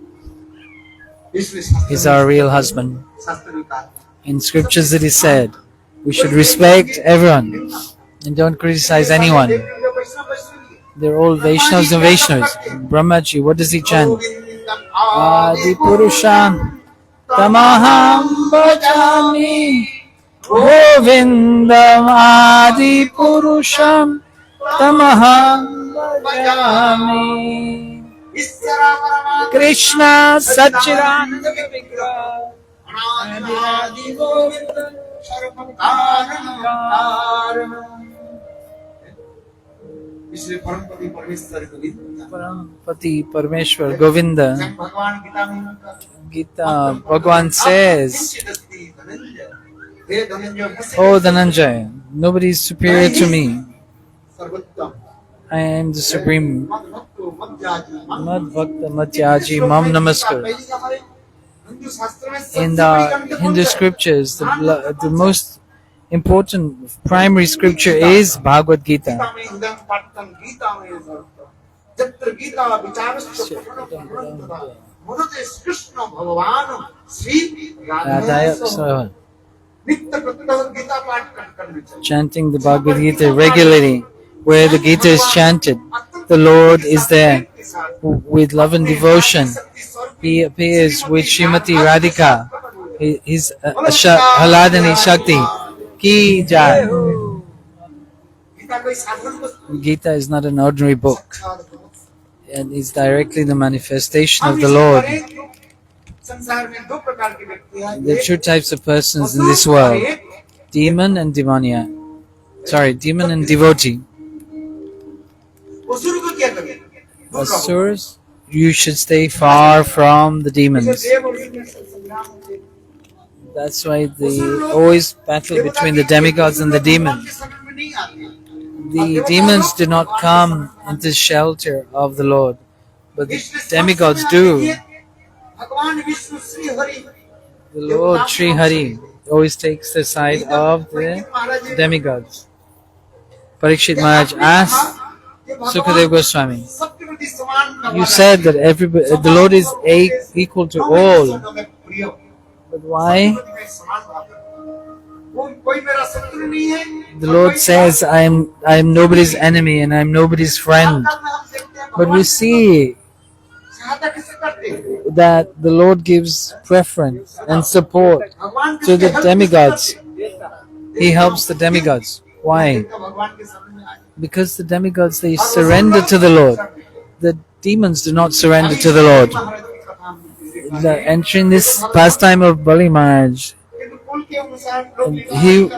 is our real husband. In scriptures it is said, we should respect everyone and don't criticize anyone. They're all Vaishnavas and Vaishnavas. Brahmaji, what does he chant? Adi Purusham Tamaham Bhajami Govindam Adi Purusham Tamaham Bhajami Krishna Satchidananda Vigraha Adi Govindam Sarvakaranam. Parampati Parameshwar Govinda. Gita Bhagwan says, Oh Dhananjaya, nobody is superior to me. I am the supreme. Mad Bhakta Matyaji Mam Namaskar. In the Hindu scriptures, the most important primary scripture is Bhagavad Gita. Chanting the Bhagavad Gita regularly, where the Gita is chanted, the Lord is there with love and devotion. He appears with Srimati Radhika, his Haladani Shakti. Ki Jai. Gita is not an ordinary book, and is directly the manifestation of the Lord. There are two types of persons in this world: demon and demoniac. Demon and devotee. Asuras, you should stay far from the demons. That's why they always battle between the demigods and the demons. The demons do not come into shelter of the Lord, but the demigods do. The Lord Sri Hari always takes the side of the demigods. Parikshit Maharaj asked Sukadeva Goswami, you said that the Lord is equal to all, but why? The Lord says, I am nobody's enemy and I am nobody's friend. But we see that the Lord gives preference and support to the demigods. He helps the demigods. Why? Because the demigods, they surrender to the Lord. The demons do not surrender to the Lord. Entering this pastime of Bali Maharaj,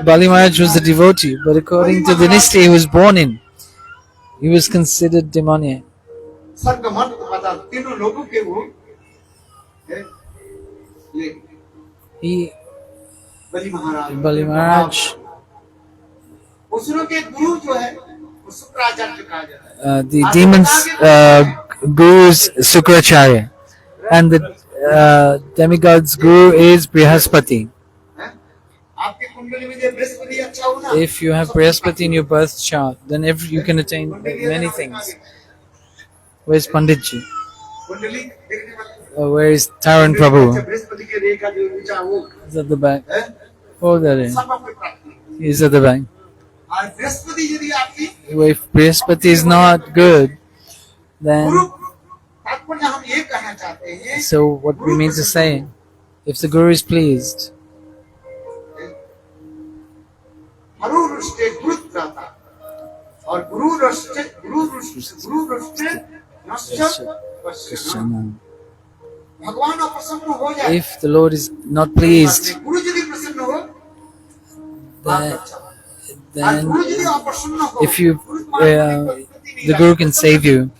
Bali Maharaj was a devotee, but according to the dynasty he was born in, he was considered demoniac. Bali Maharaj, the demons' guru is Sukracharya, and the demigod's guru is Brihaspati. If you have Brihaspati in your birth chart, then you can attain many things. Where's Panditji? Where is Taran Prabhu? Brihaspati के रेखा जो ऊंचा वो He's at the back. है Oh, there he is. सब आपको प्राप्त है। He's at the back. और बृहस्पति यदि आपकी If Brihaspati is not good, then गुरु तात्पर्य हम ये कहना चाहते हैं so what we mean to say, if the Guru is pleased, हरु रुष्टे गुरुत्राता और गुरु रुष्टे नश्च Krishna. भगवान प्रसन्न हो जाए If the Lord is not pleased, गुरु यदि प्रसन्न हो then, और then गुरु यदि अप्रसन्न हो if you the Guru can save you,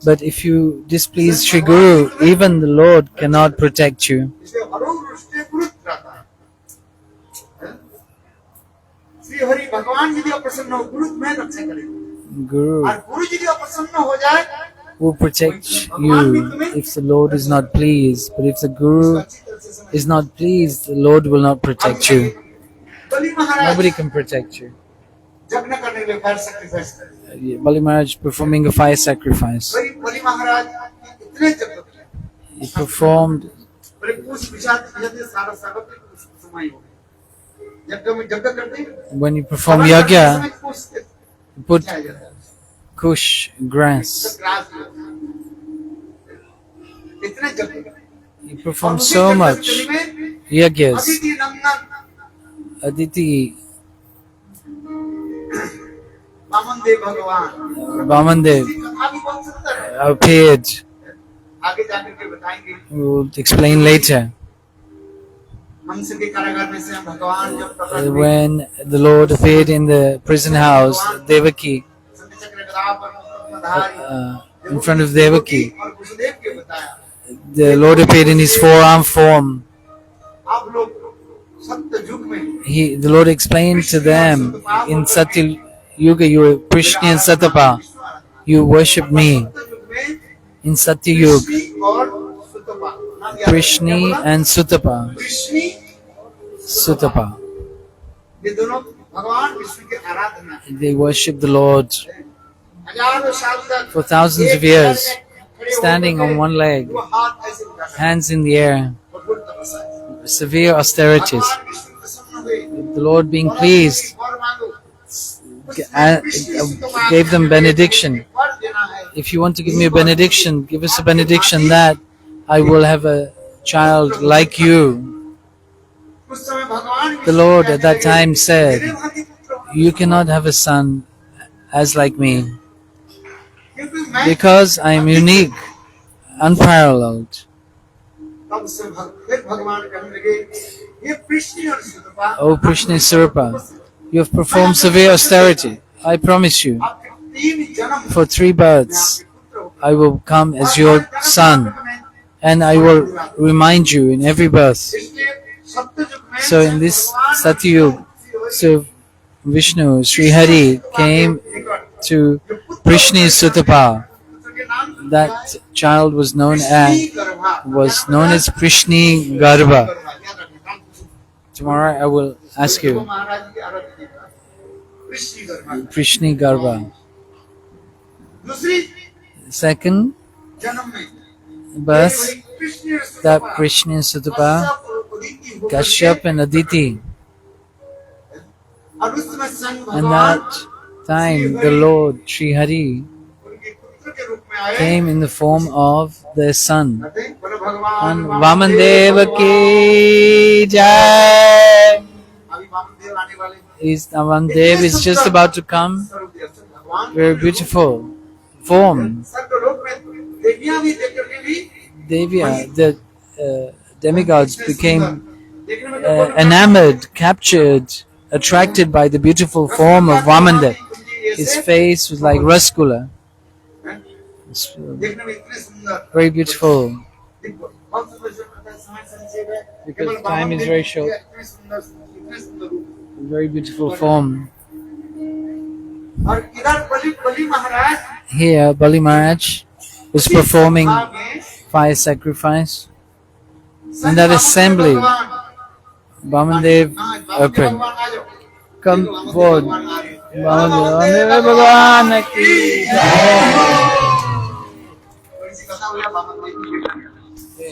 but if you displease Sri Guru, even the Lord cannot protect you. इसलिए हरु रुष्टे गुरुत्राता श्री हरि भगवान यदि अप्रसन्न हो गुरु में रक्षा करेंगे Guru और गुरु यदि अप्रसन्न हो जाए will protect you if the Lord is not pleased, but if the Guru is not pleased, the Lord will not protect you. Bali Maharaj Nobody can protect you. यज्ञ करने के लिए फायर सैक्रिफाइस करे Bali Maharaj performing a fire sacrifice. बलि महाराज इतने यज्ञ किए He performed, बड़े कुछ विचार यदि सारा सागत समाई हो गए यज्ञ में यज्ञ करते हैं when you perform yajna, you put kush grass. इतने यज्ञ You perform so much yajnas. Aditi Nandan Aditi, Vaman देव भगवान Vamandev कथा भी बहुत सुंदर है appeared. आगे जाकर के बताएंगे We will explain later. Kans के कारागार में से भगवान जब प्रकट हुए When the Lord appeared in the prison house, Devaki, संधि चक्र गदा पर धारी in front of Devaki, और वसुदेव के बताया the Lord appeared in his four-arm form. आप लोग सत्य युग में The Lord explained to them, in Satya Yuga, you were Prishni and Satapa, you worship me. सत्य युग में In Satya Yuga, कृष्णि और सुतपा नाम याद Prishni रखना। and Sutapa. कृष्णि Sutapa. ये दोनों भगवान विष्णु के आराधना है। They worship the Lord हजारों साल तक for thousands of एक years, पैर में खड़े standing होकर on one leg, वो हाथ ऐसे उठा कर hands in the air, भगवत तपस्या है। severe austerities. भगवान विष्णु प्रसन्न हुए The Lord being और pleased और मांगो gave them benediction. वर देना है If you want to give me a benediction, give us a benediction that I will have a child like you. उस समय भगवान The Lord at that time said, you cannot have a son as like me, क्योंकि मैं because I am unique, unparalleled. तब से फिर भगवान कहने लगे ये कृष्ण और सुतपा O Prishni Surupa, you have performed severe austerity. I promise you, आपके 3 जन्म for 3 births, I will come as your son, and I will remind you in every birth. इसलिए सत्य युग में So in this Satyug, so Vishnu, Sri Hari came to Prishni Sutapa. That child was known as Prishni Garbha. Tomorrow I will ask you, Prishni Garbha. दूसरी Second जन्म में birth, that Prishni Sutapa, Kashyap and Aditi. और उस समय संग And भगवान that time the Lord Sri Hari उनके पुत्र के रूप में आए came in the form of their son. बोले भगवान And Vamandev ki jai. अभी वामदेव आने वाले Vamandev is just about to come. भगवान Very beautiful form. सर्वलोक में देवियां भी देख करके भी Devya, the demigods became देखने में तो enamored, captured, attracted by the beautiful form of Vamandev. His face was like rasgulla. It's देखने में इतने सुंदर very beautiful. बहुत सुंदर समय संक्षेप है Because केवल time is वामदेव very के short. इतने सुंदर रूप Very beautiful form. और इधर बलि महाराज Here, Bali Maharaj was performing fire sacrifice. In that assembly, Vamandev opened. Come forward. Vamandev Bhagwan ki jai.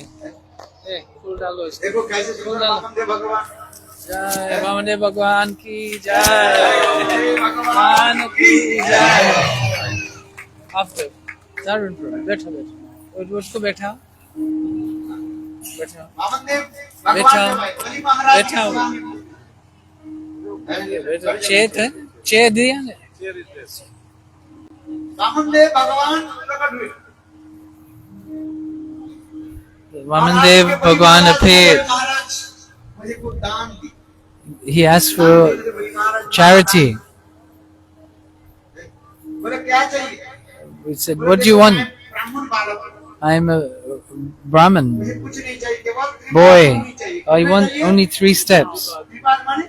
फूल डालो इसको। देखो कैसे सुंदर वामनदेव भगवान। जय वामनदेव भगवान की जय, भगवान की जय। आफ्टर दारुण बैठा बैठा उसको बैठा बैठा वामनदेव भगवान के भाई बलि महाराज के बैठा स्वामी। बैठा चेयर दिया ने वामनदेव भगवान प्रकट हुए। वामनदेव भगवान appeared. महाराज मुझे को दान दी। He asked for charity. बोले क्या चाहिए? He said, "What do you want?" ब्राह्मण बालक। I am a Brahmin मुझे कुछ नहीं चाहिए केवल boy. I want only 3 steps. विवाद माने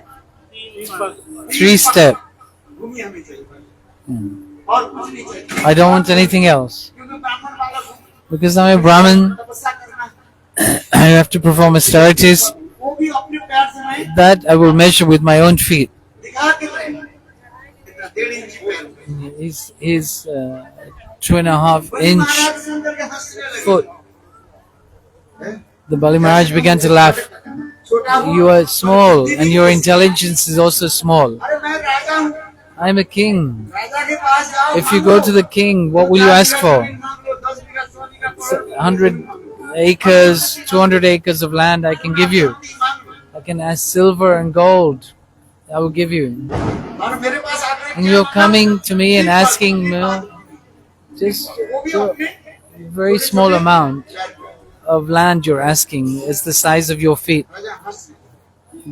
3 steps. भूमि हमें चाहिए और कुछ नहीं चाहिए। I don't want anything else. क्योंकि ब्राह्मण बालक हूँ। Because I'm a Brahmin, तपस्या करना I have to perform austerities वो भी अपने पैर से नहीं that I will measure with my own feet. दिखा के रहे। इतना 1.5 इंच पैर। He's 2.5 बलि inch महाराज सुन करके हंसने लगे। foot. The Bali Maharaj began to laugh. छोटा हूँ। You are small and your intelligence is also small. अरे मैं राजा हूँ। I'm a king. राजा के पास जाओ। If you go to the king, what will you ask for? 100 acres, 200 acres of land I can give you. I can ask silver and gold. I will give you. और मेरे पास आकर And you're coming to me and asking me just वो भी a अपने very small amount of land you're asking. It's the size of your feet. राजा हंस।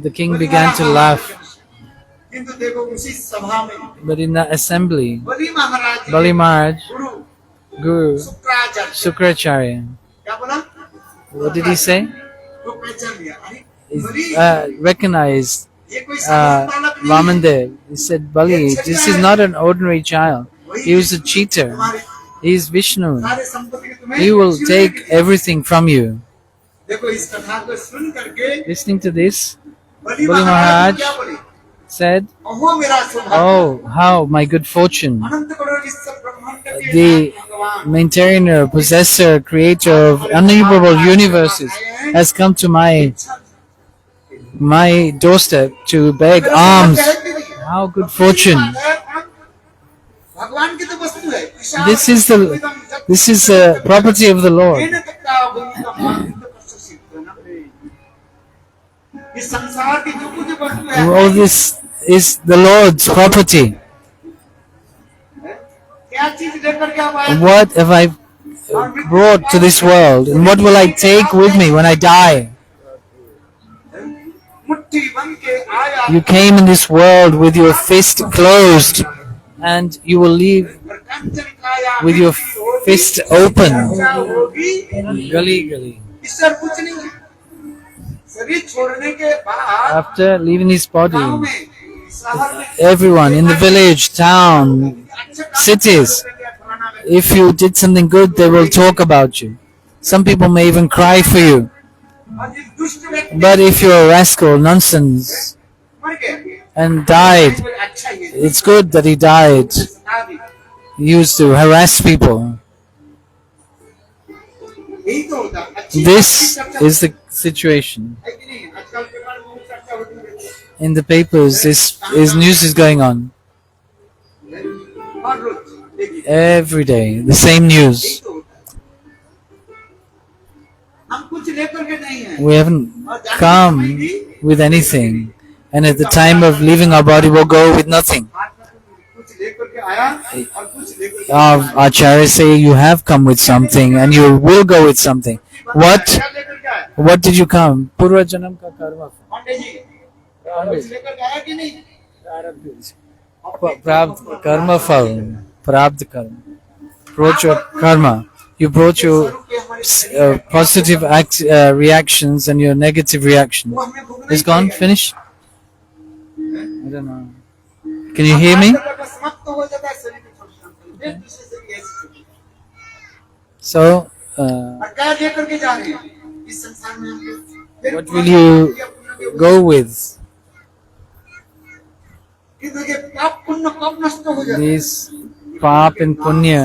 The king began to laugh. किंतु देखो उसी सभा में But in the assembly, Bali Maharaj Bali Maharaj, Guru Guru Shukracharya Sukracharya, क्या बोला? what did he say? वो पहचान लिया। अरे He बलि recognized ये कोई साधारण बालक नहीं है। Vamandev. He said, Bali, this is not an ordinary child. He was a cheater. तुम्हारे He is Vishnu. सारे संपत्ति के तुम्हें He will जीवन take के लिए। everything from you. देखो इस कथा को सुन करके Listening to this, बलि बलि महाराज महाराज क्या बोले? said, अहो मेरा सौभाग्य। "Oh, how my good fortune. अनंत करोड़ इस सब ब्रह्मांड के The भगवान maintainer, possessor, creator of innumerable universes has come to my doorstep to beg alms. How good fortune. भगवान की तो वस्तु है। This is the property of the Lord. इस संसार की जो कुछ वस्तु है All this is the Lord's property. क्या चीज लेकर के आप आए? What have I brought to this world, and what will I take with me when I die? मुट्ठी बन के आया You came in this world with your fist closed, and you will leave और कंचन काया with your fist open. होगी Gali gali. ईश्वर कुछ नहीं है। शरीर छोड़ने के बाद After leaving his गांव body, में शहर में everyone in the village, town, cities, if you did something good, they will talk about you. Some people may even cry for you. और जिस दुष्ट व्यक्ति But if you're a rascal, nonsense, मर गए and died, अच्छा ये it's good that he died. सता दी। He used to harass people. यही तो होता है। अच्छी This चर्चा is the situation. है कि नहीं? आजकल पेपर में बहुत चर्चा होती है। In the papers, this news is going on. हर रोज देखिए Every day, the same यही news. तो होता है। हम कुछ लेकर के नहीं हैं। We haven't come with anything. And at the time of leaving our body, we'll go with nothing. कुछ लेकर के आया और कुछ लेकर के Our acharyas say you have come with something and you will go with something. What? क्या लेकर के आया? What did you come? Purva Janam ka karma. Pandey ji कुछ लेकर के आया कि नहीं? Prabd karma phal. Prabd karma. Brought your karma. You brought your positive reactions and your negative reaction. वो हमें भोगना It's ही gone? पड़ेगा। Finished? I don't know. Can you hear me? समाप्त हो जाता है शरीर में छोटे एक दूसरे से भी ऐसे छोटे। So, और क्या लेकर के जा रहे हैं इस संसार में हम लोग? what will you go with? कि देखिए पाप पुण्य कब नष्ट हो जाता है? These pap and punya,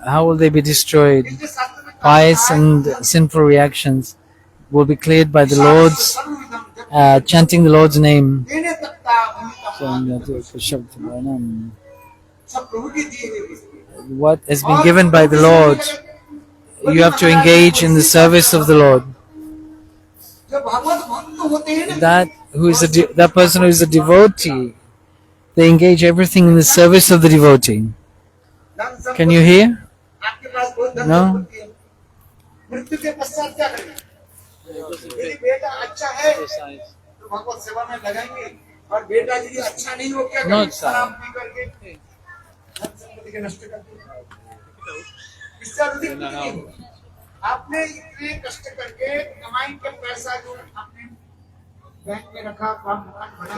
how will they be destroyed? इसलिए शास्त्र में pious and sinful reactions will be cleared by the Lord's chanting the Lord's name. What has been given by the Lord, you have to engage in the service of the Lord. That person who is a devotee, they engage everything in the service of the devotee. Can you hear? No? No, आपने इतने कष्ट करके कमाई के पैसा जो आपने bank में रखा काम बना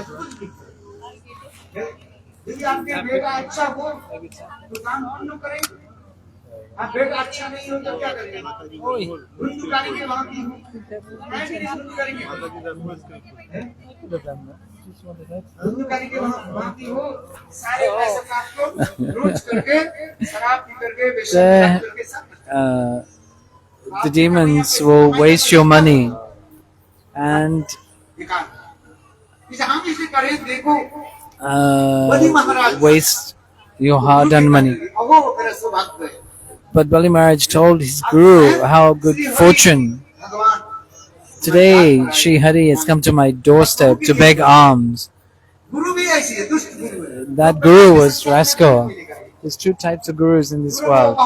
यदि आपके बेटा अच्छा हो तो काम और न करेंगे आप बेटा अच्छा नहीं हो तो क्या करेंगे धुंध करेंगे वहां की धुंध करेंगे धुंध करेंगे वहां की हो सारे पैसे आपको रोज करके शराब पी करके बेशर्म करके सब the demons will waste your money and waste your hard-earned money. But Bali Maharaj told his guru how good fortune. Today, Shri Hari has come to my doorstep to beg alms. That guru was rascal. There's two types of gurus in this world.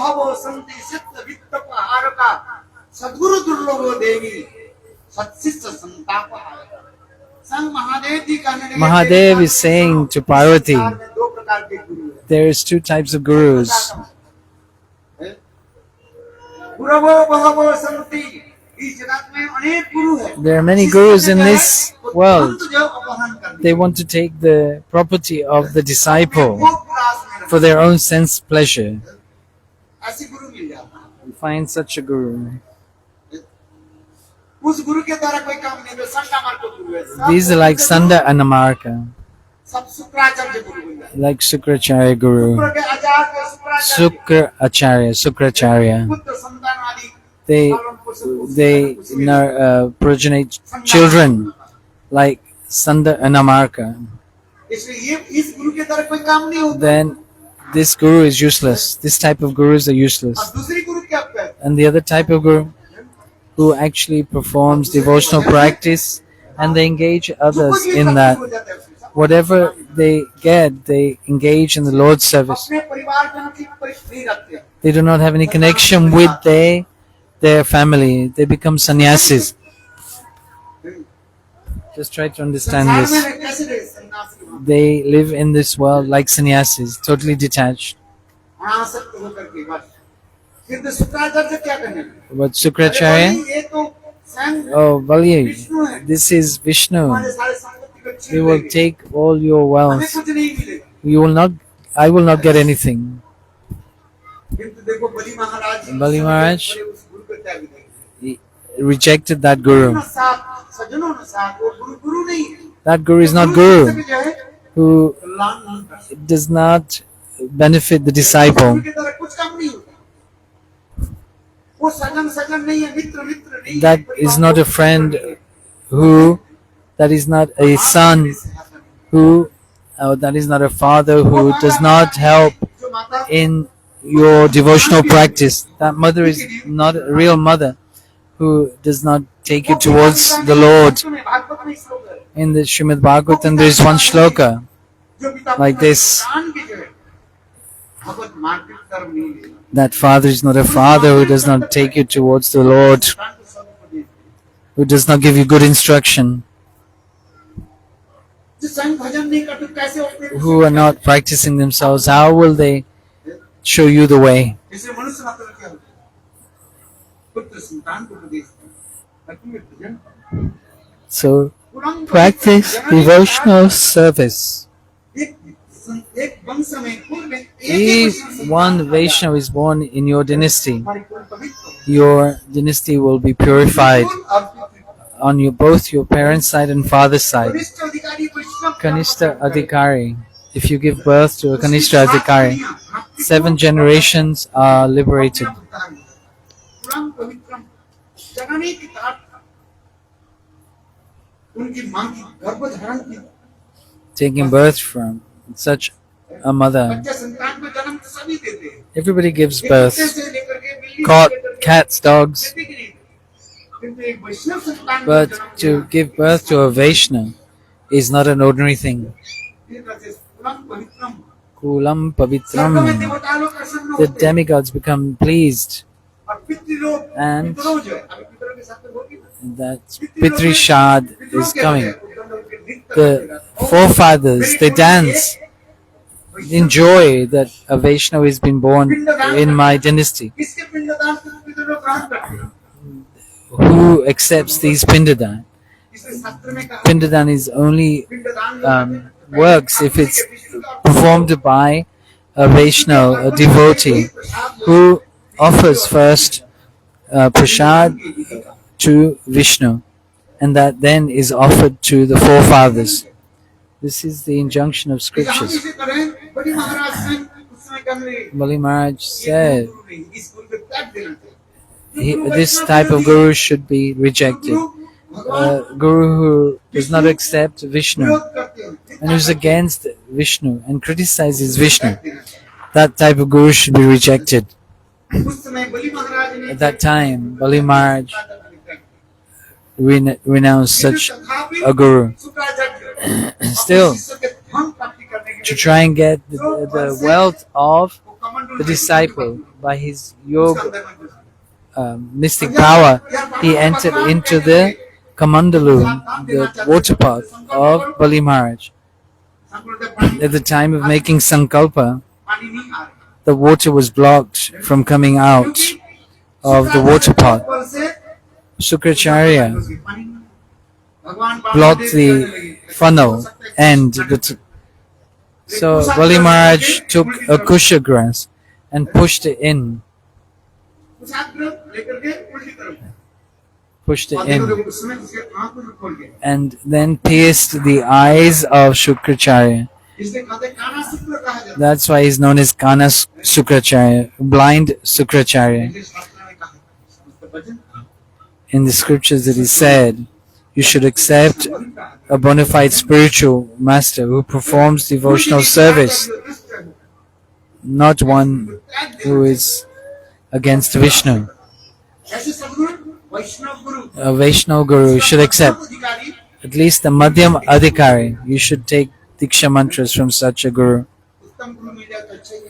Mahadev is saying to Parvati, there is two types of gurus. There are many gurus in this world. They want to take the property of the disciple for their own sense pleasure. You find such a guru. These are like Sanda and Amarka, like Sukracharya Guru. Sukracharya. They progenate children like Sanda and Amarka. Then this guru is useless. This type of gurus are useless. And the other type of guru who actually performs devotional practice and they engage others in that. Whatever they get, they engage in the Lord's service. They do not have any connection with their family. They become sannyasis. Just try to understand this. They live in this world like sannyasis, totally detached. But Sukracharya? Oh, Bali, this is Vishnu. He will take all your wealth. I will not get anything. Bali Maharaj rejected that guru. That guru is not guru, who does not benefit the disciple. That is not a friend that is not a son that is not a father who does not help in your devotional practice. That mother is not a real mother who does not take you towards the Lord. In the Srimad Bhagavatam there is one shloka like this. That father is not a father who does not take you towards the Lord, who does not give you good instruction, who are not practicing themselves. How will they show you the way? So, practice devotional service. If one Vaishnava is born in your dynasty will be purified on both your parents' side and father's side. Kanishta Adhikari. If you give birth to a Kanishta Adhikari, 7 generations are liberated. जगाने की ताट उनकी मां की गर्भ धारण की taking birth from such a mother. बच्चे संतान को जन्म तो सभी देते हैं Everybody gives एक birth. कुत्ते से लेकर के बिल्ली से Caught लेकर के cats, dogs. देते कि नहीं देते। किंतु एक वैष्णव संतान को But जन्म to देना give birth to a Vaishnava is not an ordinary thing. फिर कहते हैं, पुरम पवित्रम Kulam स्वर्ग में pavitram. देवता लोग प्रसन्न The होते हैं demigods become pleased. और पितृलोक And पितरों जो है अभी पितरों के साथ में होगी ना that Pitri Shad is coming. The The forefathers, they dance in joy that a Vaishnava has been born in my dynasty. किसके पिंडदान को पितरों ग्रहण करते हैं Who accepts these Pindadan? इसलिए शास्त्र में कहा Pindadan is only पिंडदान works if it's performed by a Vaishnava, a devotee, who offers first prasad to Vishnu, and that then is offered to the forefathers. This is the injunction of हम scriptures. इसे करें बड़ी महाराज सिंह उस समय कहने Bali Maharaj ये said गुरु नहीं इस गुरु को त्याग देना चाहिए this type of guru should be rejected. A guru who does not accept Vishnu विरोध करते हैं and who's against Vishnu and criticizes Vishnu, that type of guru should be rejected. उस समय बलि महाराज ने At that time, Bali Maharaj renounced such a guru. Still, to try and get the wealth of the disciple by his yoga, mystic power, he entered into the Kamandalu, the water pot of Bali Maharaj. At the time of making Sankalpa, the water was blocked from coming out of the water pot. Shukracharya blocked the funnel end. So Bali Maharaj took a kusha grass and pushed it in. And then pierced the eyes of Shukracharya. That's why he's known as Kana Shukracharya, blind Shukracharya. In the scriptures it is said, you should accept a bona fide spiritual master who performs devotional service, not one who is against Vishnu. A Vaishnava guru should accept at least the Madhyam Adhikari. You should take Diksha mantras from such a guru.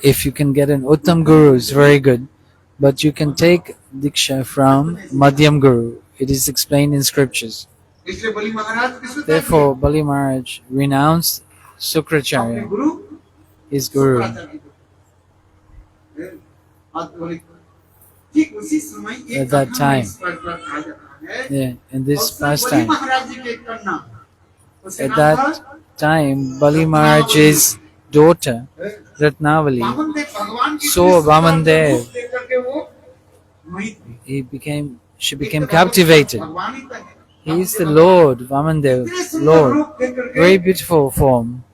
If you can get an Uttam guru, it's very good. But you can take Diksha from Madhyam guru. It is explained in scriptures. Therefore, Bali Maharaj renounced Shukracharya, his guru. At that time, in this pastime, at that time, Bali Maharaj's daughter, Ratnavali, saw Vamandev. She became captivated. He is the Lord, Vamandev, Lord. Very beautiful form.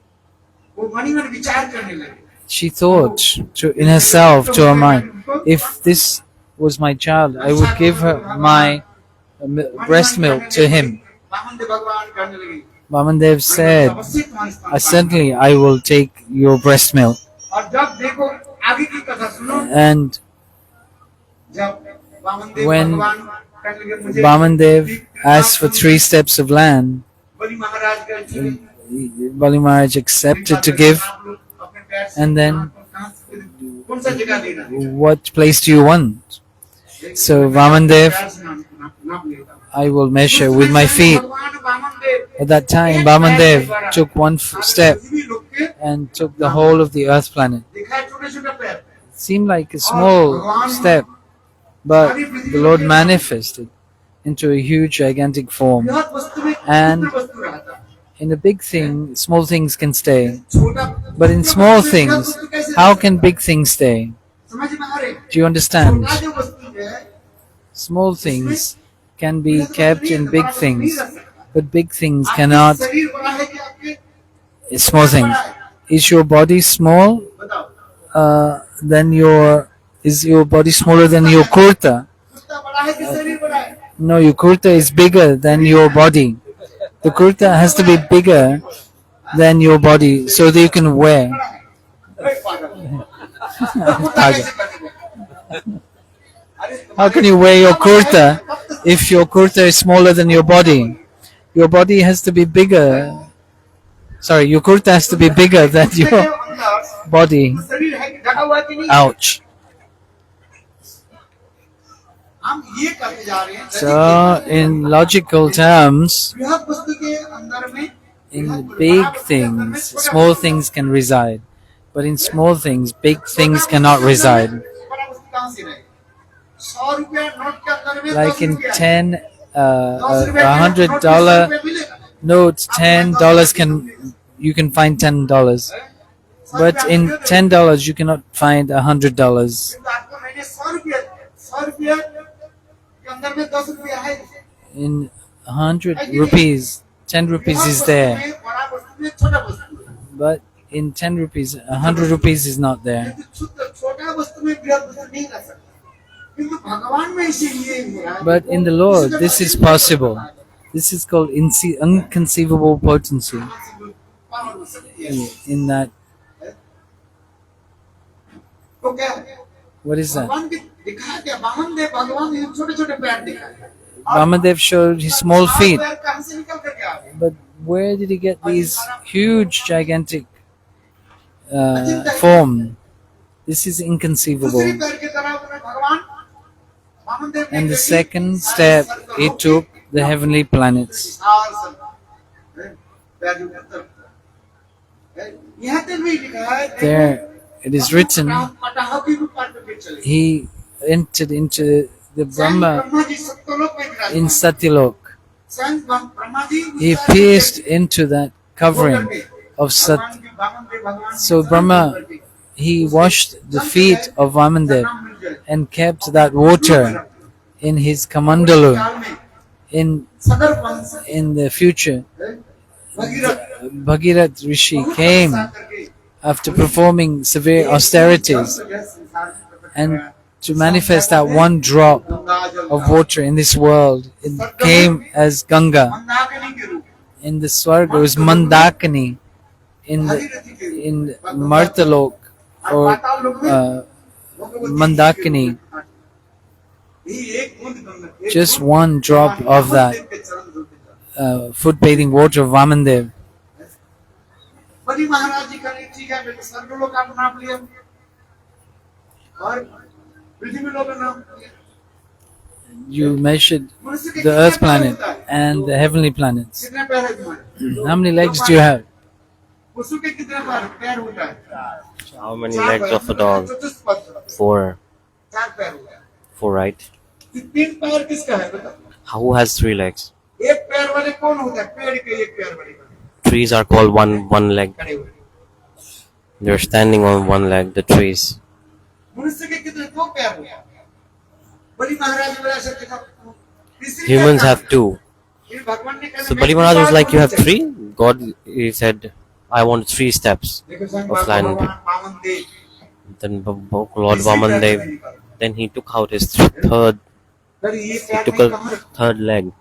She thought in herself, to her mind, if this was my child, I would give her my breast milk to him. Vamandev said, certainly I will take your breast milk. And when Vamandev asked for 3 steps of land, Bali Maharaj accepted to give. And then, what place do you want? So Vamandev, I will measure with my feet. At that time, Vamandev took 1 step and took the whole of the earth planet. It seemed like a small step, but the Lord manifested into a huge, gigantic form. And in a big thing, small things can stay. But in small things, how can big things stay? Do you understand? Small things can be kept in big things, but big things cannot. Small things. Is your body small? Is your body smaller than your kurta? No, your kurta is bigger than your body. The kurta has to be bigger than your body so that you can wear. Target. How can you wear your kurta if your kurta is smaller than your body? Your body has to be bigger. Sorry, your kurta has to be bigger than your body. Ouch. हम ये करते जा रहे हैं So, in logical terms, बृहद वस्तु के अंदर में in big things, small things can reside. But in small things, big things cannot reside. बड़ा वस्तु कहाँ से रहे 100 रुपया नोट के अंदर में Like 10 in रुपया है। 10, 10 रुपये के नोट में 100 $100 रुपये मिलेगा। notes, $10 you can find $10. But in $10 you cannot find $100. क्योंकि आपको मैंने 100 रुपया के अंदर में 10 रुपया है In 100 rupees, 10 rupees is there. बड़ा वस्तु में छोटा वस्तु है। But in 10 rupees, 100 rupees is not there. किंतु छोटा वस्तु में बृहद वस्तु नहीं रह सकता किंतु भगवान में इसीलिए हो रहा है But in the Lord, this is possible. This is called unconceivable potency. In that, तो क्या है? what is that? भगवान की दिखाया क्या वामन देव भगवान ये छोटे छोटे पैर दिखाए Vamadev showed his small feet. पैर कहाँ से निकल करके आ गए But where did he get these huge, gigantic form? This is दूसरी inconceivable. पैर की तरह उन्हें भगवान वामन देव ने And the कैसी second step, he took the heavenly planets. विशाल सा पैर ऊपर तरफ है। यहाँ तक भी लिखा है देखो, There it is written, पटाखों की रूप पर पे चले he entered into the Brahma Brahma ji सत्तलोक में विराजमान in Satyalok. स्वयं Brahma ji He pierced into that covering of Sat. भगवान की वामन देव भगवान की So Brahma, he washed the feet of Vamandev and kept that water in his kamandalu. काल में In सदर वंश in the future, Bhagirath Bhagirath Rishi came after performing severe austerities and to manifest that one drop of water in this world. It came as Ganga. Mandakini के रूप In the Swarga it was Mandakini. In Martalok or पाताल लोक में Mandakini, ही एक बूंद गंगा एक just one drop of that देव के चरण धोते जाते foot bathing water of Vamandev. बलि महाराज जी का नहीं ठीक है बेटे स्वर्गलोक का नाम लिया और पृथ्वी लोक का नाम लिया You measured मनुष्य के the कितने earth पैर planet होता है? and the heavenly planets. कितने पैर है तुम्हारे How many legs do you have? पशु के कितने पैर होता है How many legs of a dog? चतुष्पद 4. चार पैर होता है 4, right? तीन पैर किसका है बताओ Who has 3 legs? एक पैर वाले कौन होता है पेड़ के एक पैर वाले Trees are called one leg. खड़े हुए They're standing on one leg, the trees. मनुष्य के कितने दो पैर होते हैं बलि महाराज ने बोला सत्य का तीसरी Humans पैर have 2. फिर भगवान ने कहा So Bali Maharaj was like, you have 3? God, he said, I want 3 steps देखो संग of भगवान land. पावन देव Then Lord Vamandev, then he took out his third, फिर ये he पैर took में a कहाँ रखा? third leg.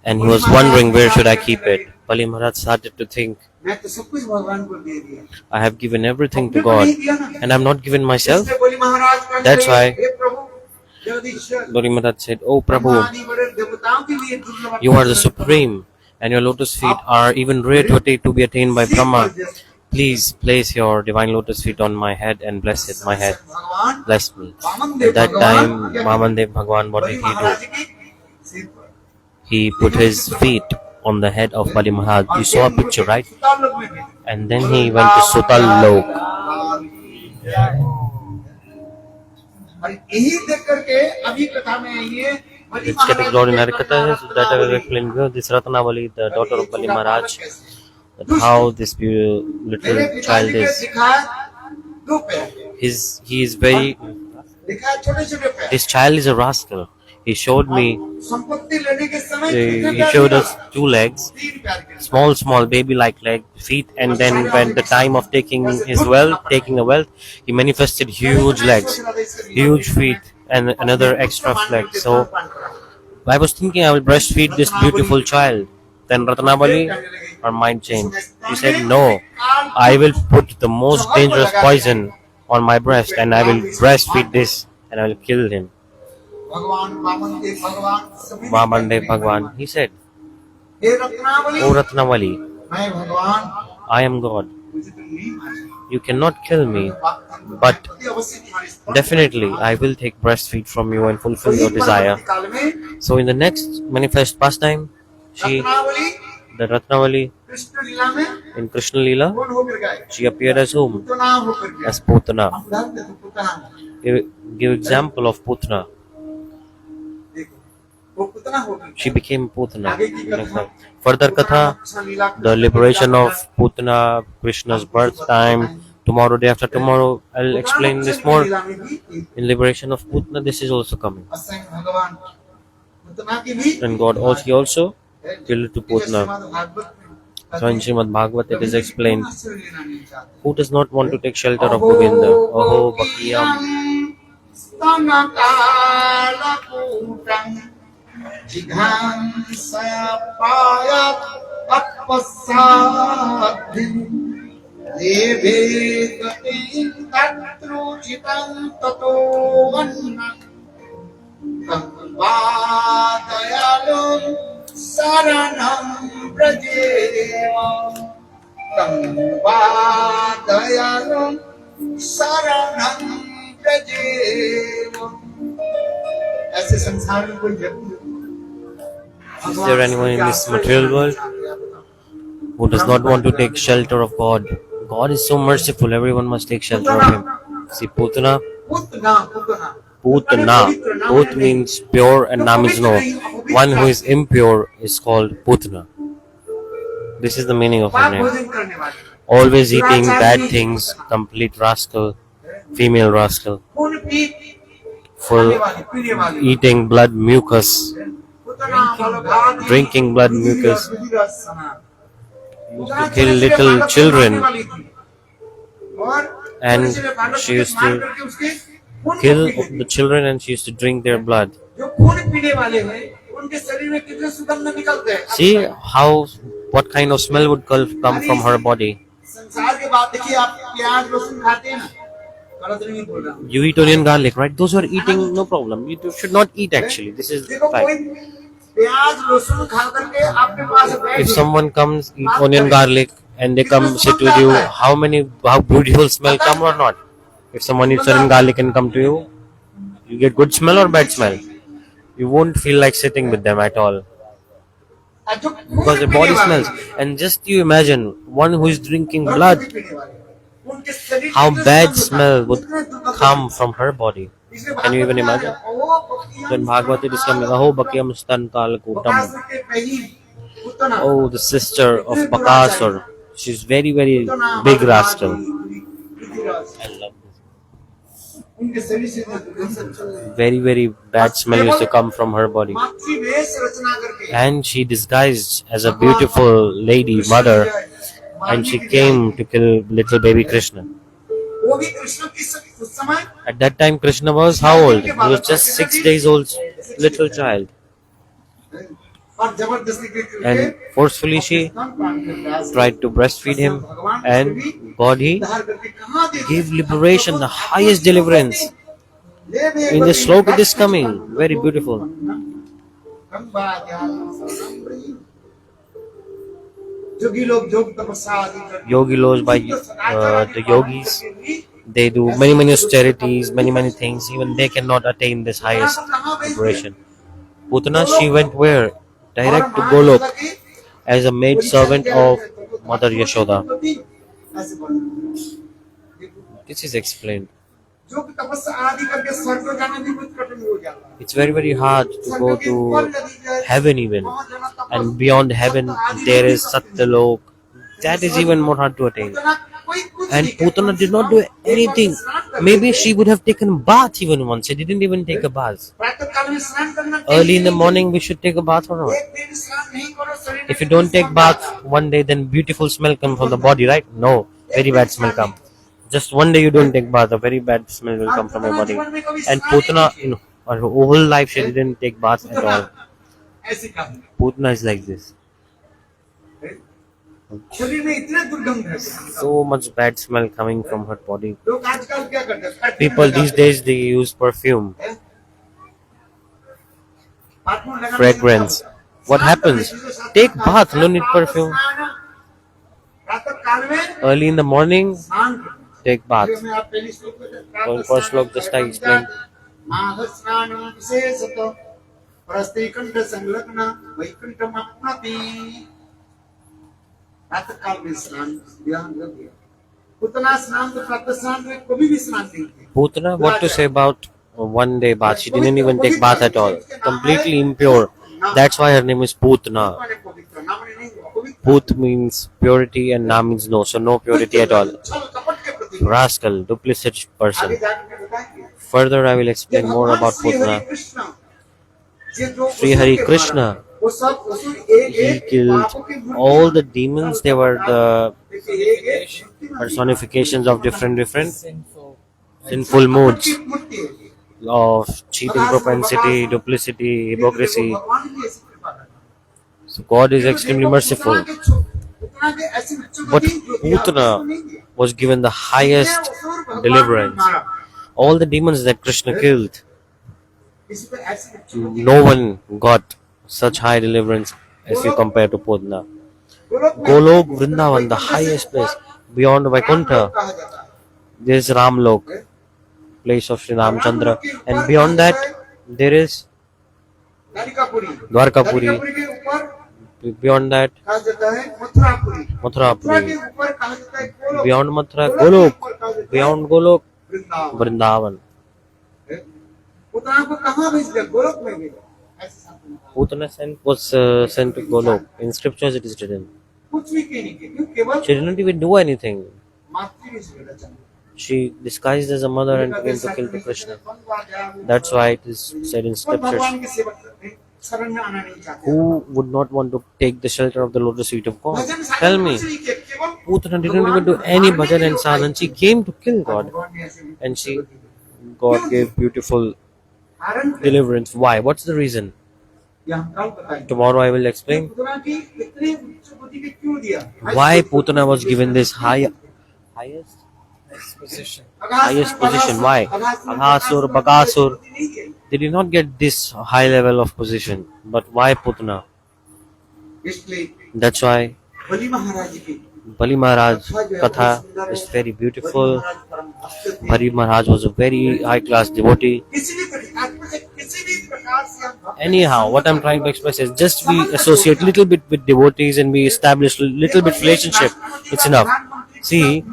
And he was wondering, where should I keep it? Bali Maharaj started to think, मैं तो सब कुछ भगवान को दे दिया I have given everything to अपने को God, नहीं दिया ना and I'm not given myself. इसलिए बलि महाराज कहते That's हैं, why- hey Prabhu Jagdishwar Bali Maharaj said, Oh Prabhu, आदि बड़े देवताओं के लिए दुर्लभ you are the supreme, and your lotus feet are even rare to be attained by Brahma. Please place your divine lotus feet on my head and bless it, my head. भगवान Bless me. Vaman Dev At that भगवान time, क्या Vamandev Bhagwan, what Bali did he Maharaj do? के सिर पर He put his feet on the head of Bali Maharaj. You saw a picture, right? सुताल लोक में भी And then he went to Sutal Lok. और यही देख करके अभी कथा में ये बलि It's getting Maharaj glory in के Harikatha, so that I will explain you. This Ratnavali, the daughter of Bali Maharaj, that how this मेरे little पिताजी child के is. दिखाए दो पैर He is very. दिखाए छोटे छोटे पैर This child is a rascal. He showed me. संपत्ति लेने के समय He कितने पैर showed दिया? us 2 legs, तीन पैर के small baby-like feet, and then when the time of taking his wealth, taking the wealth, he manifested huge legs, huge feet, and another extra leg. So I was thinking I will breastfeed this beautiful child. Then Ratnavali, her mind changed. She said, no, I will put the most dangerous poison on my breast and I will breastfeed this and I will kill him. भगवान वामन देव भगवान सभी ने Vamandev Bhagwan, he said, hey Ratnavali O Ratnavali, मैं भगवान I am God. मुझे तो नहीं मार You cannot kill me, but definitely I will take breastfeed from you and fulfill your desire. काल में So in the next manifest pastime, she, Ratnavali the Ratnavali, Krishna लीला में in Krishna Leela, कौन होकर गए she appeared as whom? Putana होकर गए As Putana. उदाहरण देखो Putana Give example of Putana. देखो वो पुतना होकर She became Putana. आगे की कथा Further katha, Krishna Leela the liberation of Putana, Krishna's birth time, tomorrow, day after tomorrow, I'll explain this more. लीला में भी In liberation of Putana, this is also coming. असंग भगवान पुतना की भी And God also killed to Putana. So in Srimad Bhagvat it is explained, who does not want to take shelter of Govinda? Aho Bakiyam. Saranam Brajeva Dayalum Saranam Brajeva ऐसे संसार में कोई व्यक्ति Is there anyone in this material world who does not want to take shelter of God? God is so merciful, everyone must take shelter of Him. See, Putana, Putana. Put means pure and Nam is no. One who is impure is called Putana. This is the meaning of her name. Always eating bad things, complete rascal, female rascal. Full eating blood mucus, drinking blood mucus. Used to kill little children, and she used to kill the children and she used to drink their blood. See how, what kind of smell would come from her body. You eat onion garlic, right? Those who are eating, no problem. You should not eat actually. This is fact. If someone comes, eat onion garlic and they come sit with you, how beautiful smell come or not? If someone eats onion garlic and come to you, you get good smell or bad smell? You won't feel like sitting with them at all. Because the body smells. And just you imagine, one who is drinking blood, how bad smell would come from her body. Can you even imagine? So in Bhagvat it is coming, Aho Bakyam Stantal Kutam. Oh, the sister of Bakasur. She's very, very big rascal. I love this. Very, very bad smell used to come from her body. And she disguised as a beautiful lady, mother, and she came to kill little baby Krishna. At that time Krishna was how old? He was just 6 days old, little child. And forcefully she tried to breastfeed him, and God He gave liberation, the highest deliverance. In the sloka it is coming, very beautiful. Yogi laws by the yogis, they do many austerities, many things. Even they cannot attain this highest liberation. Putana, she went where? Direct to Golok as a maid servant of Mother Yashoda. This is explained. It's very, very hard to go to heaven even. And beyond heaven, there is Satyalok. That is even more hard to attain. And Putana did not do anything. Maybe she would have taken a bath even once. She didn't even take a bath. Early in the morning, we should take a bath or not? If you don't take bath one day, then beautiful smell comes from the body, right? No, very bad smell come. Just one day you don't take bath, a very bad smell will come from your body. And Putana, in her whole life, she didn't take bath at all. ऐसी काम Putna is like this. शरीर में इतने दुर्गंध है So much bad smell coming from her body. लोग आजकल क्या करते हैं People these days they use perfume, fragrance. What happens? Take bath, no need perfume. प्रातः काल में Early in the morning, स्नान take bath. में आप पहली श्लोक में So in first slok, just I explained. माघ स्नान विशेषतः प्रस्तिकंठ संलग्न वैकुंठम अपनति प्रातः काल में स्नान ध्यान रखिए उतना स्नान तो प्रातः स्नान में कभी भी स्नान नहीं किया Putana, what to say about one day bath? She didn't even take bath at all. Completely impure. That's why her name is Putna. पवित्र नाम नहीं पवित्र Put means purity and Na means no. So no purity at all. छल कपट के प्रति Rascal, duplicitous आगे person. जाकर बताएंगे Further, I will explain जब more भगवान about श्री हरि Putna. कृष्ण ये जो Sri Hari Krishna, वो सब उसमें एक he एक killed पापों की मूर्ति all the demons. They were the देखिए एक एक personifications of different Sinful. sinful moods मूर्ति है of cheating propensity, duplicity, hypocrisy. भगवान की ऐसी कृपा करना So God is extremely merciful. But Putana was given the highest deliverance. All the demons that Krishna killed, no one got such high deliverance as you compare to Putana. Golok, Vrindavan, the highest place, beyond Vaikuntha, there is Ramlok, place of Sri Ramchandra, and beyond that there is Dwarkapuri. Beyond that, Mathurapuri. Beyond Mathura, Golok. Beyond Golok, Vrindavan. Putana was sent to Golok. In scriptures it is written. She didn't even do anything. She disguised as a mother and came to kill Krishna. That's why it is said in scriptures. Who would not want to take the shelter of the lotus feet of God? Tell me. Putana didn't even do any bhajan and sadhan. She came to kill God. And God gave beautiful deliverance. Why? What's the reason? Tomorrow I will explain why Putana was given this highest Position. position. Why? Aghasur, Bakasur, they did not get this high level of position. But why Putana? That's why Bali Maharaj Katha is very beautiful. Bali Maharaj was a very high class devotee. Anyhow, what I'm trying to express is just we associate little bit with devotees and we establish little bit relationship. It's enough. See,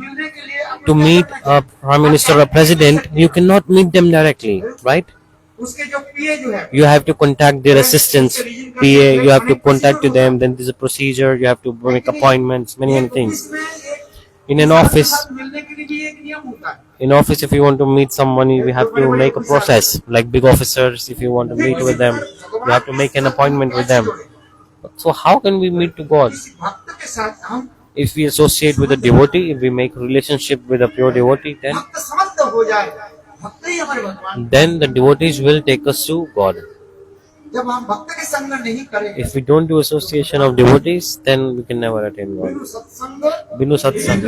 to meet a prime minister or a president, you cannot meet them directly, right? You have to contact their assistants, PA, you have to contact to them, then there's a procedure, you have to make appointments, many things. In an office, if you want to meet someone, you have to make a process. Like big officers, if you want to meet with them, you have to make an appointment with them. So how can we meet to God? If we associate with a devotee, if we make relationship with a pure devotee, then the devotees will take us to God. If we don't do association of devotees, then we can never attain God. Binu satsang.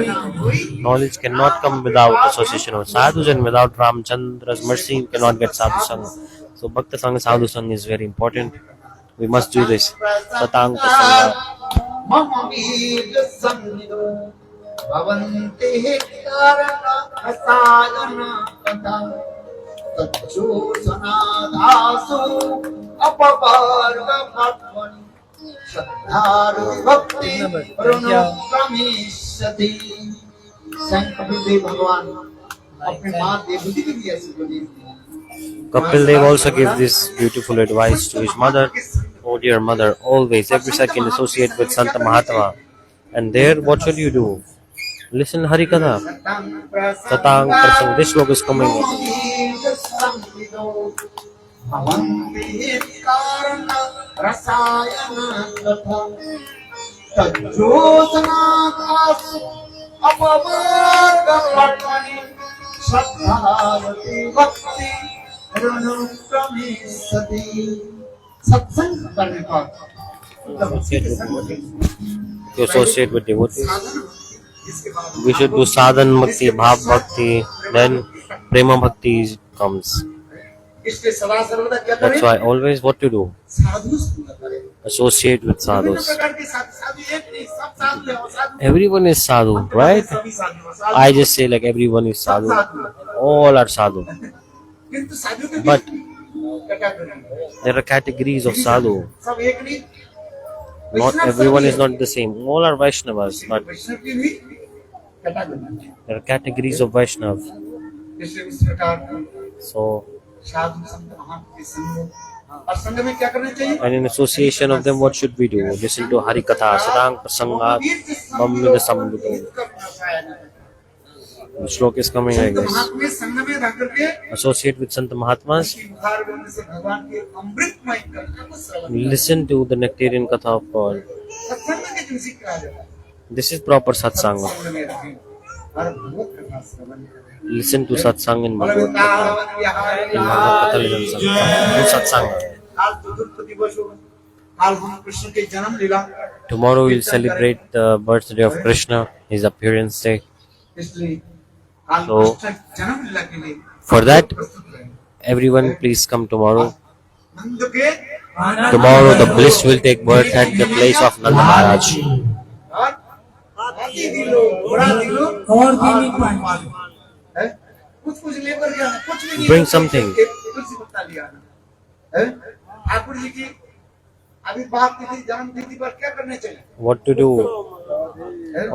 Knowledge cannot come without association of sadhus, and without Ramchandra's mercy, you cannot get sadhu sangha. So Bhakta Sangha, Sadhu Sangha is very important. We must do this. Satang Prasanga. Kapil Dev also gave this beautiful advice to his mother. Oh dear mother, always, every second associate with Santa Mahatma. And there, what should you do? Listen Hari Katha. Satang Prasang. This slok is coming. सत्संग करने पर To associate with devotees. इसके बाद We should do sadhan bhakti, bhav bhakti, then prema bhakti comes. इसलिए सदा सर्वदा क्या That's करें? why always what to do? साधु संग करें। Associate with विभिन्न sadhus. प्रकार के साधु एक नहीं, सब साधु है, वो साधु Everyone is sadhu, right? सभी साधु हैं, साधु I just say like everyone is sadhu. All are sadhu. किंतु साधु के But beach category there are categories of sadhu. सब एक नहीं। Not वैष्णव everyone सभी is not the same. All are Vaishnavas, but वैष्णव की भी category there are categories of Vaishnav. इसलिए उस प्रकार So, साधु संत महात्मा के संग और संग में क्या करना चाहिए? and in association of them, what should we do? Listen to Hari Katha, Sadang Prasangat, Mamnida Sambuddho. The shlok is coming like this. महात्मा संग में रह करके Associate with Sant Mahatmas. बुखार बनने से भगवान के अमृतमय कथा को श्रवण Listen to the nectarian Katha of God. सत्संग के जिसे कहा जाता है। This is proper satsanga. संग में रहें और भगवत कथा श्रवण करें। Listen to satsang in Bhagavad Gita. Vrindavan Vihar In Bhagavad Gita, listen to satsang. Do satsanga. काल चतुर्थ दिवस होगा। काल हम कृष्ण के जन्म लीला Tomorrow we'll celebrate the birthday of Krishna, his appearance day. इसलिए काल So, कृष्ण जन्म लीला के लिए For that, प्रस्तुत रहें। everyone please come tomorrow. नंद के Tomorrow the bliss will take birth at the place of Nanda Maharaj. और आदि दिलो बुरा दिलो और दीनी पानी है कुछ लेकर के आना कुछ भी नहीं Bring something. तुलसी पत्ता ले आना है ठाकुर जी की आविर्भाव तिथि जन्म तिथि पर क्या करने चाहिए? What to do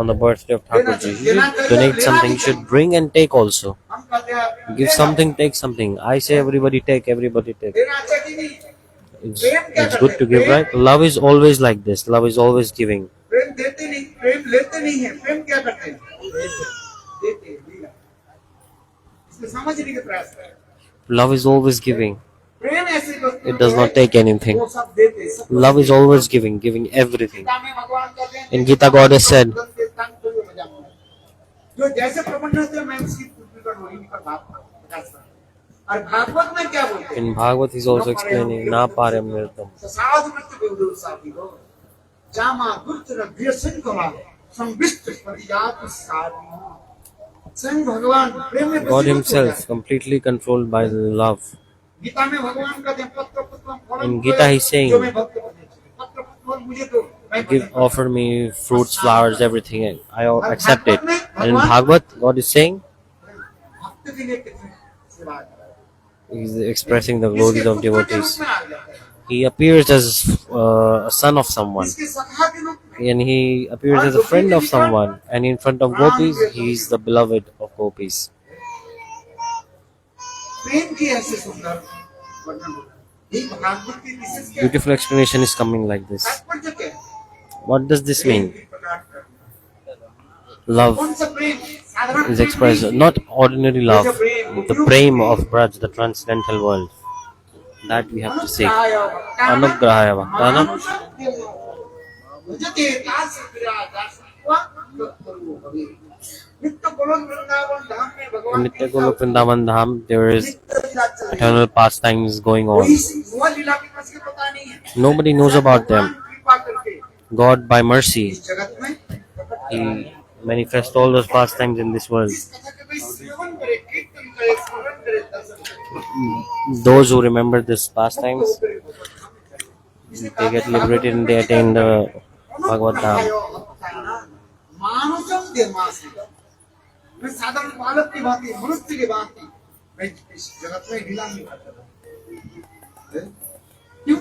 on the birthday of Thakurji? You should donate something. You should bring and take also. हम कहते हैं Give something, take something. I say everybody take, everybody take. देना चाहिए कि नहीं? It's good to give, right? Love is always like this. Love is always giving. प्रेम देते नहीं, प्रेम लेते नहीं है। प्रेम क्या करते हैं? देते हैं, दिया। इसको समझने के प्रयास करें। Love is always giving. प्रेम ऐसी वस्तु It does not take anything. वो सब देते, सब Love is always giving, giving everything. Gita में भगवान कहते हैं, In Gita, God has said, जो जैसे प्रबंध होते हैं मैं उसकी पृथ्वी पर वही पर भाव प्रकाश करता हूं। और भागवत में क्या बोलते हैं? in Bhagvat, he's also explaining, Na param nirtam. साधु मृत्यु बेउदो साधु हो जामा गुरुतर व्यसन कला संविष्ट परिजात साधु स्वयं भगवान प्रेम में God himself completely controlled by love. Gita में भगवान कहते हैं पत्र पुष्पम फलम In Gita he's saying, जो मैं भक्त बने पत्र पुष्प मुझे दो मैं give, offer me fruits, flowers, everything. I accept it. And in Bhagavad, God is saying, भक्त के लिए कितने सेवा है। he's expressing the glories of इसके पुत्र के devotees. रूप में आ जाता है। He appears as a son of someone, इसके सखा के रूप में and he appears as a friend of someone, and in front of gopis, he is the beloved of gopis. प्रेम की ऐसे सुंदर वर्णन होता है। एक भागवत की विशेष क्या है? Beautiful explanation is coming like this. तात्पर्य क्या है? What does this Prem mean? की प्रकार करना। Love कौन सा प्रेम? साधारण is प्रेम expressed, नहीं। not ordinary love, the prema of Braj, the transcendental world. That we have to seek. Anugrahaya Bhaktanam. भजते दास विराज करो भवे। नित्य गोलोक वृंदावन धाम में In भगवान Nitya Golok Vrindavan Dham, there is eternal pastimes going on. वह लीला की किसी को पता नहीं है। Nobody knows about them. कृपा करके God, by mercy, इस जगत में He manifests all those pastimes in this world. इस कथा के कोई सेवन करे, कीर्तन करे, स्मरण करे, दर्शन करे। Those who remember these pastimes, they get liberated and they attain the Bhagavad Dham. मानसम धर्मासी मैं साधारण बालक की भांति मनुष्य की भांति मैं इस जगत में लीला नहीं करता क्यों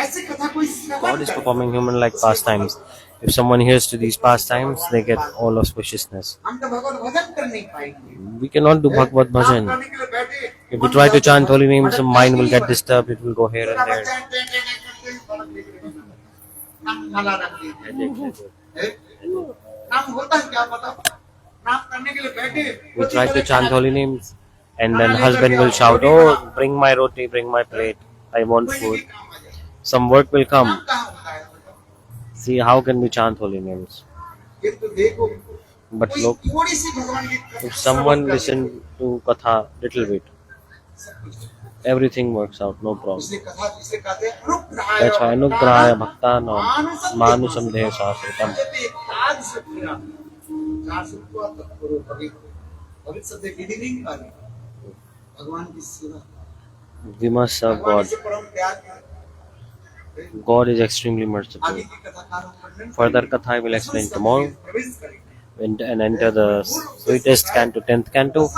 ऐसे कथा कोई God is performing human-like pastimes. If someone hears to these pastimes, they get all auspiciousness. हम तो भगवत भजन कर नहीं पाएंगे We cannot do Bhagavad Bhajan. करने के लिए बैठे If we try to chant holy names, the mind will get disturbed. It will go here and there. नाम माला रख दिए नाम होता है क्या पता नाम करने के लिए बैठे We try to chant holy names, and then husband will shout, "Oh, bring my roti, bring my plate. I want food." Some work will come. कहाँ होता है See, how can we chant holy names? ये तो देखो But कोई look, थोड़ी सी भगवान की if someone listen to Katha little bit, everything works out, no problem. इसलिए कथा जिसे कहते हैं अनुग्रहाय That's why Anugrahaya Bhaktanam Manusam Deha Sasritam. आज से पूरा 400 तक करो कभी भविष्य से गिनिंग करें भगवान की सेवा We must serve God. से परम प्यार God is extremely merciful. आगे की कथा का वर्णन Further Katha I will explain tomorrow प्रवेश करेंगे and enter the sweetest canto, 10th canto.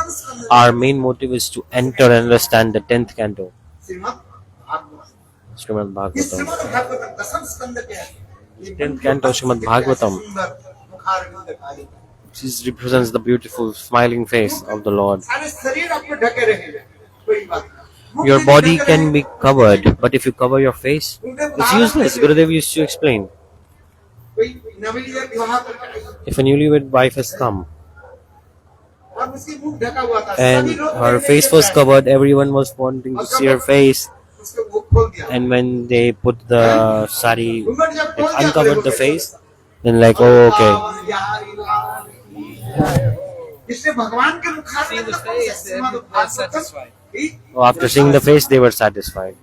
Our main motive is to enter and understand the 10th canto, Shrimad Bhagavat Srimad इस Bhagavatam. श्रीमद् भागवत दशम स्कंद के है 10th canto, Srimad Bhagavatam. सुंदर मुखारविंद काली This represents the beautiful smiling face of the Lord. सारे शरीर आपको ढके रहेंगे कोई बात नहीं Your body can be covered, but if you cover your face, it's useless. Gurudev used to explain. कोई नवयुवक विवाह करके आई If a newlywed wife has come और उसकी मुंह ढका हुआ था and सभी लोग her face was covered, everyone was wanting to see her face. उसको मुंह खोल दिया And when they put the sari, घूंघट जब खोल दिया uncovered the face, then like, oh, okay. इससे भगवान के मुखारविंद Oh, after seeing the face, they were satisfied.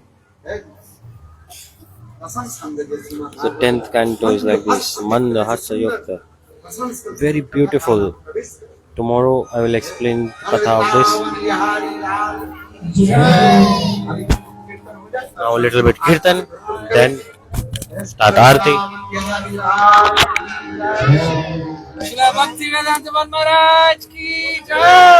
The 10th canto is like this. Manda Hasa Yukta. Very beautiful. Tomorrow I will explain Katha of this. Now a little bit Kirtan, then start Aarti. Shila Bhakti Vedanta Maharaj ki jai.